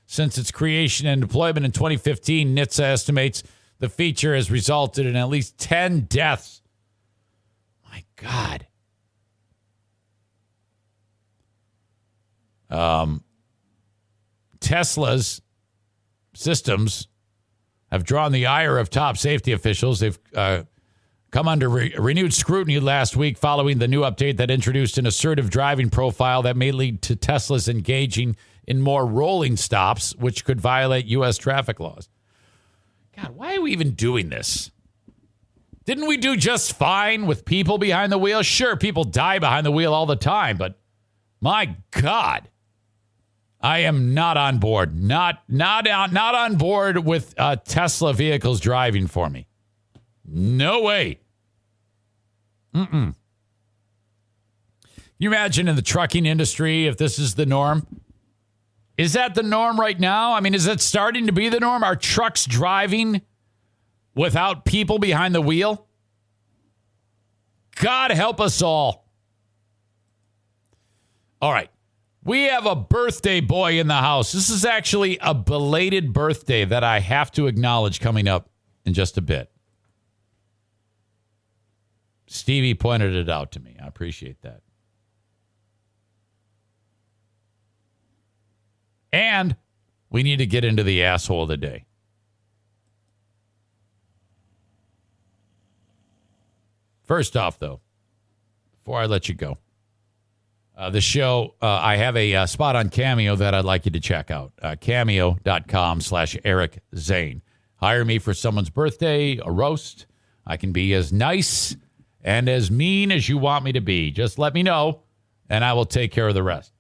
Since its creation and deployment in 2015, NHTSA estimates the feature has resulted in at least 10 deaths. My God. Tesla's systems have drawn the ire of top safety officials. They've come under renewed scrutiny last week following the new update that introduced an assertive driving profile that may lead to Tesla's engaging in more rolling stops, which could violate U.S. traffic laws. God, why are we even doing this? Didn't we do just fine with people behind the wheel? Sure, people die behind the wheel all the time, but my God. I am not on board. Not on board with Tesla vehicles driving for me. No way. You imagine in the trucking industry if this is the norm? Is that the norm right now? I mean, is it starting to be the norm? Are trucks driving without people behind the wheel? God help us all. All right. We have a birthday boy in the house. This is actually a belated birthday that I have to acknowledge coming up in just a bit. Stevie pointed it out to me. I appreciate that. And we need to get into the asshole of the day. First off, though, before I let you go, the show, I have a spot on Cameo that I'd like you to check out. Cameo.com/Eric Zane. Hire me for someone's birthday, a roast. I can be as nice and as mean as you want me to be. Just let me know, and I will take care of the rest.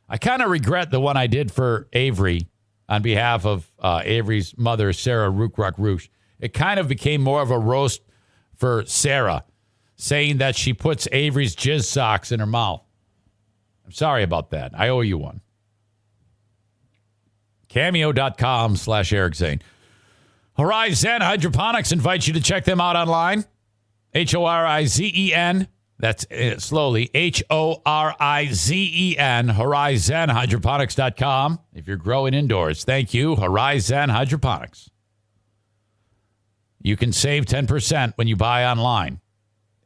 I kind of regret the one I did for Avery on behalf of Avery's mother, Sarah Rookrock Roosh. It kind of became more of a roast for Sarah, saying that she puts Avery's jizz socks in her mouth. I'm sorry about that. I owe you one. Cameo.com/Eric Zane. Horizon Hydroponics invites you to check them out online. Horizen. That's slowly. Horizen. HorizonHydroponics.com. If you're growing indoors, thank you. Horizon Hydroponics. You can save 10% when you buy online.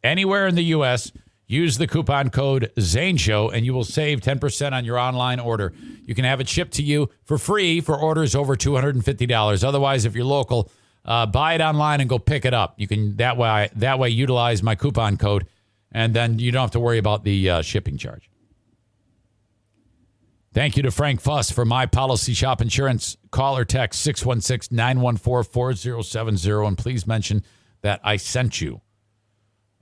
Anywhere in the U.S., use the coupon code ZaneShow, and you will save 10% on your online order. You can have it shipped to you for free for orders over $250. Otherwise, if you're local, buy it online and go pick it up. You can that way utilize my coupon code, and then you don't have to worry about the shipping charge. Thank you to Frank Fuss for My Policy Shop Insurance. Call or text 616-914-4070, and please mention that I sent you.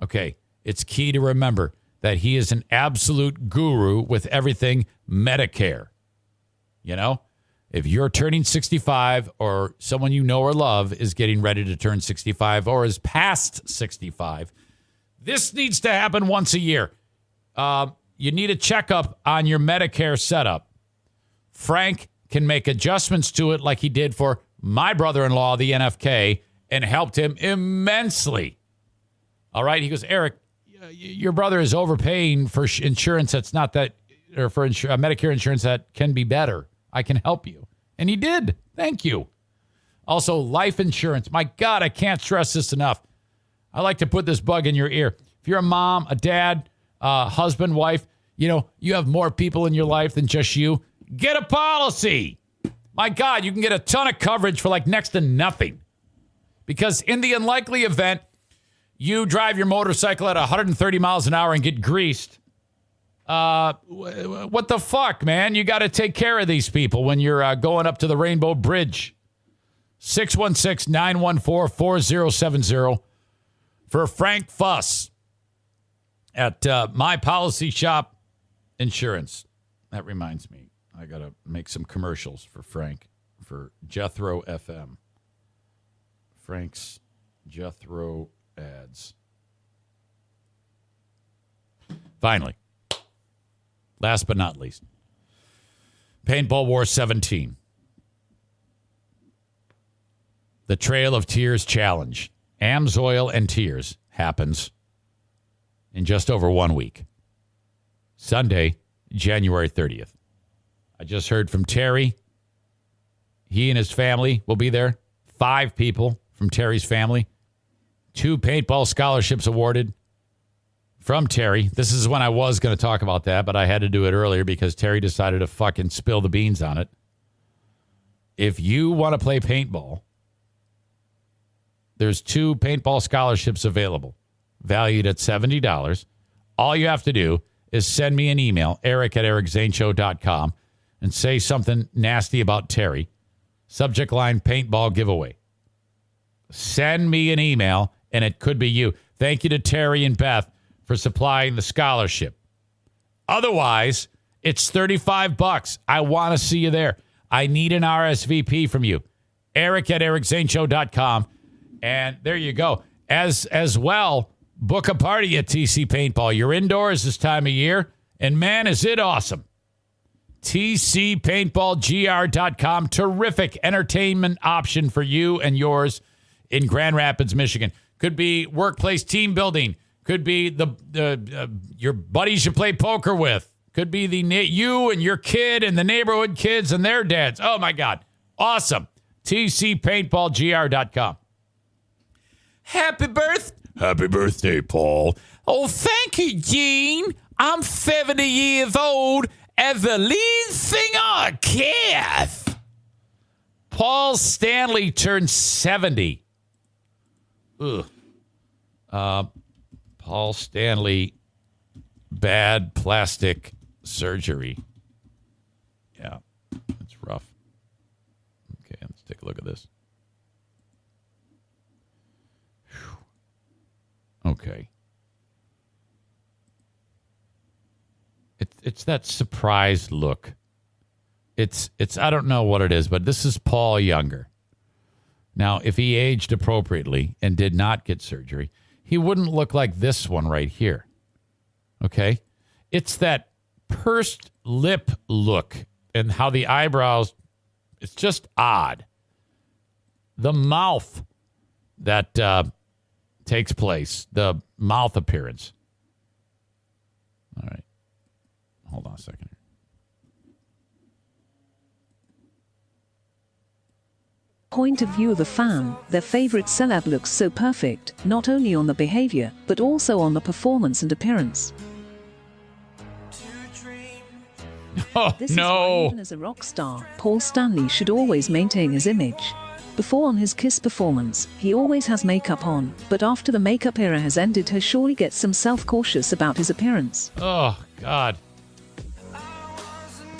Okay. It's key to remember that he is an absolute guru with everything Medicare. You know, if you're turning 65 or someone you know or love is getting ready to turn 65 or is past 65, this needs to happen once a year. You need a checkup on your Medicare setup. Frank can make adjustments to it like he did for my brother-in-law, the NFK, and helped him immensely All right. He goes, Eric, your brother is overpaying for insurance that's not that, or for Medicare insurance that can be better. I can help you. And he did. Thank you. Also, life insurance. My God, I can't stress this enough. I like to put this bug in your ear. If you're a mom, a dad, husband, wife, you have more people in your life than just you. Get a policy. My God, you can get a ton of coverage for like next to nothing. Because in the unlikely event you drive your motorcycle at 130 miles an hour and get greased, what the fuck, man? You got to take care of these people when you're going up to the Rainbow Bridge. 616-914-4070 for Frank Fuss at My Policy Shop Insurance. That reminds me, I got to make some commercials for Frank for Jethro FM. Frank's Jethro ads. Finally, last but not least, Paintball War 17. The Trail of Tears Challenge. Amsoil and Tears happens in just over 1 week. Sunday, January 30th. I just heard from Terry. He and his family will be there. 5 people from Terry's family. 2 paintball scholarships awarded from Terry. This is when I was going to talk about that, but I had to do it earlier because Terry decided to fucking spill the beans on it. If you want to play paintball, there's 2 paintball scholarships available, valued at $70. All you have to do is send me an email, eric@ericzaneshow.com, and say something nasty about Terry. Subject line, paintball giveaway. Send me an email, and it could be you. Thank you to Terry and Beth for supplying the scholarship. Otherwise, it's $35. I want to see you there. I need an RSVP from you. eric@ericzaneshow.com. And there you go. As well, book a party at TC Paintball. You're indoors this time of year, and man, is it awesome. TCPaintballGR.com. Terrific entertainment option for you and yours in Grand Rapids, Michigan. Could be workplace team building. Could be your buddies you play poker with. Could be you and your kid and the neighborhood kids and their dads. Oh, my God. Awesome. TCPaintballGR.com. Happy birthday, Paul. Oh, thank you, Gene. I'm 70 years old as the lead singer of Kiss. Paul Stanley turned 70. Ugh. Paul Stanley, bad plastic surgery. Yeah, it's rough. Okay, let's take a look at this. Okay. It's that surprised look. It's I don't know what it is, but this is Paul younger. Now, if he aged appropriately and did not get surgery, he wouldn't look like this one right here. Okay? It's that pursed lip look and how the eyebrows, it's just odd. The mouth that takes place, the mouth appearance. All right. Hold on a second. Point of view of the fan, their favorite celeb looks so perfect, not only on the behavior, but also on the performance and appearance. Oh, this is why even as a rock star, Paul Stanley should always maintain his image. Before on his Kiss performance, he always has makeup on, but after the makeup era has ended, he surely gets some self-cautious about his appearance. Oh, God.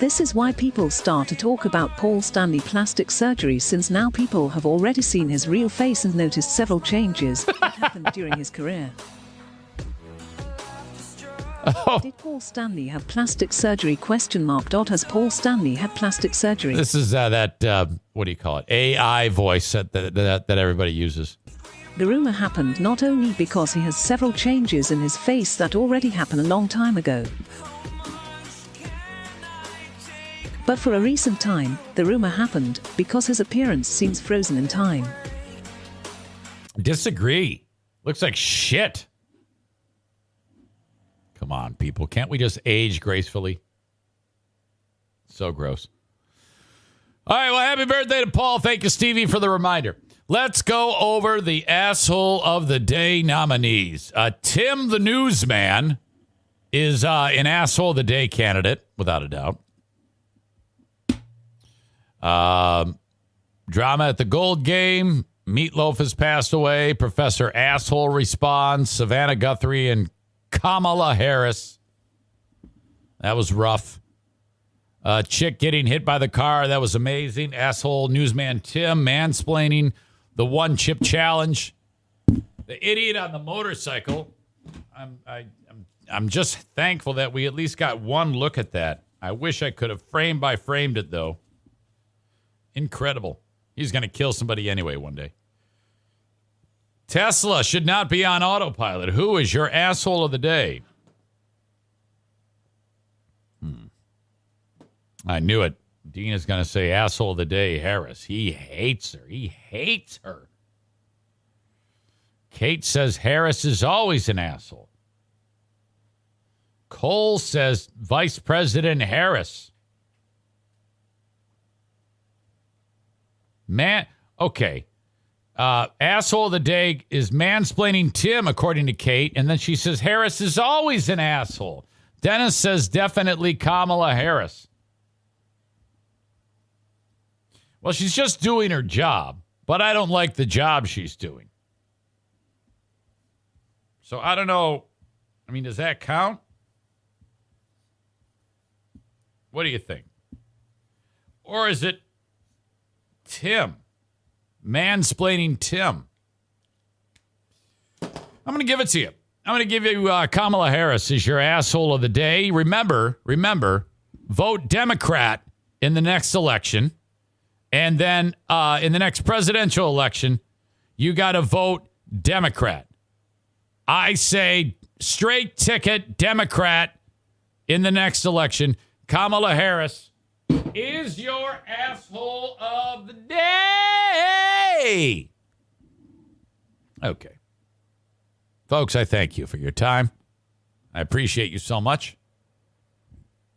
This is why people start to talk about Paul Stanley plastic surgery, since now people have already seen his real face and noticed several changes that happened during his career. Oh. Did Paul Stanley have plastic surgery? Has Paul Stanley had plastic surgery? This is that, what do you call it? AI voice that everybody uses. The rumor happened not only because he has several changes in his face that already happened a long time ago, but for a recent time, the rumor happened because his appearance seems frozen in time. Disagree. Looks like shit. Come on, people. Can't we just age gracefully? So gross. All right, well, happy birthday to Paul. Thank you, Stevie, for the reminder. Let's go over the asshole of the day nominees. Tim the Newsman is an asshole of the day candidate, without a doubt. Drama at the Gold Game. Meatloaf has passed away. Professor Asshole responds. Savannah Guthrie and Kamala Harris. That was rough. Chick getting hit by the car. That was amazing. Asshole newsman Tim mansplaining the one chip challenge. The idiot on the motorcycle. I'm just thankful that we at least got one look at that. I wish I could have frame by framed it, though. Incredible. He's going to kill somebody anyway one day. Tesla should not be on autopilot. Who is your asshole of the day? I knew it. Dean is going to say asshole of the day, Harris. He hates her. He hates her. Kate says Harris is always an asshole. Cole says Vice President Harris. Okay. Asshole of the day is mansplaining Tim, according to Kate. And then she says Harris is always an asshole. Dennis says definitely Kamala Harris. Well, she's just doing her job, but I don't like the job she's doing. So I don't know. I mean, does that count? What do you think? Or is it Tim? Mansplaining Tim. I'm going to give it to you. I'm going to give you Kamala Harris as your asshole of the day. Remember, vote Democrat in the next election. And then in the next presidential election, you got to vote Democrat. I say straight ticket Democrat in the next election. Kamala Harris is your asshole of the day. Okay. Folks, I thank you for your time. I appreciate you so much.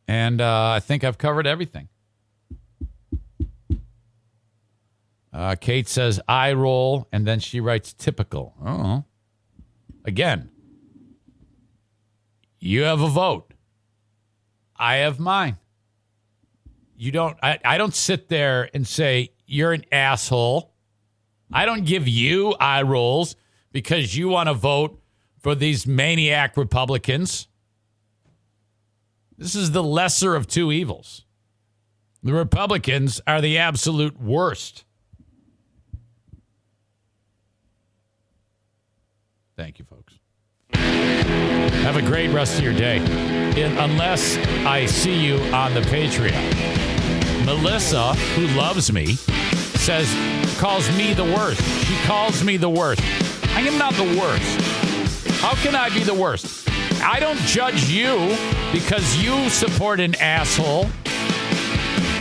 And I think I've covered everything. Kate says, eye roll, and then she writes typical. Oh. Again, you have a vote. I have mine. You don't. I don't sit there and say, you're an asshole. I don't give you eye rolls because you want to vote for these maniac Republicans. This is the lesser of two evils. The Republicans are the absolute worst. Thank you, folks. Have a great rest of your day. Unless I see you on the Patreon. Melissa, who loves me, calls me the worst. She calls me the worst. I am not the worst. How can I be the worst? I don't judge you because you support an asshole.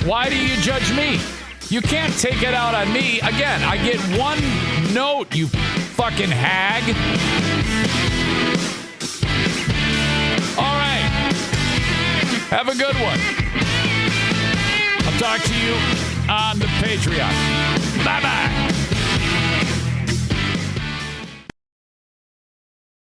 Why do you judge me? You can't take it out on me. Again, I get one note, you fucking hag. All right. Have a good one. I'll talk to you on the Patreon. Bye-bye.